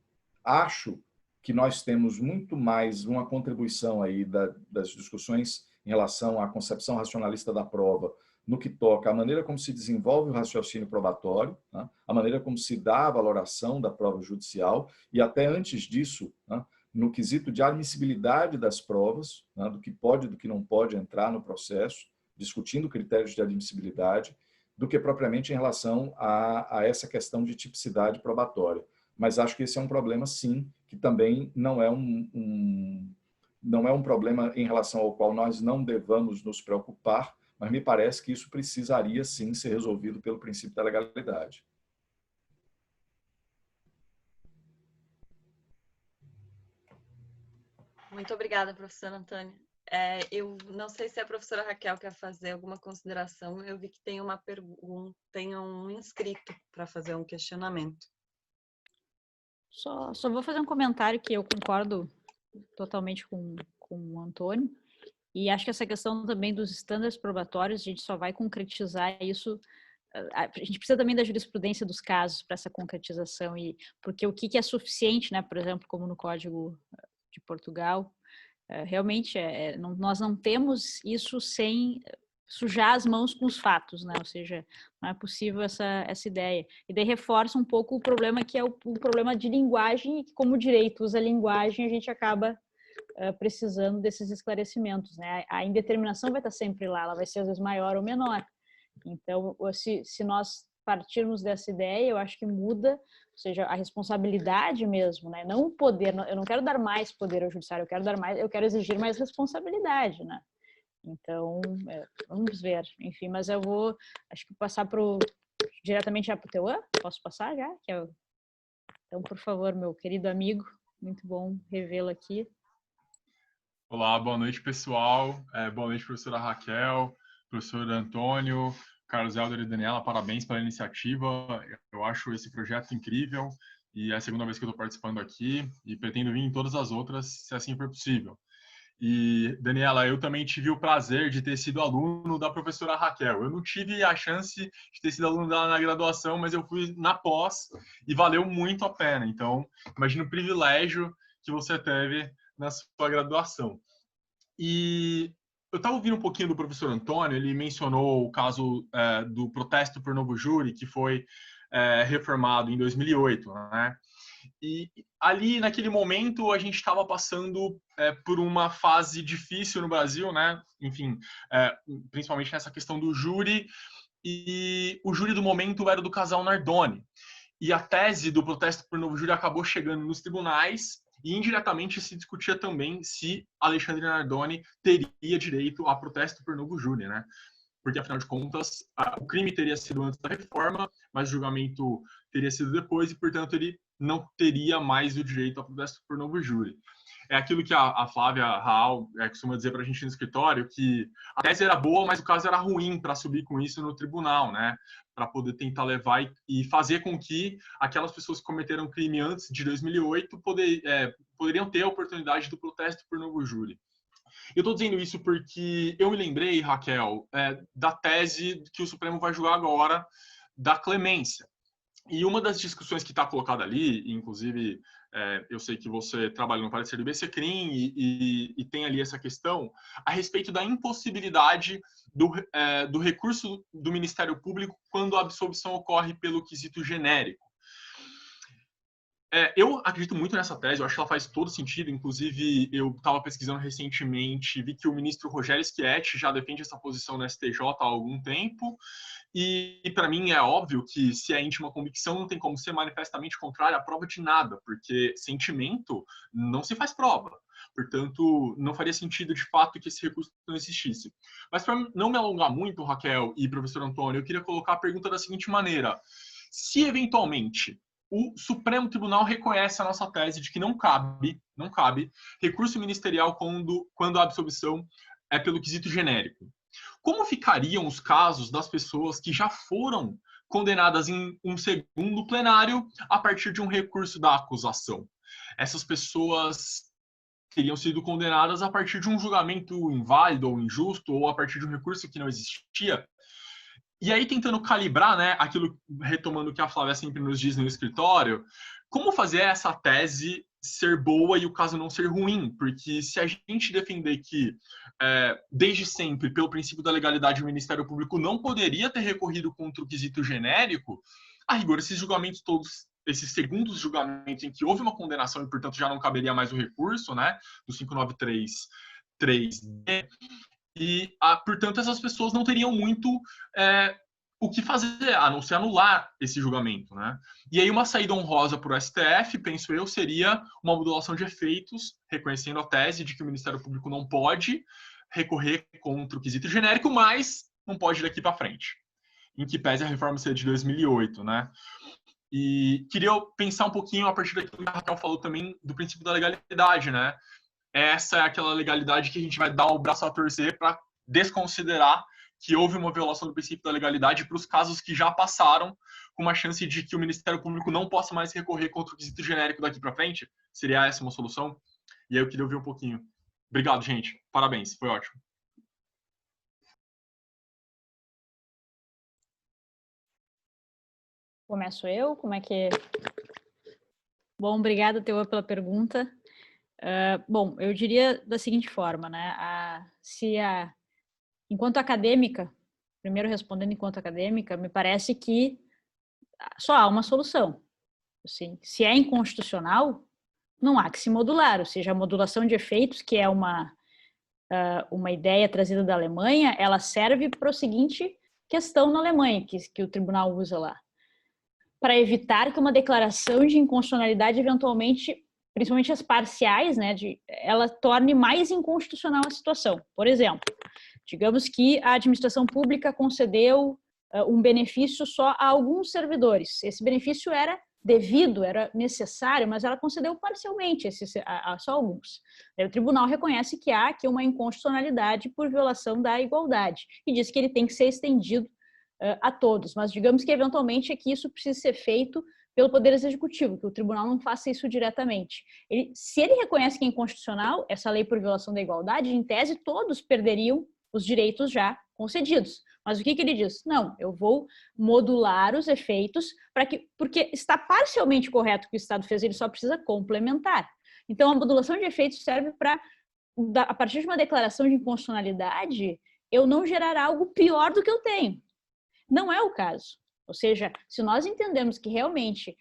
acho que nós temos muito mais uma contribuição aí das discussões em relação à concepção racionalista da prova, no que toca à maneira como se desenvolve o raciocínio probatório, né? A maneira como se dá a valoração da prova judicial e até antes disso, né? No quesito de admissibilidade das provas, né? Do que pode e do que não pode entrar no processo, discutindo critérios de admissibilidade, do que propriamente em relação a essa questão de tipicidade probatória. Mas acho que esse é um problema, sim, que também não é não é um problema em relação ao qual nós não devamos nos preocupar, mas me parece que isso precisaria, sim, ser resolvido pelo princípio da legalidade. Muito obrigada, professora Antônia. Eu não sei se a professora Raquel quer fazer alguma consideração. Eu vi que tem uma pergunta, tem um inscrito para fazer um questionamento. Só vou fazer um comentário que eu concordo totalmente com o Antônio. E acho que essa questão também dos estándares probatórios, a gente só vai concretizar isso. A gente precisa também da jurisprudência dos casos para essa concretização, porque o que é suficiente, né? Por exemplo, como no Código de Portugal, realmente nós não temos isso sem sujar as mãos com os fatos, né? Ou seja, não é possível essa ideia. E daí reforça um pouco o problema que é o problema de linguagem, e que como o direito usa a linguagem, a gente acaba precisando desses esclarecimentos, né? A indeterminação vai estar sempre lá, ela vai ser às vezes maior ou menor. Então, se nós partirmos dessa ideia, eu acho que muda, ou seja, a responsabilidade mesmo, né? Não o poder, eu não quero dar mais poder ao judiciário, eu quero exigir mais responsabilidade, né? Então, vamos ver, enfim, mas eu vou, acho que passar diretamente já para o Teuan, posso passar já? Então, por favor, meu querido amigo, muito bom revê-lo aqui. Olá, boa noite, pessoal. Boa noite, professora Raquel, professor Antônio, Carlos Helder e Daniela, parabéns pela iniciativa. Eu acho esse projeto incrível e é a segunda vez que eu estou participando aqui e pretendo vir em todas as outras, se assim for possível. E, Daniela, eu também tive o prazer de ter sido aluno da professora Raquel. Eu não tive a chance de ter sido aluno dela na graduação, mas eu fui na pós e valeu muito a pena. Então, imagina o privilégio que você teve na sua graduação. E eu estava ouvindo um pouquinho do professor Antônio, ele mencionou o caso do protesto por novo júri, que foi reformado em 2008, né? E ali, naquele momento, a gente estava passando por uma fase difícil no Brasil, né? Enfim, principalmente nessa questão do júri, e o júri do momento era do casal Nardoni. E a tese do protesto por novo júri acabou chegando nos tribunais e indiretamente se discutia também se Alexandre Nardoni teria direito a protesto por novo júri, né? Porque, afinal de contas, o crime teria sido antes da reforma, mas o julgamento teria sido depois e, portanto, ele não teria mais o direito a protesto por novo júri. É aquilo que a Flávia Raal costuma dizer para a gente no escritório, que a tese era boa, mas o caso era ruim para subir com isso no tribunal, né? Para poder tentar levar e fazer com que aquelas pessoas que cometeram crime antes de 2008 poderiam ter a oportunidade do protesto por novo júri. Eu estou dizendo isso porque eu me lembrei, Raquel, da tese que o Supremo vai julgar agora, da clemência. E uma das discussões que está colocada ali, inclusive eu sei que você trabalha no parecer do BCCRIM e tem ali essa questão a respeito da impossibilidade do recurso do Ministério Público quando a absolvição ocorre pelo quesito genérico. Eu acredito muito nessa tese, eu acho que ela faz todo sentido. Inclusive, eu estava pesquisando recentemente, vi que o ministro Rogério Schietti já defende essa posição no STJ há algum tempo. E para mim é óbvio que se é íntima convicção, não tem como ser manifestamente contrária à prova de nada, porque sentimento não se faz prova. Portanto, não faria sentido de fato que esse recurso não existisse. Mas para não me alongar muito, Raquel e professor Antônio, eu queria colocar a pergunta da seguinte maneira: se eventualmente o Supremo Tribunal reconhece a nossa tese de que não cabe recurso ministerial quando a absolvição é pelo quesito genérico, como ficariam os casos das pessoas que já foram condenadas em um segundo plenário a partir de um recurso da acusação? Essas pessoas teriam sido condenadas a partir de um julgamento inválido ou injusto, ou a partir de um recurso que não existia? E aí, tentando calibrar, né, aquilo, retomando o que a Flávia sempre nos diz no escritório, como fazer essa tese ser boa e o caso não ser ruim? Porque se a gente defender que, desde sempre, pelo princípio da legalidade, o Ministério Público não poderia ter recorrido contra o quesito genérico, a rigor, esses julgamentos todos, esses segundos julgamentos em que houve uma condenação e, portanto, já não caberia mais o recurso, né, do 593.3D, e, portanto, essas pessoas não teriam muito o que fazer, a não ser anular esse julgamento, né? E aí uma saída honrosa para o STF, penso eu, seria uma modulação de efeitos, reconhecendo a tese de que o Ministério Público não pode recorrer contra o quesito genérico, mas não pode ir daqui para frente, em que pese a reforma ser de 2008, né? E queria pensar um pouquinho, a partir daquilo que a Raquel falou também, do princípio da legalidade, né? Essa é aquela legalidade que a gente vai dar o braço a torcer para desconsiderar que houve uma violação do princípio da legalidade para os casos que já passaram, com uma chance de que o Ministério Público não possa mais recorrer contra o quesito genérico daqui para frente? Seria essa uma solução? E aí eu queria ouvir um pouquinho. Obrigado, gente. Parabéns, foi ótimo. Começo eu? Como é que... Bom, obrigada, Teuan, pela pergunta. Bom, eu diria da seguinte forma, né? Se enquanto acadêmica, primeiro respondendo enquanto acadêmica, me parece que só há uma solução. Assim, se é inconstitucional, não há que se modular, ou seja, a modulação de efeitos, que é uma ideia trazida da Alemanha, ela serve para a seguinte questão na Alemanha, que o tribunal usa lá, para evitar que uma declaração de inconstitucionalidade, eventualmente, principalmente as parciais, né, ela torne mais inconstitucional a situação. Por exemplo, digamos que a administração pública concedeu um benefício só a alguns servidores. Esse benefício era devido, era necessário, mas ela concedeu parcialmente a só alguns. Aí o tribunal reconhece que há aqui uma inconstitucionalidade por violação da igualdade e diz que ele tem que ser estendido a todos, mas digamos que eventualmente é que isso precisa ser feito pelo Poder Executivo, que o tribunal não faça isso diretamente. Se ele reconhece que é inconstitucional essa lei por violação da igualdade, em tese todos perderiam os direitos já concedidos. Mas o que ele diz? Não, eu vou modular os efeitos porque está parcialmente correto o que o Estado fez, ele só precisa complementar. Então, a modulação de efeitos serve para, a partir de uma declaração de inconstitucionalidade, eu não gerar algo pior do que eu tenho. Não é o caso. Ou seja, se nós entendemos que realmente,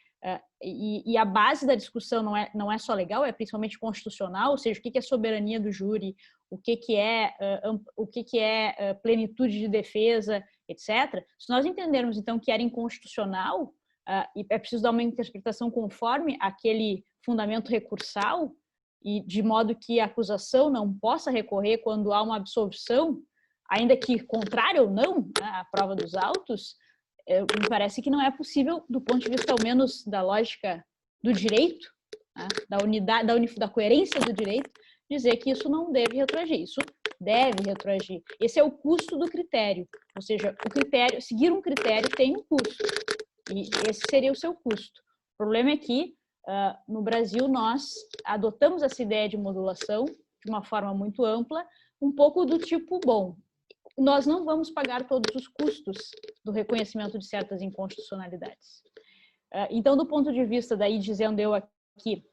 e a base da discussão não é só legal, é principalmente constitucional, ou seja, o que é soberania do júri, o que é plenitude de defesa, etc. Se nós entendermos, então, que era inconstitucional, e é preciso dar uma interpretação conforme aquele fundamento recursal, e de modo que a acusação não possa recorrer quando há uma absolvição, ainda que contrária ou não, né, à prova dos autos, me parece que não é possível, do ponto de vista, ao menos, da lógica do direito, né, da unidade, da coerência do direito, dizer que isso não deve retroagir. Isso deve retroagir. Esse é o custo do critério. Ou seja, seguir um critério tem um custo. E esse seria o seu custo. O problema é que, no Brasil, nós adotamos essa ideia de modulação de uma forma muito ampla, um pouco do tipo, bom, nós não vamos pagar todos os custos do reconhecimento de certas inconstitucionalidades. Então, do ponto de vista, daí dizendo eu aqui,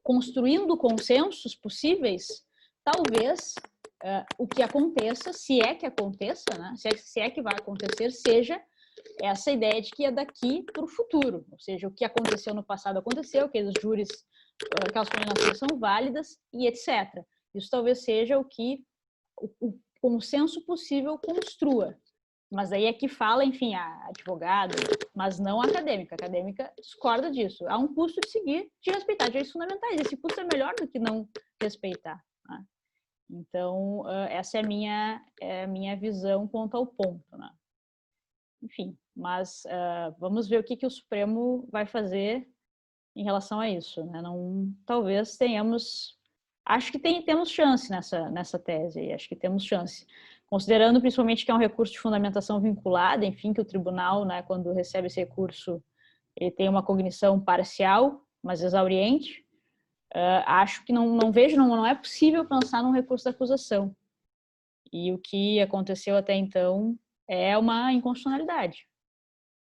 construindo consensos possíveis, talvez o que aconteça, se é que aconteça, né, se é que vai acontecer, seja essa ideia de que é daqui para o futuro, ou seja, o que aconteceu no passado aconteceu, que os júris, aquelas condenações são válidas e etc. Isso talvez seja o que o consenso possível construa. Mas aí é que fala, enfim, a advogada, mas não a acadêmica. A acadêmica discorda disso. Há um custo de seguir, de respeitar direitos fundamentais. Esse custo é melhor do que não respeitar. Né? Então, essa é a minha visão quanto ao ponto. Né? Enfim, mas vamos ver o que o Supremo vai fazer em relação a isso. Né? Não, talvez tenhamos... Acho que temos chance nessa tese, acho que temos chance. Considerando principalmente que é um recurso de fundamentação vinculada, enfim, que o tribunal, né, quando recebe esse recurso, ele tem uma cognição parcial, mas exauriente, acho que não vejo, não é possível pensar num recurso da acusação. E o que aconteceu até então é uma inconstitucionalidade.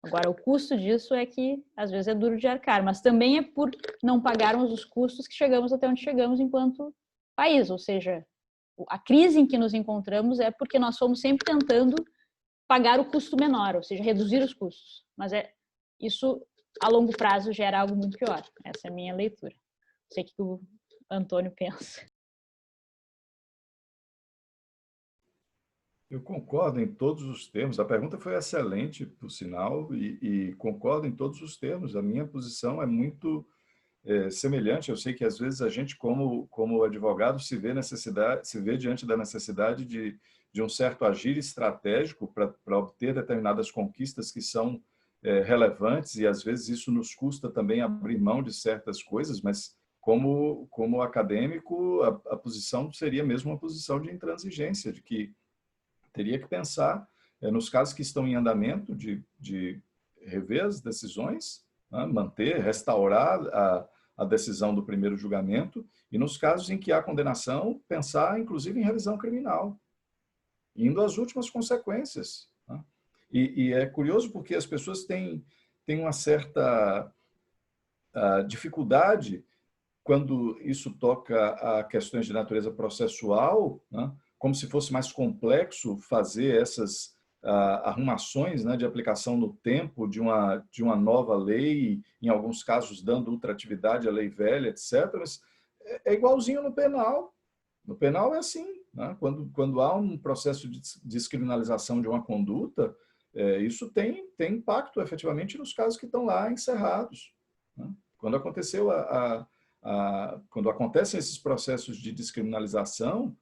Agora, o custo disso é que, às vezes, é duro de arcar, mas também é por não pagarmos os custos que chegamos até onde chegamos enquanto país, ou seja, a crise em que nos encontramos é porque nós fomos sempre tentando pagar o custo menor, ou seja, reduzir os custos. Mas isso, a longo prazo, gera algo muito pior. Essa é a minha leitura. Não sei o que o Antônio pensa. Eu concordo em todos os termos. A pergunta foi excelente, por sinal, e concordo em todos os termos. A minha posição é muito semelhante. Eu sei que, às vezes, a gente, como advogado, se vê diante da necessidade de um certo agir estratégico para obter determinadas conquistas que são relevantes, e, às vezes, isso nos custa também abrir mão de certas coisas, mas, como acadêmico, a posição seria mesmo uma posição de intransigência, de que teria que pensar nos casos que estão em andamento de rever as decisões, né, manter, restaurar a decisão do primeiro julgamento, e nos casos em que há condenação, pensar inclusive em revisão criminal, indo às últimas consequências. Né? E é curioso porque as pessoas têm uma certa dificuldade quando isso toca a questões de natureza processual, né? como se fosse mais complexo fazer essas arrumações, né, de aplicação no tempo de uma nova lei, em alguns casos dando ultratividade à lei velha, etc. Mas é igualzinho no penal. No penal é assim, né? Quando há um processo de descriminalização de uma conduta, isso tem impacto efetivamente nos casos que estão lá encerrados, né? Quando acontecem esses processos de descriminalização,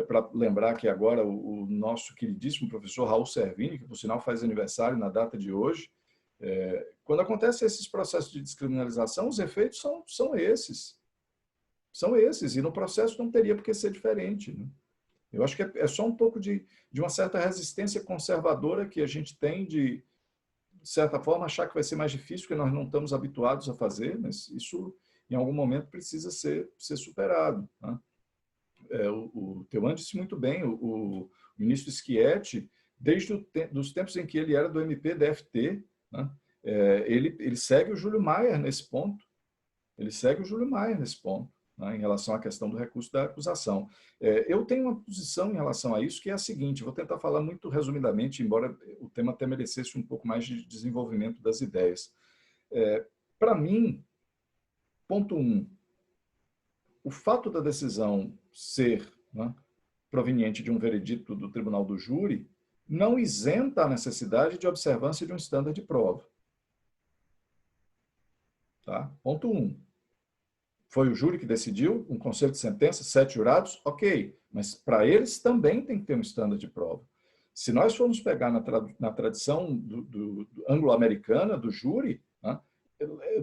para lembrar que agora o nosso queridíssimo professor Raul Servini, que por sinal faz aniversário na data de hoje, quando acontecem esses processos de descriminalização, os efeitos são esses. São esses, e no processo não teria por que ser diferente, né? Eu acho que é só um pouco de uma certa resistência conservadora que a gente tem de certa forma, achar que vai ser mais difícil, porque nós não estamos habituados a fazer, mas isso, em algum momento, precisa ser superado, né? O Teuan disse muito bem, o ministro Schietti, desde os tempos em que ele era do MPDFT, né, ele segue o Júlio Maier nesse ponto. Ele segue o Júlio Maier nesse ponto, né, em relação à questão do recurso da acusação. Eu tenho uma posição em relação a isso, que é a seguinte, vou tentar falar muito resumidamente, embora o tema até merecesse um pouco mais de desenvolvimento das ideias. Para mim, ponto 1, o fato da decisão ser, né, proveniente de um veredito do tribunal do júri não isenta a necessidade de observância de um estándar de prova. Tá? Ponto 1. Foi o júri que decidiu, um conselho de sentença, 7 jurados, ok, mas para eles também tem que ter um estándar de prova. Se nós formos pegar na tradição do anglo-americana, do júri, né,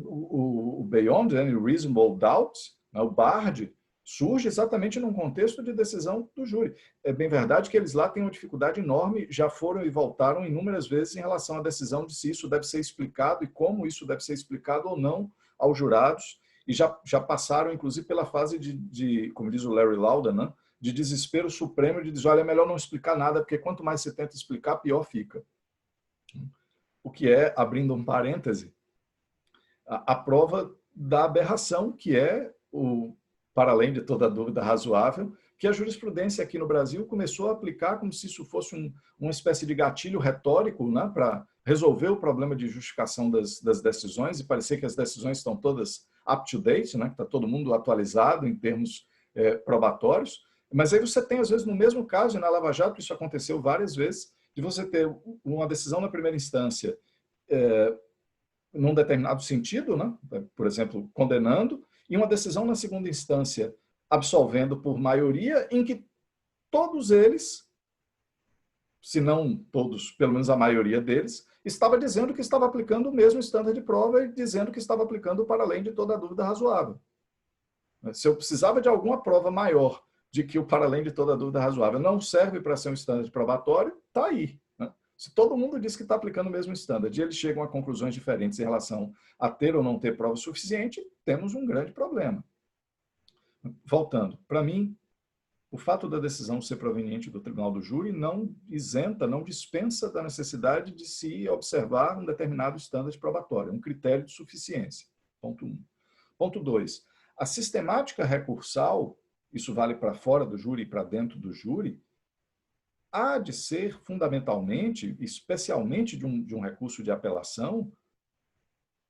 o Beyond Any Reasonable Doubt, né, o BARD, surge exatamente num contexto de decisão do júri. É bem verdade que eles lá têm uma dificuldade enorme, já foram e voltaram inúmeras vezes em relação à decisão de se isso deve ser explicado e como isso deve ser explicado ou não aos jurados, e já passaram, inclusive, pela fase como diz o Larry Lauder, né, de desespero supremo, de dizer, olha, é melhor não explicar nada, porque quanto mais você tenta explicar, pior fica. O que é, abrindo um parêntese, a prova da aberração, que é, para além de toda dúvida razoável, que a jurisprudência aqui no Brasil começou a aplicar como se isso fosse uma espécie de gatilho retórico, né, para resolver o problema de justificação das decisões e parecer que as decisões estão todas up-to-date, né, que está todo mundo atualizado em termos probatórios. Mas aí você tem, às vezes, no mesmo caso, e na Lava Jato isso aconteceu várias vezes, de você ter uma decisão na primeira instância num determinado sentido, né, por exemplo, condenando, e uma decisão na segunda instância absolvendo por maioria, em que todos eles, se não todos, pelo menos a maioria deles, estava dizendo que estava aplicando o mesmo estándar de prova e dizendo que estava aplicando para além de toda dúvida razoável. Se eu precisava de alguma prova maior de que o para além de toda dúvida razoável não serve para ser um estándar de probatório, está aí, né? Se todo mundo diz que está aplicando o mesmo estándar e eles chegam a conclusões diferentes em relação a ter ou não ter prova suficiente, temos um grande problema. Voltando, para mim, o fato da decisão ser proveniente do tribunal do júri não isenta, não dispensa da necessidade de se observar um determinado estándar de probatório, um critério de suficiência. Ponto 1. Ponto 2. A sistemática recursal, isso vale para fora do júri e para dentro do júri, há de ser fundamentalmente, especialmente de um recurso de apelação,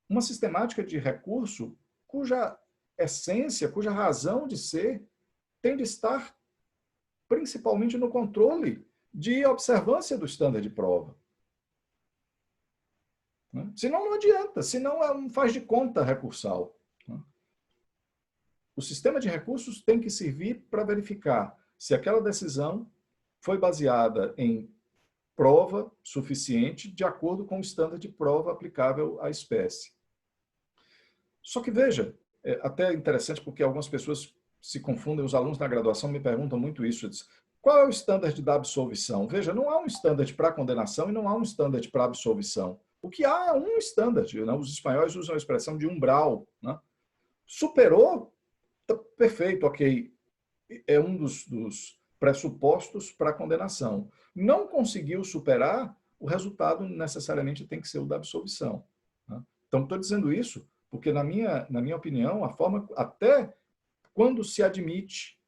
uma sistemática de recurso cuja essência, cuja razão de ser tem de estar principalmente no controle de observância do estándar de prova. Senão não adianta, senão é um faz de conta recursal. O sistema de recursos tem que servir para verificar se aquela decisão foi baseada em prova suficiente de acordo com o estándar de prova aplicável à espécie. Só que, veja, é até interessante porque algumas pessoas se confundem, os alunos na graduação me perguntam muito isso, dizem, qual é o estándar da absolvição? Veja, não há um estándar para condenação e não há um estándar para absolvição. O que há é um estándar, né? Os espanhóis usam a expressão de umbral, né? Superou, tá perfeito, ok, é um dos pressupostos para a condenação. Não conseguiu superar, o resultado necessariamente tem que ser o da absolvição, né? Então, estou dizendo isso porque, na minha opinião, a forma, até quando se admite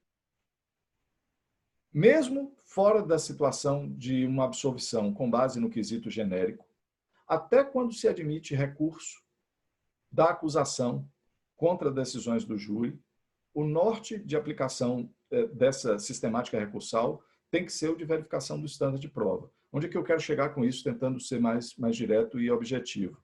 mesmo fora da situação de uma absolvição com base no quesito genérico, até quando se admite recurso da acusação contra decisões do júri, o norte de aplicação dessa sistemática recursal tem que ser o de verificação do estándar de prova. Onde é que eu quero chegar com isso, tentando ser mais direto e objetivo?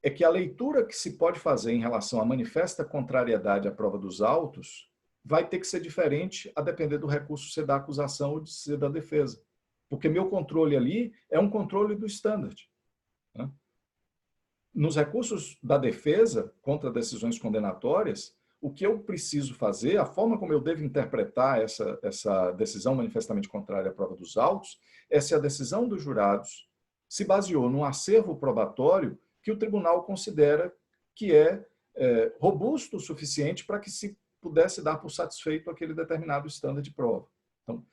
É que a leitura que se pode fazer em relação à manifesta contrariedade à prova dos autos vai ter que ser diferente a depender do recurso ser da acusação ou de ser da defesa. Porque meu controle ali é um controle do standard. Né? Nos recursos da defesa contra decisões condenatórias, o que eu preciso fazer, a forma como eu devo interpretar essa decisão manifestamente contrária à prova dos autos, é se a decisão dos jurados se baseou num acervo probatório que o tribunal considera que é robusto o suficiente para que se pudesse dar por satisfeito aquele determinado estándar de prova. Então,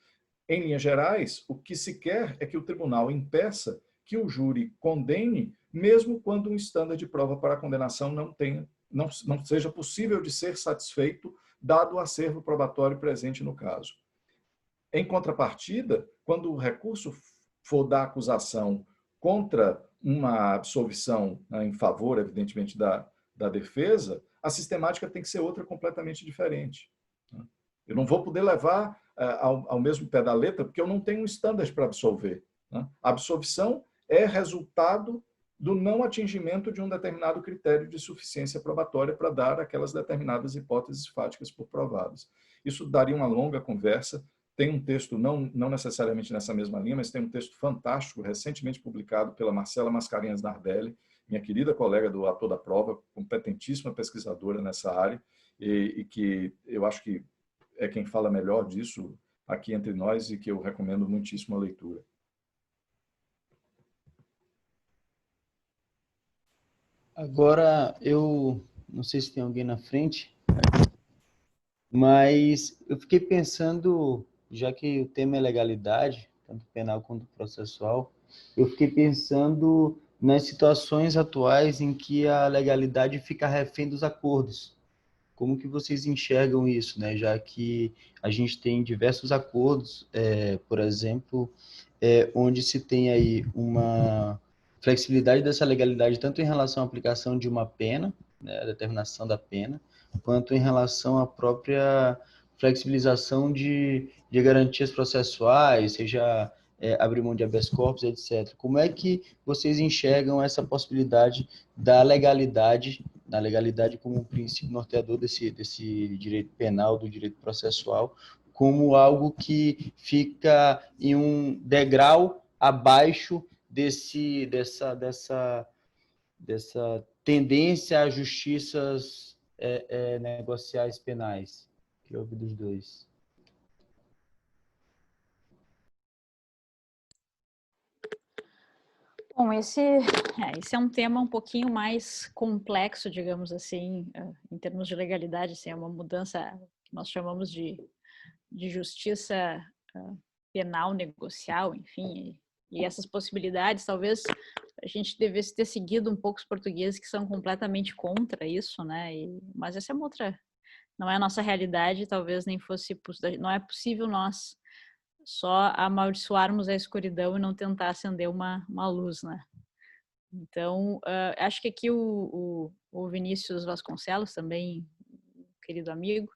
em linhas gerais, o que se quer é que o tribunal impeça que o júri condene, mesmo quando um estándar de prova para a condenação não seja possível de ser satisfeito, dado o acervo probatório presente no caso. Em contrapartida, quando o recurso for da acusação contra uma absolvição, né, em favor, evidentemente, da defesa, a sistemática tem que ser outra completamente diferente. Eu não vou poder levar ao mesmo pé da letra, porque eu não tenho um standard para absolver. Né? A absolvição é resultado do não atingimento de um determinado critério de suficiência probatória para dar aquelas determinadas hipóteses fáticas por provadas. Isso daria uma longa conversa. Tem um texto, não necessariamente nessa mesma linha, mas tem um texto fantástico, recentemente publicado pela Marcela Mascarenhas Nardelli, minha querida colega do Ator da Prova, competentíssima pesquisadora nessa área, e que eu acho que é quem fala melhor disso aqui entre nós e que eu recomendo muitíssimo a leitura. Agora, eu não sei se tem alguém na frente, mas eu fiquei pensando, já que o tema é legalidade, tanto penal quanto processual, eu fiquei pensando nas situações atuais em que a legalidade fica refém dos acordos. Como que vocês enxergam isso, né? Já que a gente tem diversos acordos, por exemplo, onde se tem aí uma flexibilidade dessa legalidade, tanto em relação à aplicação de uma pena, né, a determinação da pena, quanto em relação à própria flexibilização de garantias processuais, seja abrir mão de habeas corpus, etc. Como é que vocês enxergam essa possibilidade da legalidade, na legalidade como um princípio norteador desse direito penal, do direito processual, como algo que fica em um degrau abaixo dessa tendência a justiças negociais penais, que houve dos dois? Bom, esse é um tema um pouquinho mais complexo, digamos assim, em termos de legalidade, assim, é uma mudança que nós chamamos de justiça penal negocial, enfim, e essas possibilidades, talvez a gente devesse ter seguido um pouco os portugueses que são completamente contra isso, né? Mas essa é uma outra, não é a nossa realidade, talvez nem fosse, não é possível nós só amaldiçoarmos a escuridão e não tentar acender uma luz, né? Então, acho que aqui o Vinícius Vasconcelos, também querido amigo,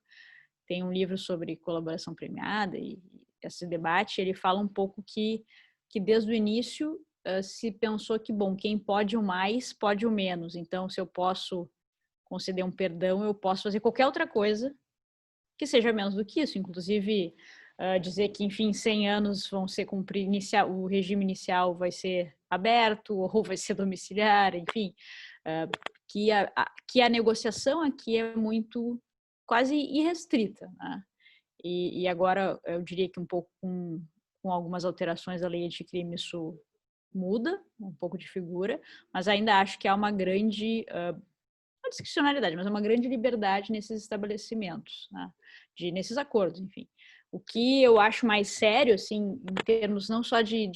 tem um livro sobre colaboração premiada e esse debate, ele fala um pouco que desde o início se pensou que, bom, quem pode o mais, pode o menos. Então, se eu posso conceder um perdão, eu posso fazer qualquer outra coisa que seja menos do que isso, inclusive dizer que, enfim, 100 anos vão ser cumpridos, o regime inicial vai ser aberto ou vai ser domiciliar, enfim, que a negociação aqui é muito quase irrestrita, né? E agora eu diria que um pouco com algumas alterações da lei de crime isso muda um pouco de figura, mas ainda acho que há uma grande não discricionariedade, mas é uma grande liberdade nesses estabelecimentos, né? Nesses acordos, enfim. O que eu acho mais sério, assim, em termos não só em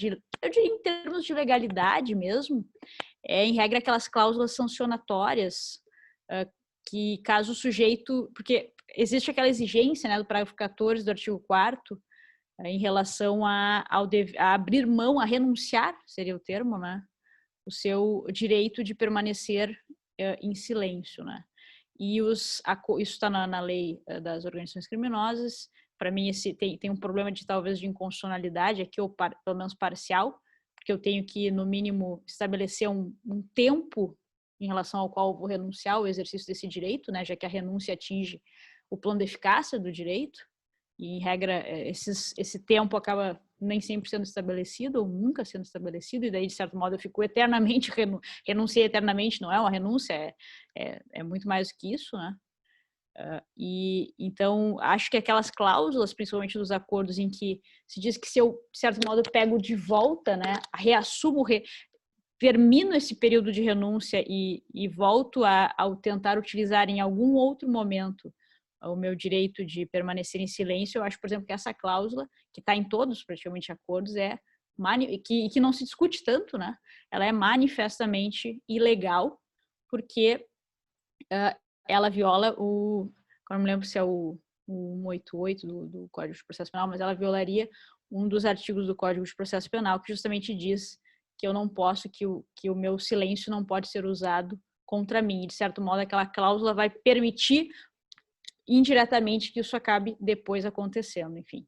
termos de legalidade mesmo, é, em regra, aquelas cláusulas sancionatórias que caso o sujeito... Porque existe aquela exigência, né, do parágrafo 14 do artigo 4º, em relação a abrir mão, a renunciar, seria o termo, né, o seu direito de permanecer em silêncio, né. E isso está na lei das organizações criminosas. Para mim, tem um problema talvez de inconstitucionalidade aqui, ou pelo menos parcial, porque eu tenho que, no mínimo, estabelecer um tempo em relação ao qual eu vou renunciar ao exercício desse direito, né, já que a renúncia atinge o plano de eficácia do direito, e, em regra, esse tempo acaba nem sempre sendo estabelecido, ou nunca sendo estabelecido, e daí, de certo modo, eu fico eternamente, renunciei eternamente, não é uma renúncia, é muito mais do que isso, né? E então, acho que aquelas cláusulas, principalmente dos acordos, em que se diz que se eu, de certo modo, pego de volta, né, reassumo, termino esse período de renúncia e volto ao tentar utilizar em algum outro momento o meu direito de permanecer em silêncio, eu acho, por exemplo, que essa cláusula, que está em todos praticamente acordos, que não se discute tanto, né? Ela é manifestamente ilegal, porque ela viola agora não me lembro se é o 188 do Código de Processo Penal, mas ela violaria um dos artigos do Código de Processo Penal, que justamente diz que eu não posso, que o meu silêncio não pode ser usado contra mim. E, de certo modo, aquela cláusula vai permitir indiretamente que isso acabe depois acontecendo, enfim.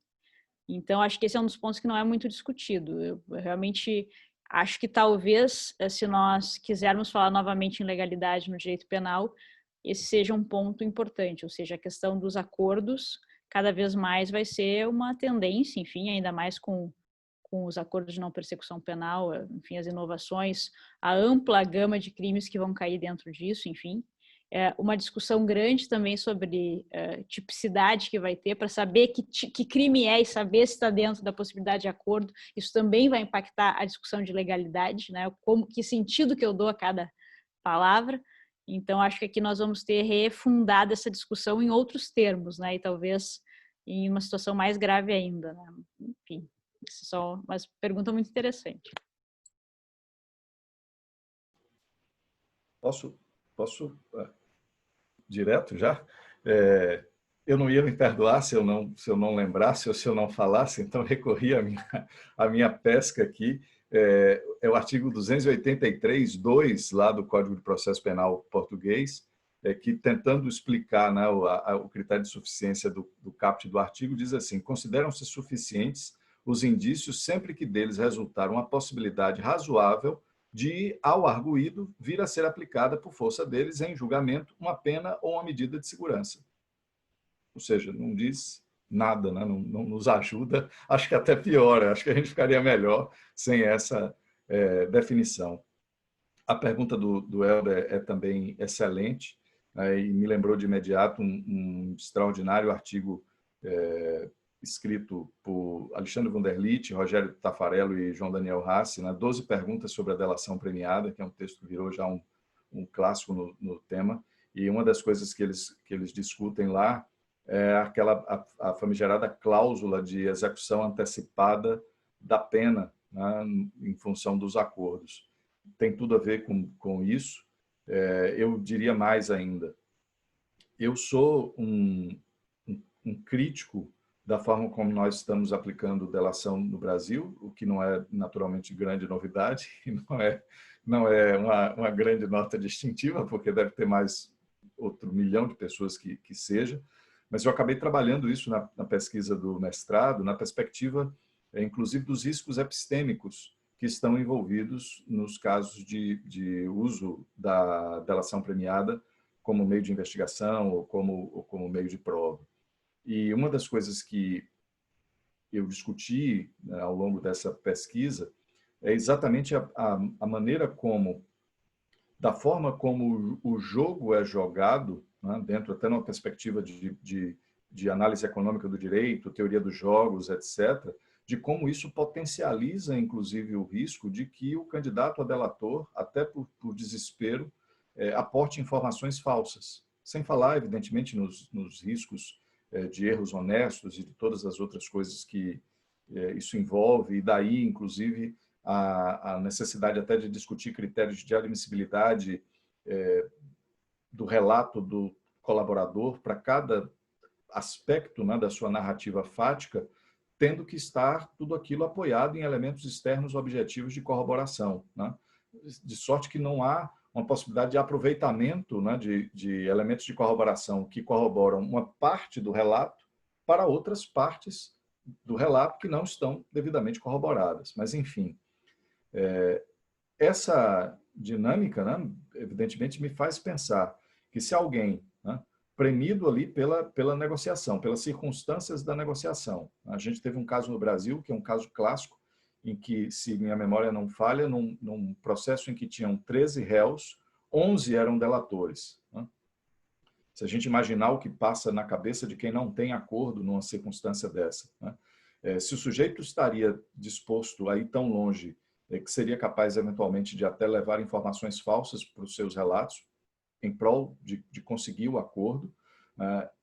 Então, acho que esse é um dos pontos que não é muito discutido. Eu realmente acho que talvez, se nós quisermos falar novamente em legalidade no direito penal, esse seja um ponto importante, ou seja, a questão dos acordos cada vez mais vai ser uma tendência, enfim, ainda mais com os acordos de não persecução penal, enfim, as inovações, a ampla gama de crimes que vão cair dentro disso, enfim. Uma discussão grande também sobre tipicidade que vai ter, para saber que crime é e saber se está dentro da possibilidade de acordo. Isso também vai impactar a discussão de legalidade, né? Que sentido que eu dou a cada palavra. Então, acho que aqui nós vamos ter refundado essa discussão em outros termos, né? E talvez em uma situação mais grave ainda, né? Enfim, isso é só uma pergunta muito interessante. Posso direto já? Eu não ia me perdoar se eu não lembrasse ou se eu não falasse, então recorri à minha pesca aqui. É o artigo 283(2) lá do Código de Processo Penal português, que, tentando explicar, né, o critério de suficiência do caput do artigo, diz assim: consideram-se suficientes os indícios sempre que deles resultar uma possibilidade razoável de, ao arguido, vir a ser aplicada por força deles em julgamento uma pena ou uma medida de segurança. Ou seja, não diz nada, né? Não nos ajuda, acho que até piora, acho que a gente ficaria melhor sem essa definição. A pergunta do Helder é também excelente, né? E me lembrou de imediato um extraordinário artigo escrito por Alexandre Wunderlich, Rogério Taffarello e João Daniel Rassi, né? 12 perguntas sobre a delação premiada, que é um texto que virou já um clássico no tema. E uma das coisas que eles discutem lá é a famigerada cláusula de execução antecipada da pena, né, em função dos acordos. Tem tudo a ver com isso. Eu diria mais ainda. Eu sou um crítico da forma como nós estamos aplicando delação no Brasil, o que não é naturalmente grande novidade, não é uma grande nota distintiva, porque deve ter mais outro milhão de pessoas que seja, mas eu acabei trabalhando isso na pesquisa do mestrado, na perspectiva, inclusive, dos riscos epistêmicos que estão envolvidos nos casos de uso da delação premiada como meio de investigação ou como meio de prova. E uma das coisas que eu discuti, né, ao longo dessa pesquisa é exatamente a maneira como, da forma como o jogo é jogado, né, dentro até numa perspectiva de análise econômica do direito, teoria dos jogos, etc., de como isso potencializa, inclusive, o risco de que o candidato a delator, até por desespero, aporte informações falsas. Sem falar, evidentemente, nos riscos de erros honestos e de todas as outras coisas que isso envolve, e daí, inclusive, a necessidade até de discutir critérios de admissibilidade do relato do colaborador para cada aspecto, né, da sua narrativa fática, tendo que estar tudo aquilo apoiado em elementos externos objetivos de corroboração, né? De sorte que não há uma possibilidade de aproveitamento, né, de elementos de corroboração que corroboram uma parte do relato para outras partes do relato que não estão devidamente corroboradas. Mas, enfim, essa dinâmica, né, evidentemente, me faz pensar que se alguém, né, premido ali pela negociação, pelas circunstâncias da negociação. A gente teve um caso no Brasil, que é um caso clássico, em que, se minha memória não falha, num processo em que tinham 13 réus, 11 eram delatores. Né? Se a gente imaginar o que passa na cabeça de quem não tem acordo numa circunstância dessa, né? Se o sujeito estaria disposto a ir tão longe, que seria capaz, eventualmente, de até levar informações falsas para os seus relatos, em prol de conseguir o acordo.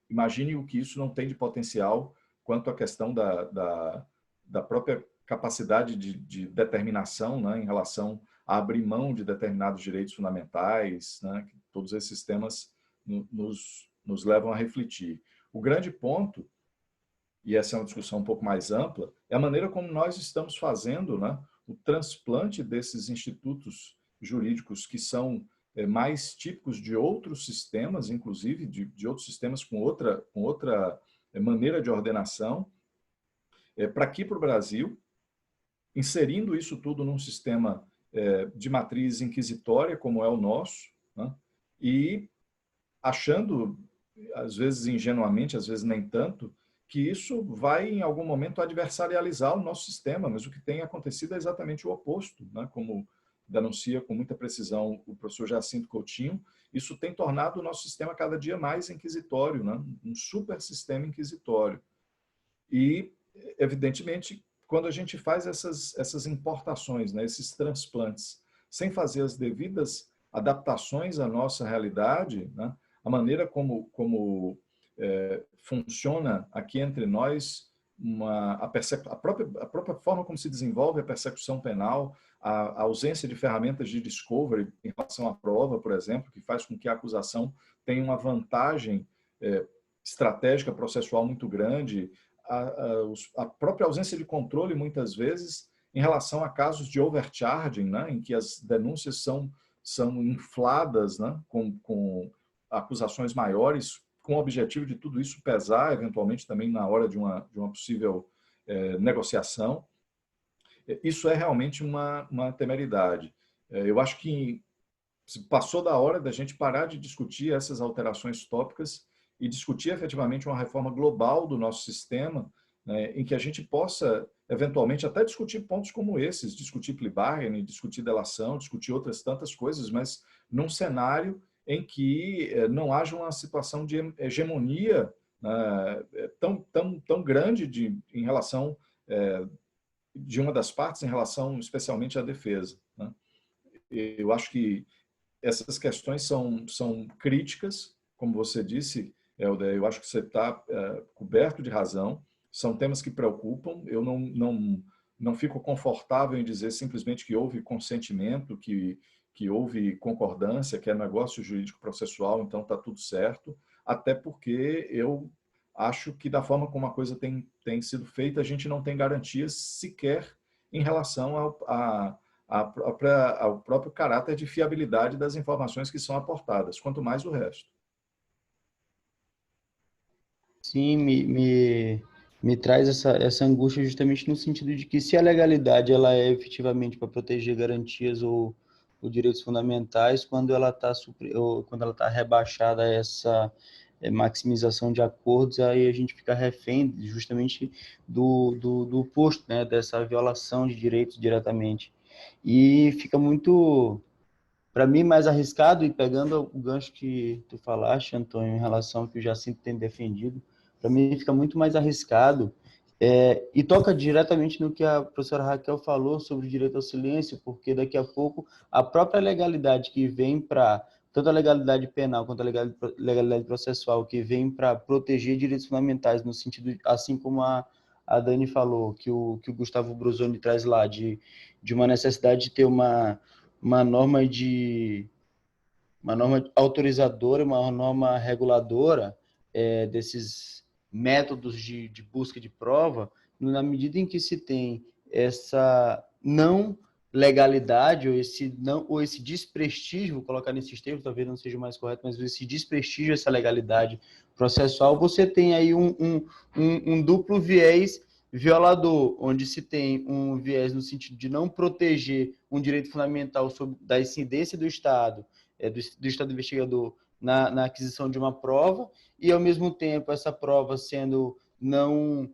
Imagine o que isso não tem de potencial quanto à questão da própria capacidade de determinação, né, em relação a abrir mão de determinados direitos fundamentais, né, que todos esses temas nos levam a refletir. O grande ponto, e essa é uma discussão um pouco mais ampla, é a maneira como nós estamos fazendo, né, o transplante desses institutos jurídicos que são mais típicos de outros sistemas, inclusive de outros sistemas com outra maneira de ordenação, para aqui para o Brasil, inserindo isso tudo num sistema de matriz inquisitória, como é o nosso, né? E achando, às vezes ingenuamente, às vezes nem tanto, que isso vai, em algum momento, adversarializar o nosso sistema, mas o que tem acontecido é exatamente o oposto, né? Como denuncia com muita precisão o professor Jacinto Coutinho, isso tem tornado o nosso sistema cada dia mais inquisitório, né? Um super sistema inquisitório. E, evidentemente, quando a gente faz essas importações, né? Esses transplantes, sem fazer as devidas adaptações à nossa realidade, né? A maneira como funciona aqui entre nós a própria forma como se desenvolve a persecução penal, a ausência de ferramentas de discovery em relação à prova, por exemplo, que faz com que a acusação tenha uma vantagem estratégica processual muito grande, a própria ausência de controle, muitas vezes, em relação a casos de overcharging, né, em que as denúncias são infladas, né, com acusações maiores, com o objetivo de tudo isso pesar, eventualmente, também na hora de uma possível negociação. Isso é realmente uma temeridade. Eu acho que passou da hora da gente parar de discutir essas alterações tópicas e discutir efetivamente uma reforma global do nosso sistema, né, em que a gente possa, eventualmente, até discutir pontos como esses, discutir plea bargaining, discutir delação, discutir outras tantas coisas, mas num cenário em que não haja uma situação de hegemonia tão grande em relação de uma das partes em relação especialmente à defesa, né? Eu acho que essas questões são críticas, como você disse, Helder, eu acho que você está coberto de razão, são temas que preocupam, eu não fico confortável em dizer simplesmente que houve consentimento, que houve concordância, que é negócio jurídico processual, então está tudo certo, até porque eu acho que da forma como a coisa tem sido feita, a gente não tem garantias sequer em relação ao próprio caráter de fiabilidade das informações que são aportadas, quanto mais o resto. Sim, me traz essa angústia justamente no sentido de que se a legalidade ela é efetivamente para proteger garantias ou direitos fundamentais, quando ela está rebaixada a essa maximização de acordos, aí a gente fica refém justamente do oposto, né, dessa violação de direitos diretamente. E fica muito, para mim, mais arriscado, e pegando o gancho que tu falaste, Antônio, em relação ao que o Jacinto tem defendido, para mim fica muito mais arriscado e toca diretamente no que a professora Raquel falou sobre o direito ao silêncio, porque daqui a pouco a própria legalidade que vem para, tanto a legalidade penal quanto a legalidade processual, que vem para proteger direitos fundamentais, no sentido, assim como a Dani falou, que o Gustavo Brusoni traz lá, de uma necessidade de ter uma norma autorizadora, uma norma reguladora desses métodos de busca de prova, na medida em que se tem essa não legalidade ou esse desprestígio, vou colocar nesses termos, talvez não seja o mais correto, mas esse desprestígio, essa legalidade processual, você tem aí um duplo viés violador, onde se tem um viés no sentido de não proteger um direito fundamental da incidência do Estado, do Estado investigador na aquisição de uma prova, e ao mesmo tempo essa prova sendo não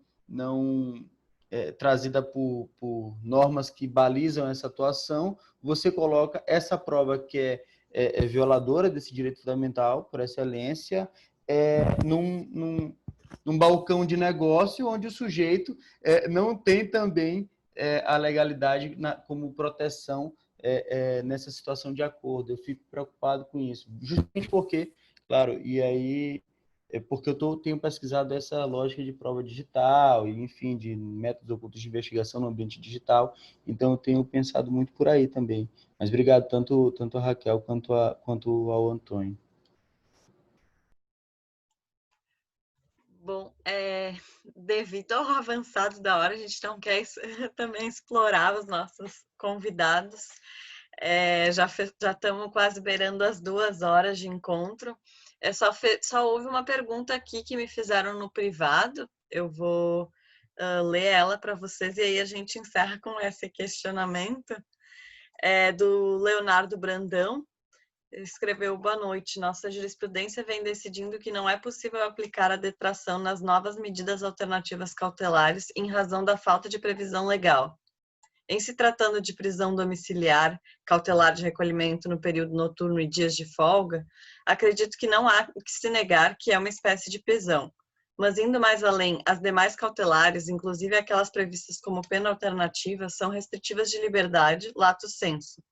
trazida por normas que balizam essa atuação, você coloca essa prova que é violadora desse direito fundamental, por excelência, num balcão de negócio onde o sujeito não tem também a legalidade como proteção nessa situação de acordo. Eu fico preocupado com isso, justamente porque, claro, e aí porque eu tenho pesquisado essa lógica de prova digital e, enfim, de métodos ocultos de investigação no ambiente digital, então eu tenho pensado muito por aí também. Mas obrigado tanto a Raquel quanto ao Antônio. Bom, devido ao avançado da hora, a gente não quer também explorar os nossos convidados. Já estamos quase beirando as 2 horas de encontro. Só houve uma pergunta aqui que me fizeram no privado. Eu vou ler ela para vocês e aí a gente encerra com esse questionamento. Do Leonardo Brandão. Ele escreveu: boa noite. Nossa jurisprudência vem decidindo que não é possível aplicar a detração nas novas medidas alternativas cautelares em razão da falta de previsão legal. Em se tratando de prisão domiciliar, cautelar de recolhimento no período noturno e dias de folga, acredito que não há que se negar que é uma espécie de prisão. Mas indo mais além, as demais cautelares, inclusive aquelas previstas como pena alternativa, são restritivas de liberdade, lato sensu.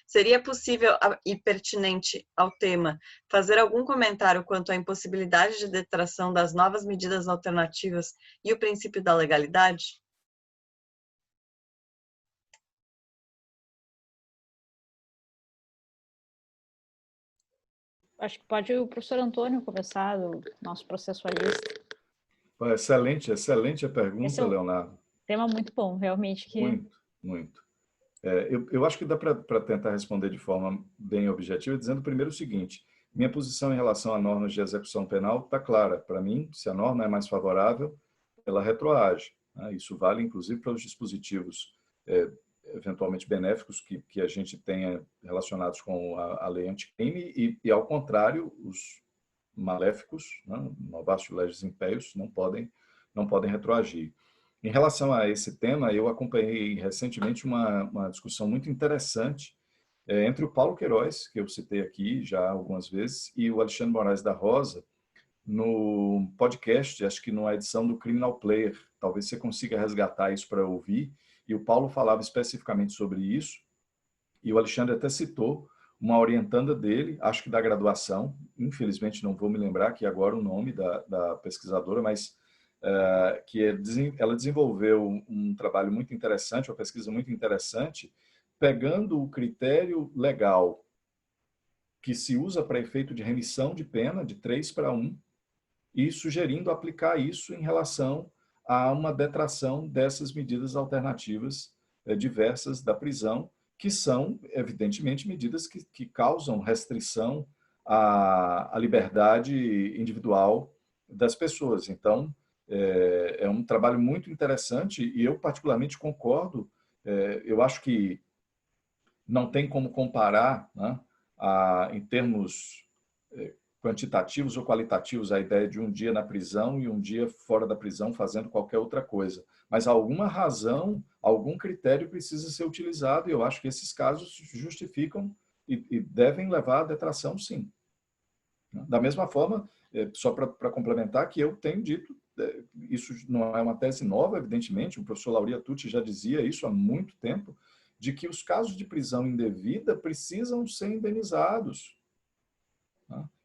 Seria possível e pertinente ao tema fazer algum comentário quanto à impossibilidade de detração das novas medidas alternativas e o princípio da legalidade? Acho que pode o professor Antônio começar, o nosso processualista. Excelente a pergunta, Leonardo. Tema muito bom, realmente. Muito. Eu acho que dá para tentar responder de forma bem objetiva, dizendo primeiro o seguinte: minha posição em relação a normas de execução penal está clara. Para mim, se a norma é mais favorável, ela retroage. Né? Isso vale, inclusive, para os dispositivos eventualmente benéficos que a gente tenha relacionados com a lei anticrime e, ao contrário, os maléficos, né? Novatio legis impeius, não podem retroagir. Em relação a esse tema, eu acompanhei recentemente uma discussão muito interessante entre o Paulo Queiroz, que eu citei aqui já algumas vezes, e o Alexandre Moraes da Rosa, no podcast, acho que numa edição do Criminal Player. Talvez você consiga resgatar isso para ouvir. E o Paulo falava especificamente sobre isso, e o Alexandre até citou uma orientanda dele, acho que da graduação, infelizmente não vou me lembrar aqui agora o nome da pesquisadora, mas ela desenvolveu um trabalho muito interessante, uma pesquisa muito interessante, pegando o critério legal que se usa para efeito de remissão de pena, de 3 para 1, e sugerindo aplicar isso em relação a uma detração dessas medidas alternativas diversas da prisão, que são, evidentemente, medidas que causam restrição à liberdade individual das pessoas. Então, é um trabalho muito interessante e eu particularmente concordo. Eu acho que não tem como comparar, né, em termos quantitativos ou qualitativos, a ideia de um dia na prisão e um dia fora da prisão fazendo qualquer outra coisa. Mas alguma razão, algum critério precisa ser utilizado e eu acho que esses casos justificam e devem levar à detração, sim. Da mesma forma, só para complementar, que eu tenho dito, isso não é uma tese nova, evidentemente, o professor Lauria Tucci já dizia isso há muito tempo, de que os casos de prisão indevida precisam ser indenizados.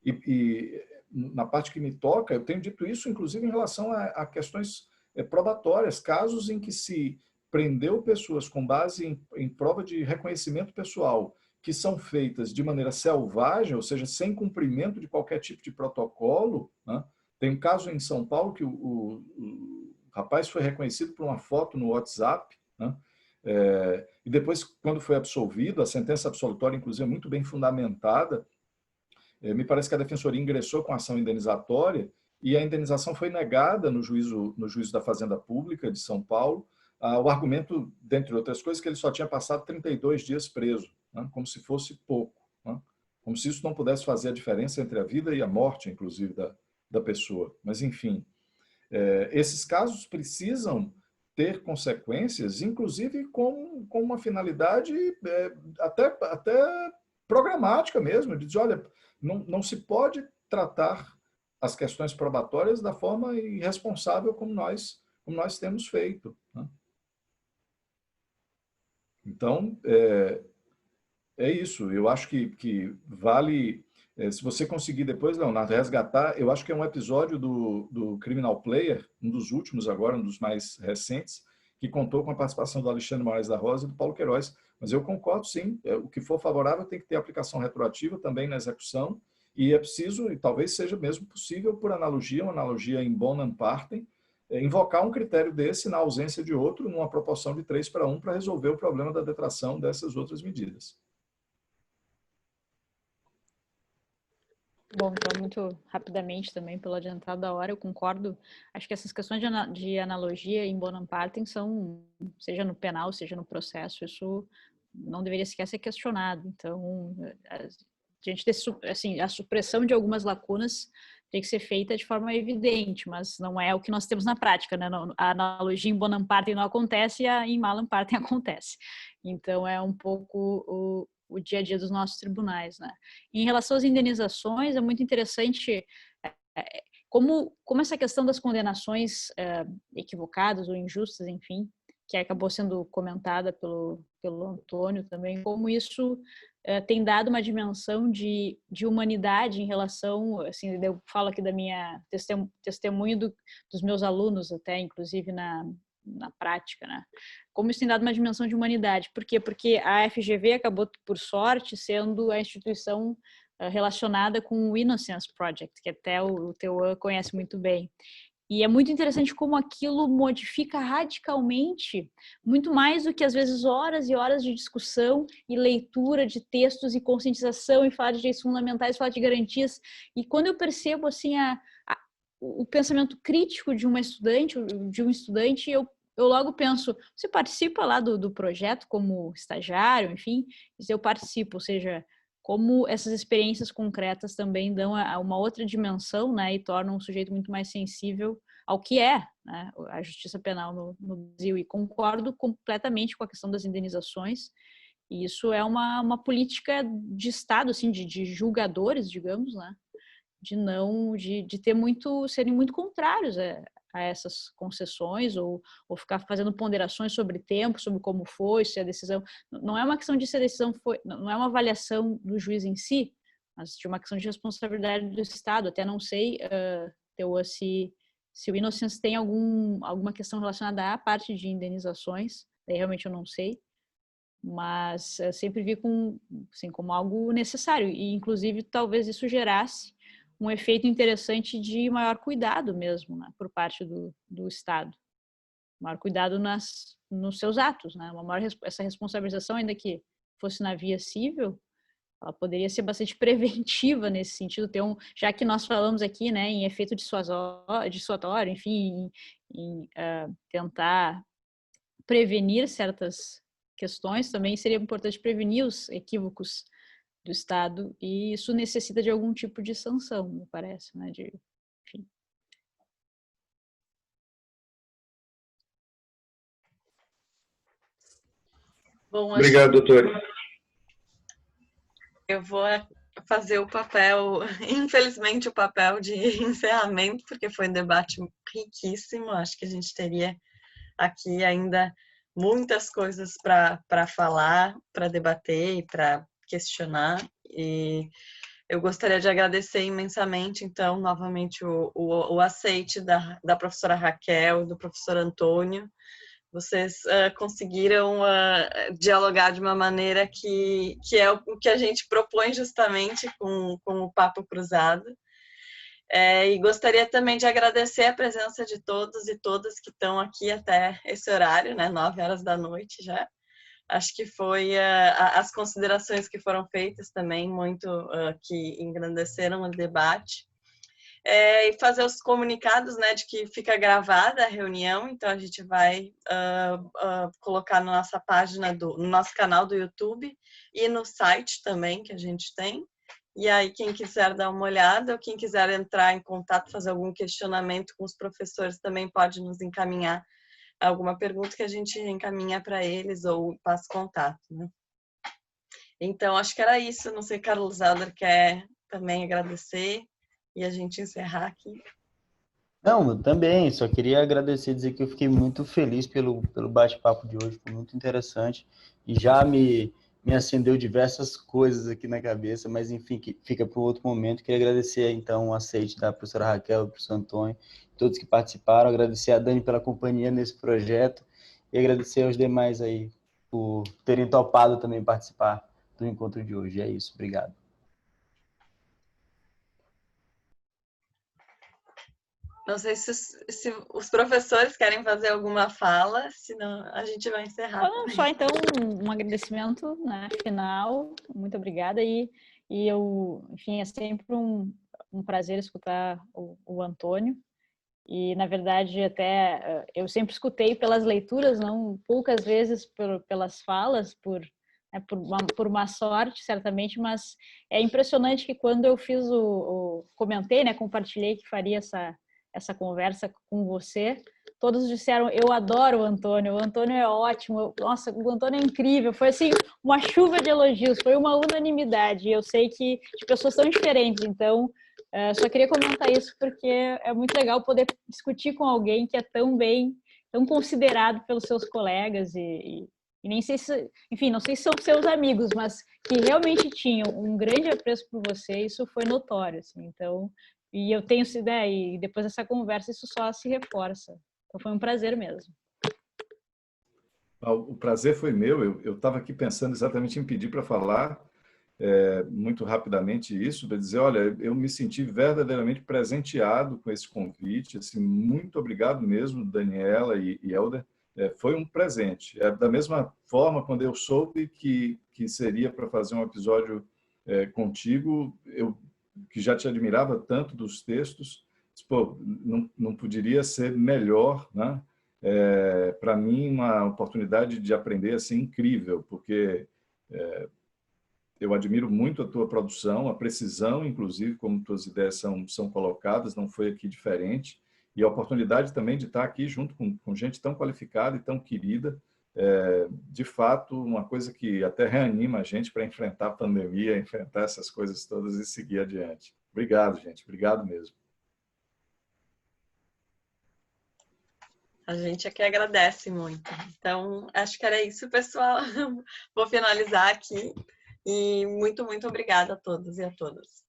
E na parte que me toca, eu tenho dito isso, inclusive, em relação a questões probatórias, casos em que se prendeu pessoas com base em prova de reconhecimento pessoal, que são feitas de maneira selvagem, ou seja, sem cumprimento de qualquer tipo de protocolo, né, Tem um caso em São Paulo que o rapaz foi reconhecido por uma foto no WhatsApp, né? E depois, quando foi absolvido, a sentença absolutória, inclusive, é muito bem fundamentada. Me parece que a Defensoria ingressou com ação indenizatória e a indenização foi negada no juízo da Fazenda Pública de São Paulo. O argumento, dentre outras coisas, que ele só tinha passado 32 dias preso, né? Como se fosse pouco, né? Como se isso não pudesse fazer a diferença entre a vida e a morte, inclusive, da pessoa. Mas, enfim, esses casos precisam ter consequências, inclusive com uma finalidade até programática mesmo, de dizer, olha, não se pode tratar as questões probatórias da forma irresponsável como nós temos feito, né? Então, é isso. Eu acho que vale, se você conseguir depois, Leonardo, resgatar, eu acho que é um episódio do Criminal Player, um dos últimos agora, um dos mais recentes, que contou com a participação do Alexandre Moraes da Rosa e do Paulo Queiroz. Mas eu concordo, sim, o que for favorável tem que ter aplicação retroativa também na execução, e é preciso, e talvez seja mesmo possível, por analogia, uma analogia em bonum partem, invocar um critério desse na ausência de outro, numa proporção de 3:1, para resolver o problema da detração dessas outras medidas. Bom, então, muito rapidamente também, pelo adiantado da hora, eu concordo. Acho que essas questões de analogia em bonum partem são, seja no penal, seja no processo, isso não deveria sequer ser questionado. Então, a gente assim, a supressão de algumas lacunas tem que ser feita de forma evidente, mas não é o que nós temos na prática, né? A analogia em bonum partem não acontece e em malum partem acontece. Então, é um pouco o dia a dia dos nossos tribunais, né? Em relação às indenizações, é muito interessante como essa questão das condenações equivocadas ou injustas, enfim, que acabou sendo comentada pelo Antônio também, como isso tem dado uma dimensão de humanidade em relação, assim, eu falo aqui da minha testemunho dos meus alunos até, inclusive na prática, né? Como isso tem dado uma dimensão de humanidade. Por quê? Porque a FGV acabou, por sorte, sendo a instituição relacionada com o Innocence Project, que até o Teuan conhece muito bem. E é muito interessante como aquilo modifica radicalmente, muito mais do que, às vezes, horas e horas de discussão e leitura de textos e conscientização e falar de direitos fundamentais, falar de garantias. E quando eu percebo, assim, o pensamento crítico de uma estudante, eu logo penso, você participa lá do projeto como estagiário, enfim, eu participo, ou seja, como essas experiências concretas também dão uma outra dimensão, né, e tornam o sujeito muito mais sensível ao que é, né, a justiça penal no Brasil. E concordo completamente com a questão das indenizações, e isso é uma política de Estado, assim, de julgadores, digamos, né, de serem muito contrários a essas concessões ou ficar fazendo ponderações sobre tempo, sobre como foi, se a decisão... Não é uma questão de se a decisão foi... Não é uma avaliação do juiz em si, mas de uma questão de responsabilidade do Estado. Até não sei, Teuan, se o Innocence tem alguma questão relacionada à parte de indenizações, daí realmente eu não sei, mas eu sempre vi como algo necessário, e inclusive talvez isso gerasse um efeito interessante de maior cuidado mesmo, né, por parte do Estado. Maior cuidado nos seus atos, né? Essa responsabilização, ainda que fosse na via civil, ela poderia ser bastante preventiva nesse sentido, já que nós falamos aqui, né, em efeito dissuasório, enfim, em tentar prevenir certas questões, também seria importante prevenir os equívocos do Estado, e isso necessita de algum tipo de sanção, me parece, né? Enfim. Bom, obrigado, doutor. Eu vou fazer o papel, infelizmente, o papel de encerramento, porque foi um debate riquíssimo. Acho que a gente teria aqui ainda muitas coisas para falar, para debater e para questionar. E eu gostaria de agradecer imensamente, então, novamente, o aceite da professora Raquel e do professor Antônio. Vocês conseguiram dialogar de uma maneira que é o que a gente propõe justamente com o Papo Cruzado. E gostaria também de agradecer a presença de todos e todas que estão aqui até esse horário, né, 9 horas da noite já. Acho que foi as considerações que foram feitas também muito que engrandeceram o debate. E fazer os comunicados, né, de que fica gravada a reunião, então a gente vai colocar na nossa página, no nosso canal do YouTube e no site também que a gente tem. E aí, quem quiser dar uma olhada, ou quem quiser entrar em contato, fazer algum questionamento com os professores, também pode nos encaminhar alguma pergunta que a gente encaminha para eles ou passa contato, né? Então, acho que era isso. Não sei, Carlos Helder quer também agradecer e a gente encerrar aqui. Não, eu também, só queria agradecer, dizer que eu fiquei muito feliz pelo bate-papo de hoje, foi muito interessante e já me acendeu diversas coisas aqui na cabeça, mas enfim, que fica para um outro momento. Queria agradecer então o aceite da professora Raquel, do professor Antônio, todos que participaram, agradecer a Dani pela companhia nesse projeto e agradecer aos demais aí por terem topado também participar do encontro de hoje. É isso, obrigado. Não sei se os professores querem fazer alguma fala, senão a gente vai encerrar. Só então um agradecimento, né, final, muito obrigada, e eu, enfim, é sempre um prazer escutar o Antônio, e na verdade até eu sempre escutei pelas leituras, não poucas vezes pelas falas, por uma sorte, certamente, mas é impressionante que quando eu fiz comentei, né, compartilhei que faria essa conversa com você, todos disseram, eu adoro o Antônio é ótimo, nossa, o Antônio é incrível, foi assim, uma chuva de elogios, foi uma unanimidade, eu sei que de pessoas tão diferentes, então, só queria comentar isso porque é muito legal poder discutir com alguém que é tão considerado pelos seus colegas e nem sei se, enfim, não sei se são seus amigos, mas que realmente tinham um grande apreço por você, isso foi notório, assim, então, e eu tenho essa ideia, e depois dessa conversa isso só se reforça. Então foi um prazer mesmo. O prazer foi meu. Eu estava aqui pensando exatamente em pedir para falar muito rapidamente isso, para dizer, olha, eu me senti verdadeiramente presenteado com esse convite. Assim, muito obrigado mesmo, Daniela e Helder. Foi um presente. Da mesma forma, quando eu soube que seria para fazer um episódio contigo, eu que já te admirava tanto dos textos, pô, não poderia ser melhor, né? Para mim, uma oportunidade de aprender assim incrível, porque eu admiro muito a tua produção, a precisão, inclusive, como tuas ideias são colocadas, não foi aqui diferente, e a oportunidade também de estar aqui junto com gente tão qualificada e tão querida, de fato, uma coisa que até reanima a gente para enfrentar a pandemia, enfrentar essas coisas todas e seguir adiante. Obrigado, gente. Obrigado mesmo. A gente aqui agradece muito. Então, acho que era isso, pessoal. Vou finalizar aqui. E muito, muito obrigada a todos e a todas.